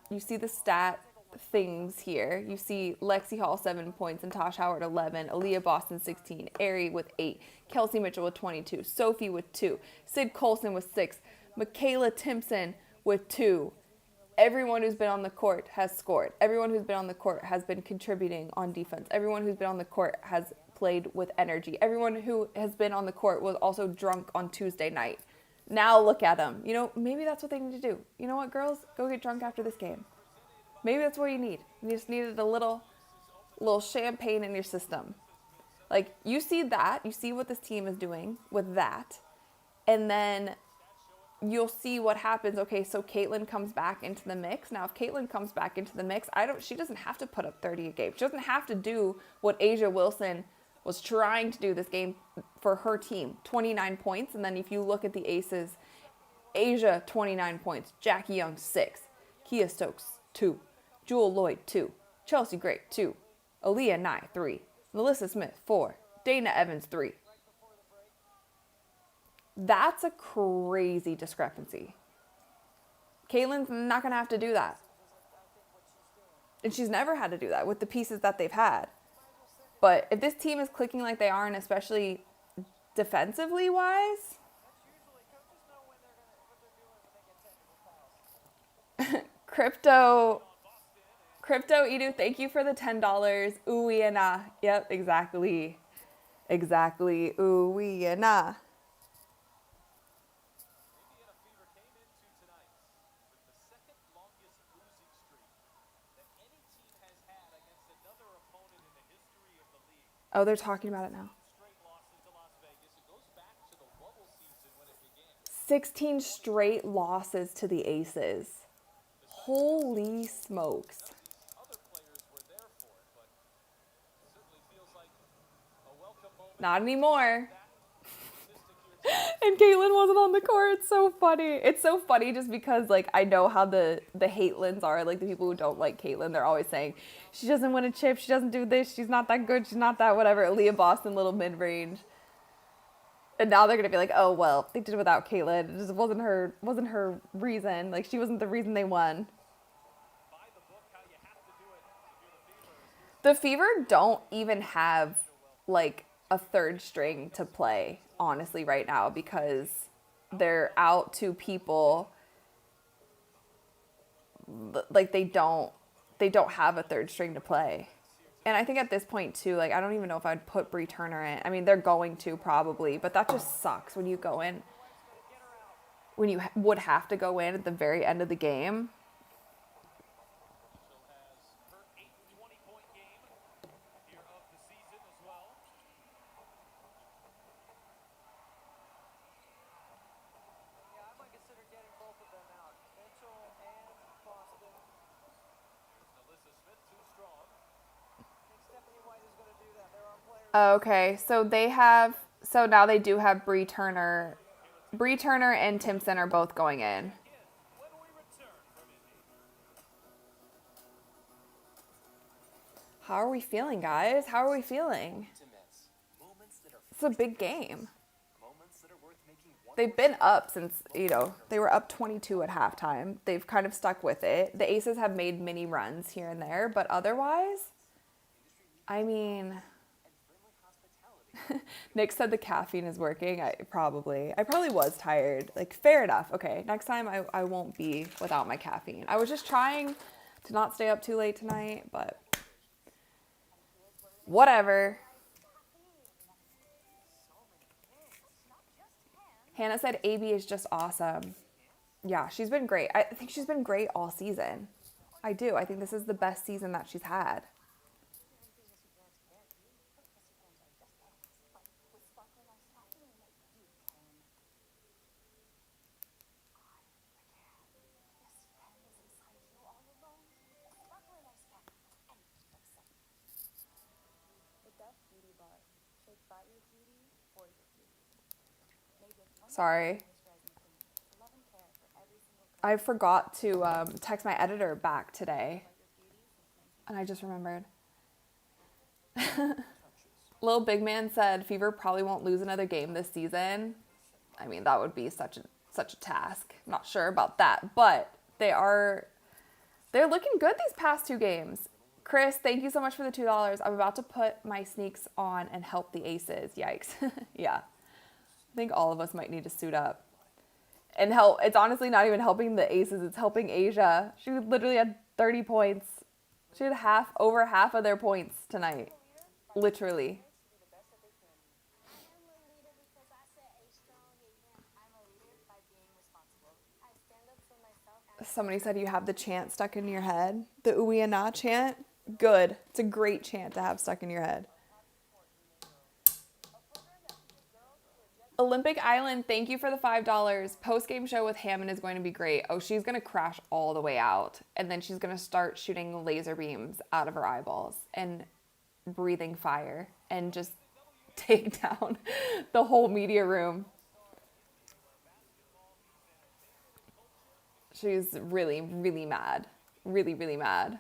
things here. You see Lexi Hall 7 points and Tosh Howard 11, Aaliyah Boston 16, Ari with 8, Kelsey Mitchell with 22, Sophie with 2, Sid Colson with 6, Michaela Timpson with 2. Everyone who's been on the court has scored. Everyone who's been on the court has been contributing on defense. Everyone who's been on the court has played with energy. Everyone who has been on the court was also drunk on Tuesday night. Now look at them. You know, maybe that's what they need to do. You know what, girls? Go get drunk after this game. Maybe that's what you need. You just needed a little champagne in your system. Like, you see that. You see what this team is doing with that. And then you'll see what happens. Okay, so Caitlin comes back into the mix. Now, if Caitlin comes back into the mix, she doesn't have to put up 30 a game. She doesn't have to do what Asia Wilson was trying to do this game for her team. 29 points. And then if you look at the aces, Asia, 29 points. Jackie Young, 6. Kia Stokes, 2. Jewel Lloyd, 2. Chelsea Gray, 2. Aaliyah Nye, 3. Melissa Smith, 4. Dana Evans, 3. That's a crazy discrepancy. Caitlin's not going to have to do that. And she's never had to do that with the pieces that they've had. But if this team is clicking like they are, and especially defensively wise, Crypto Edu, thank you for the $10. Ooh and ah. Yep, exactly. Ooh and ah. Indiana Fever came into tonight with the second longest losing streak that any team has had against another opponent in the history of the league. Oh, they're talking about it now. Straight losses to Las Vegas. It goes back to the bubble season when it began. 16 straight losses to the Aces. Holy smokes. Other players were there for it, but it certainly feels like a welcome moment. Not anymore. And Caitlin wasn't on the court. It's so funny. It's so funny just because, like, I know how the hatelins are. Like, the people who don't like Caitlin, they're always saying, she doesn't win a chip. She doesn't do this. She's not that good. She's not that whatever. Leah Boston, little mid-range. And now they're going to be like, oh, well, they did it without Caitlin. It just wasn't her reason. Like, she wasn't the reason they won. The Fever don't even have, like, a third string to play, honestly, right now, because they're out 2 people. Like, they don't have a third string to play. And I think at this point, too, like, I don't even know if I'd put Bree Turner in. I mean, they're going to probably, but that just sucks when you go in, when you would have to go in at the very end of the game. Okay, so now they do have Bree Turner. Bree Turner and Timpson are both going in. How are we feeling, guys? How are we feeling? It's a big game. They've been up since, they were up 22 at halftime. They've kind of stuck with it. The Aces have made mini runs here and there, but otherwise, I mean... Nick said the caffeine is working. I probably was tired. Like, fair enough. Okay, next time I won't be without my caffeine. I was just trying to not stay up too late tonight, but whatever. Hannah said AB is just awesome. Yeah, she's been great. I think she's been great all season. I do. I think this is the best season that she's had. Sorry. I forgot to text my editor back today. And I just remembered. Lil Big Man said Fever probably won't lose another game this season. I mean, that would be such a task. I'm not sure about that. But they're looking good these past 2 games. Chris, thank you so much for the $2. I'm about to put my sneaks on and help the Aces. Yikes. Yeah. I think all of us might need to suit up and help. It's honestly not even helping the Aces. It's helping Asia. She literally had 30 points. She had over half of their points tonight. Literally. Somebody said you have the chant stuck in your head. The ooey and ah chant. Good. It's a great chant to have stuck in your head. Olympic Island, thank you for the $5. Post-game show with Hammond is going to be great. Oh, she's going to crash all the way out. And then she's going to start shooting laser beams out of her eyeballs and breathing fire and just take down the whole media room. She's really, really mad. Really, really mad.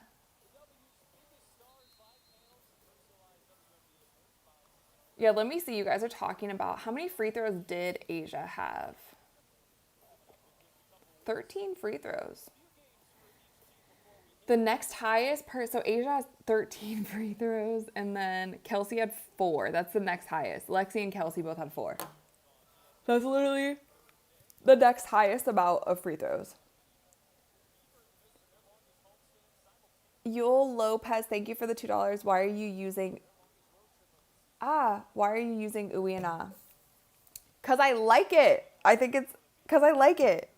Yeah, let me see. You guys are talking about how many free throws did Asia have? 13 free throws. The next highest so Asia has 13 free throws, and then Kelsey had 4. That's the next highest. Lexi and Kelsey both had 4. That's literally the next highest amount of free throws. Yul Lopez, thank you for the $2. Why are you using Uwi and Ah? Because I like it. I think it's because I like it.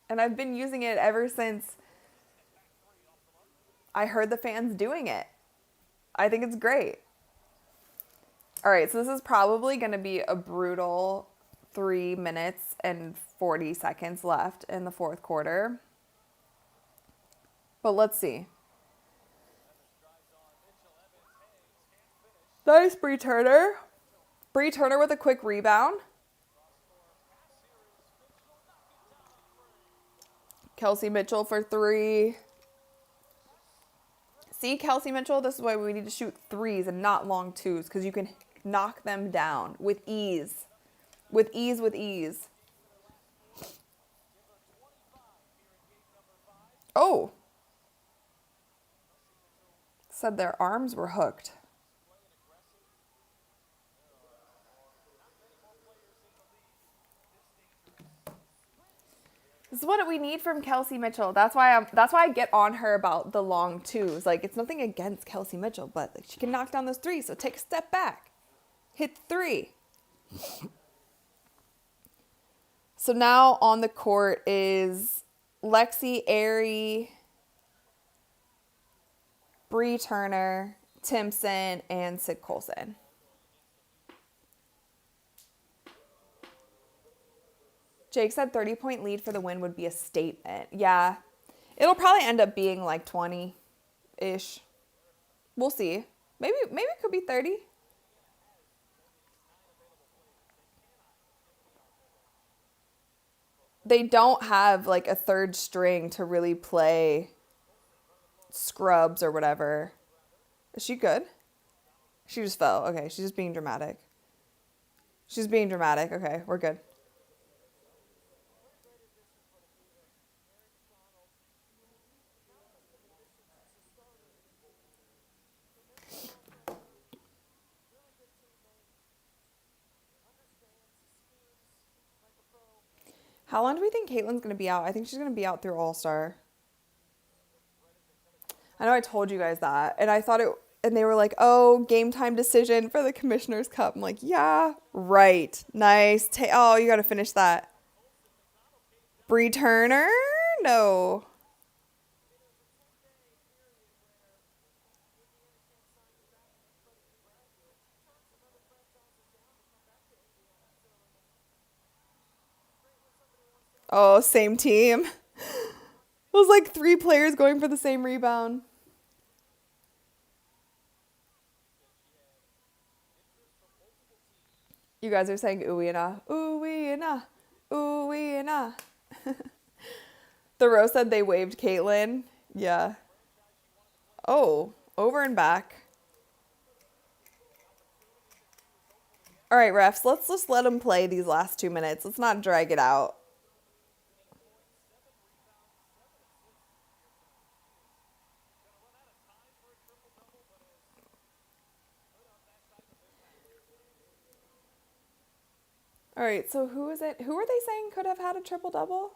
And I've been using it ever since I heard the fans doing it. I think it's great. All right, so this is probably going to be a brutal 3 minutes and 40 seconds left in the fourth quarter. But let's see. Nice, Bree Turner. Bree Turner with a quick rebound. Kelsey Mitchell for 3. See, Kelsey Mitchell, this is why we need to shoot 3s and not long 2s, because you can knock them down with ease. With ease. Oh. Said their arms were hooked. This is what we need from Kelsey Mitchell. That's why I get on her about the long 2s. Like, it's nothing against Kelsey Mitchell, but like, she can knock down those 3s. So take a step back. Hit 3. So now on the court is Lexi, Airy, Bree Turner, Timpson, and Sid Colson. Jake said 30-point lead for the win would be a statement. Yeah. It'll probably end up being like 20-ish. We'll see. Maybe it could be 30. They don't have like a third string to really play scrubs or whatever. Is she good? She just fell. Okay, she's just being dramatic. She's being dramatic. Okay, we're good. How long do we think Caitlin's going to be out? I think she's going to be out through All-Star. I know I told you guys that. And I thought and they were like, oh, game time decision for the Commissioner's Cup. I'm like, yeah, right. Nice. Oh, you got to finish that. Bree Turner? No. Oh, same team. It was like 3 players going for the same rebound. You guys are saying ooey and ah. Ooey and ah. Ooey and ah. The Rose said they waved Caitlin. Yeah. Oh, over and back. All right, refs, let's just let them play these last 2 minutes. Let's not drag it out. All right, so who is it? Who are they saying could have had a triple-double?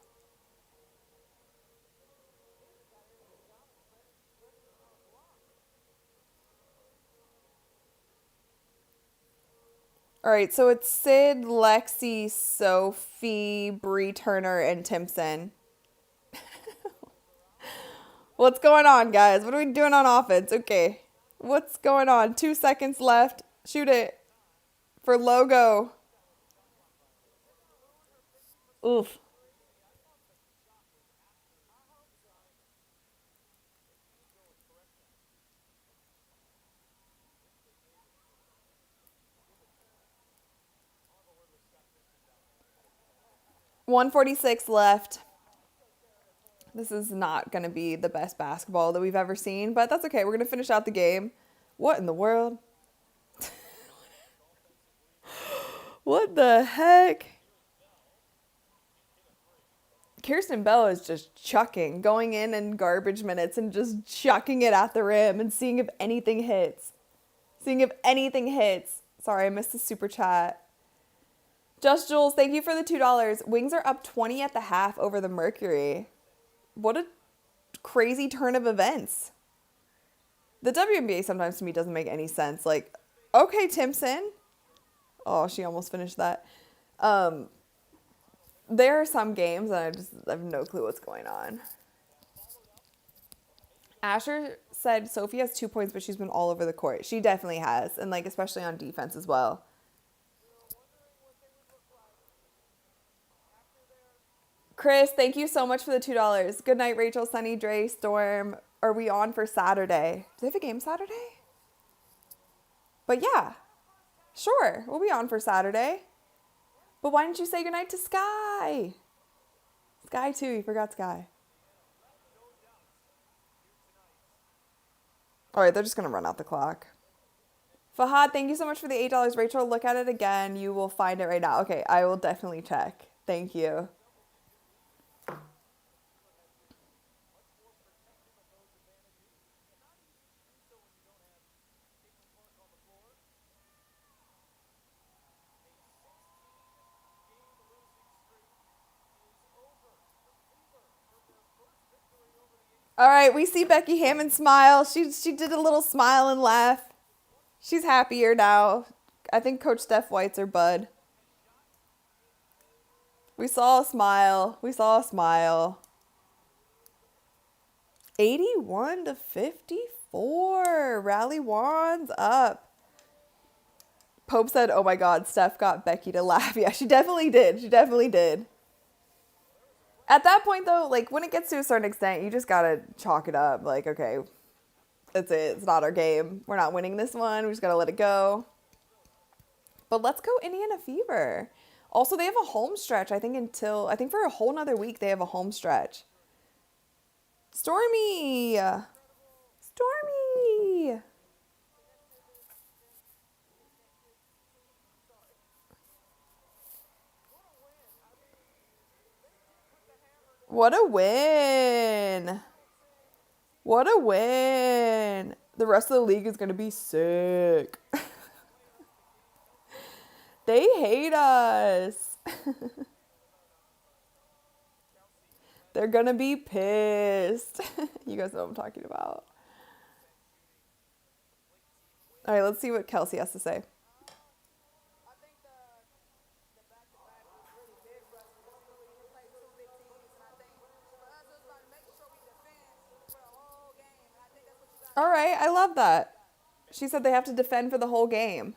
All right, so it's Sid, Lexi, Sophie, Bree Turner, and Timpson. What's going on, guys? What are we doing on offense? Okay, what's going on? 2 seconds left. Shoot it for logo. Oof. 146 left. This is not going to be the best basketball that we've ever seen, but that's okay. We're going to finish out the game. What in the world? What the heck? Kirsten Bell is just chucking, going in garbage minutes and just chucking it at the rim and seeing if anything hits. Sorry, I missed the super chat. Just Jules, thank you for the $2. Wings are up 20 at the half over the Mercury. What a crazy turn of events. The WNBA sometimes to me doesn't make any sense. Like, okay, Timpson. Oh, she almost finished that. There are some games and I have no clue what's going on. Asher said Sophie has 2 points, but she's been all over the court. She definitely has, and like especially on defense as well. Chris, thank you so much for the $2. Good night, Rachel, Sunny, Dre, Storm. Are we on for Saturday? Do they have a game Saturday? But yeah, sure, we'll be on for Saturday. But why didn't you say goodnight to Sky? Sky too, you forgot Sky. All right, they're just going to run out the clock. Fahad, thank you so much for the $8. Rachel, look at it again. You will find it right now. Okay, I will definitely check. Thank you. All right, we see Becky Hammond smile. She did a little smile and laugh. She's happier now. I think Coach Steph White's her bud. We saw a smile. 81-54. Rally wands up. Pope said, oh my God, Steph got Becky to laugh. Yeah, she definitely did. At that point, though, like, when it gets to a certain extent, you just gotta chalk it up. Like, okay, that's it. It's not our game. We're not winning this one. We just gotta let it go. But let's go Indiana Fever. Also, they have a home stretch, I think for a whole nother week, they have a home stretch. Stormy! What a win. The rest of the league is going to be sick. They hate us. They're going to be pissed. You guys know what I'm talking about. All right, let's see what Kelsey has to say. All right, I love that. She said they have to defend for the whole game.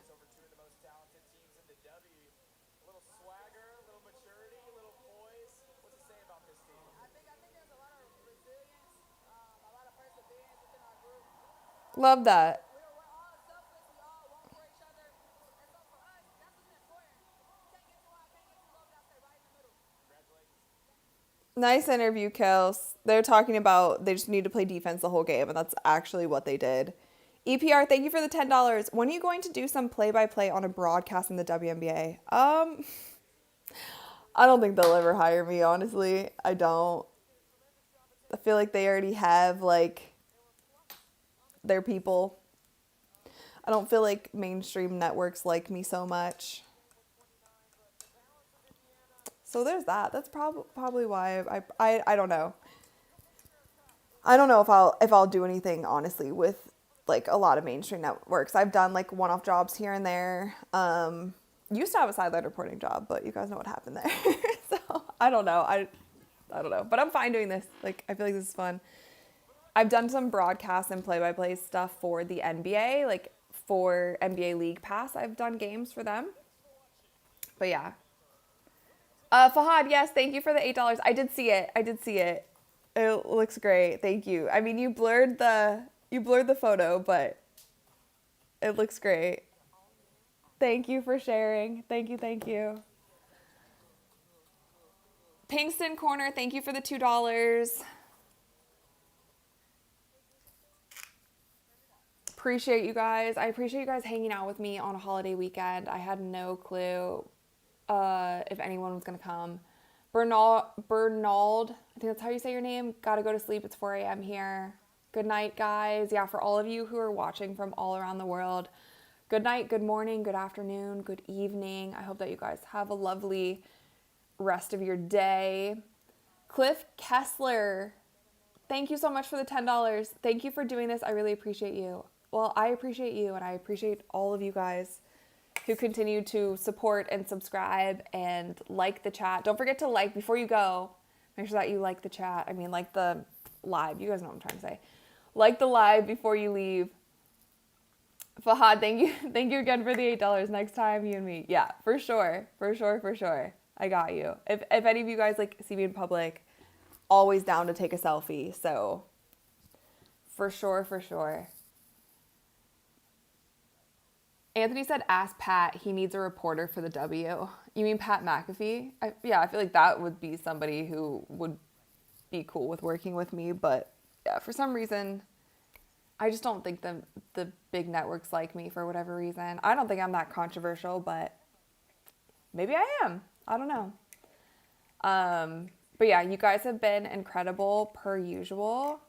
Love that. Nice interview, Kels. They're talking about they just need to play defense the whole game, and that's actually what they did. EPR, thank you for the $10. When are you going to do some play-by-play on a broadcast in the WNBA? I don't think they'll ever hire me, honestly. I don't. I feel like they already have, like, their people. I don't feel like mainstream networks like me so much. So there's that. That's probably why I don't know. I don't know if I'll do anything honestly with like a lot of mainstream networks. I've done like one-off jobs here and there. Used to have a sideline reporting job, but you guys know what happened there. So I don't know. I don't know. But I'm fine doing this. Like I feel like this is fun. I've done some broadcast and play-by-play stuff for the NBA, like for NBA League Pass. I've done games for them. But yeah. Fahad, yes, thank you for the $8. I did see it. It looks great. Thank you. I mean, you blurred the photo, but it looks great. Thank you for sharing. Thank you. Pinkston Corner, thank you for the $2. Appreciate you guys. I appreciate you guys hanging out with me on a holiday weekend. I had no clue if anyone was going to come. Bernald, I think that's how you say your name. Gotta go to sleep. It's 4 a.m. here. Good night, guys. Yeah, for all of you who are watching from all around the world, good night, good morning, good afternoon, good evening. I hope that you guys have a lovely rest of your day. Cliff Kessler, thank you so much for the $10. Thank you for doing this. I really appreciate you. Well, I appreciate you, and I appreciate all of you guys who continue to support and subscribe and like the chat. Don't forget to like before you go. Make sure that you like the chat. I mean, like the live. You guys know what I'm trying to say. Like the live before you leave. Fahad, thank you. Thank you again for the $8. Next time, you and me. Yeah, for sure. For sure, for sure. I got you. If any of you guys like see me in public, always down to take a selfie. So, for sure, for sure. Anthony said, ask Pat. He needs a reporter for the W. You mean Pat McAfee? Yeah, I feel like that would be somebody who would be cool with working with me. But yeah, for some reason, I just don't think the big networks like me for whatever reason. I don't think I'm that controversial, but maybe I am. I don't know. But yeah, you guys have been incredible per usual.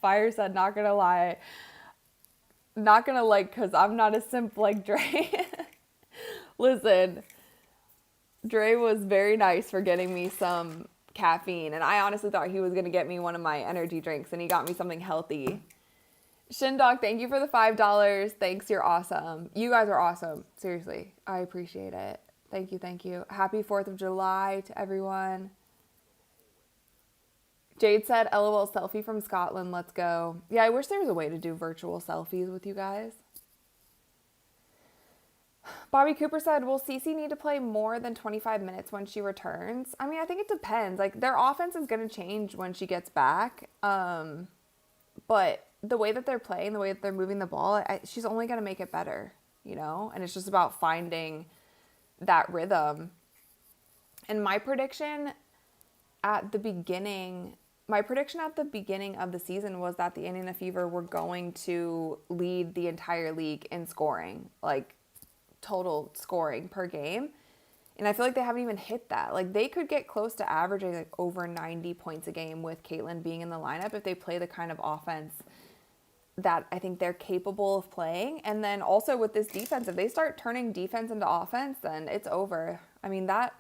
Fire said, not gonna lie. Not gonna like, cause I'm not a simp like Dre. Listen, Dre was very nice for getting me some caffeine, and I honestly thought he was gonna get me one of my energy drinks, and he got me something healthy. Shindog, thank you for the $5. Thanks, you're awesome. You guys are awesome. Seriously, I appreciate it. Thank you, thank you. Happy 4th of July to everyone. Jade said, LOL selfie from Scotland, let's go. Yeah, I wish there was a way to do virtual selfies with you guys. Bobby Cooper said, will Cece need to play more than 25 minutes when she returns? I mean, I think it depends. Like, their offense is going to change when she gets back. But the way that they're playing, the way that they're moving the ball, she's only going to make it better, you know? And it's just about finding that rhythm. And my prediction at the beginning of the season was that the Indiana Fever were going to lead the entire league in scoring, like total scoring per game. And I feel like they haven't even hit that. Like, they could get close to averaging like over 90 points a game with Caitlin being in the lineup if they play the kind of offense that I think they're capable of playing. And then also with this defense, if they start turning defense into offense, then it's over. I mean, that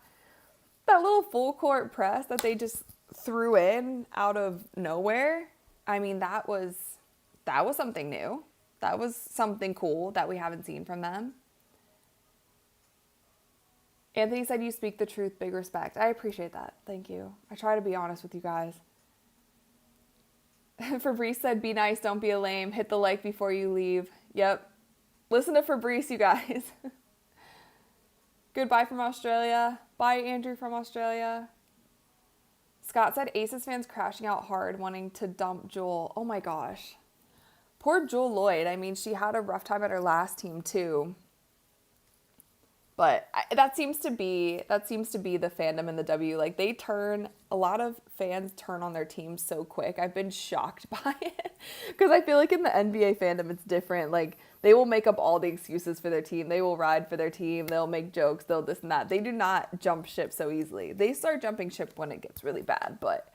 little full court press that they just threw in out of nowhere, I mean, that was something new. That was something cool that we haven't seen from them. Anthony said, you speak the truth, big respect. I appreciate that. Thank you. I try to be honest with you guys. Fabrice said, be nice, don't be a lame. Hit the like before you leave. Yep. Listen to Fabrice, you guys. Goodbye from Australia. Bye, Andrew from Australia. Scott said, Aces fans crashing out hard, wanting to dump Jewel. Oh my gosh. Poor Jewel Lloyd. I mean, she had a rough time at her last team too. But that seems to be the fandom in the W. Like, a lot of fans turn on their teams so quick. I've been shocked by it. Because I feel like in the NBA fandom, it's different. Like, they will make up all the excuses for their team. They will ride for their team. They'll make jokes. They'll this and that. They do not jump ship so easily. They start jumping ship when it gets really bad. But,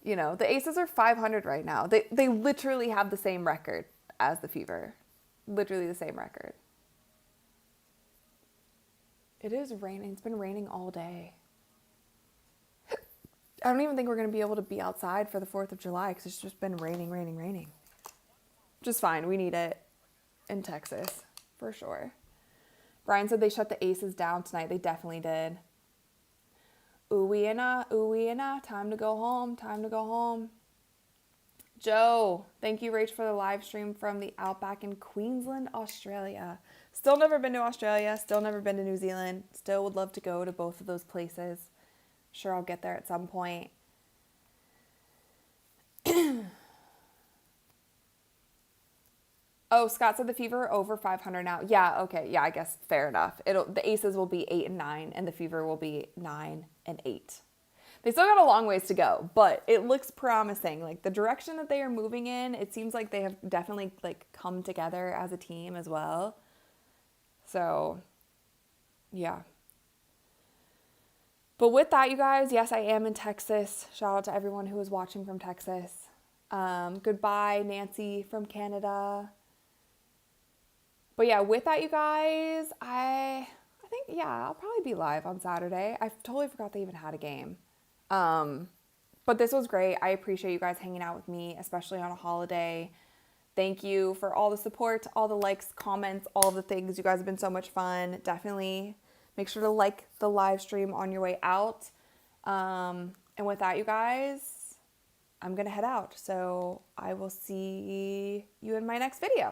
you know, the Aces are 500 right now. They literally have the same record as the Fever. Literally the same record. It is raining. It's been raining all day. I don't even think we're going to be able to be outside for the 4th of July because it's just been raining. Which is fine. We need it in Texas, for sure. Brian said they shut the Aces down tonight. They definitely did. Ooh-wee-na, time to go home. Joe, thank you, Rach, for the live stream from the Outback in Queensland, Australia. Still never been to Australia, still never been to New Zealand. Still would love to go to both of those places. Sure, I'll get there at some point. Oh, Scott said the Fever are over 500 now. Yeah, okay. Yeah, I guess fair enough. The Aces will be 8 and 9 and the Fever will be 9 and 8. They still got a long ways to go, but it looks promising. Like the direction that they are moving in, it seems like they have definitely like come together as a team as well. So, yeah. But with that, you guys, yes, I am in Texas. Shout out to everyone who is watching from Texas. Goodbye, Nancy from Canada. But yeah, with that, you guys, I think, yeah, I'll probably be live on Saturday. I totally forgot they even had a game. But this was great. I appreciate you guys hanging out with me, especially on a holiday. Thank you for all the support, all the likes, comments, all the things. You guys have been so much fun. Definitely make sure to like the live stream on your way out. And with that, you guys, I'm going to head out. So I will see you in my next video.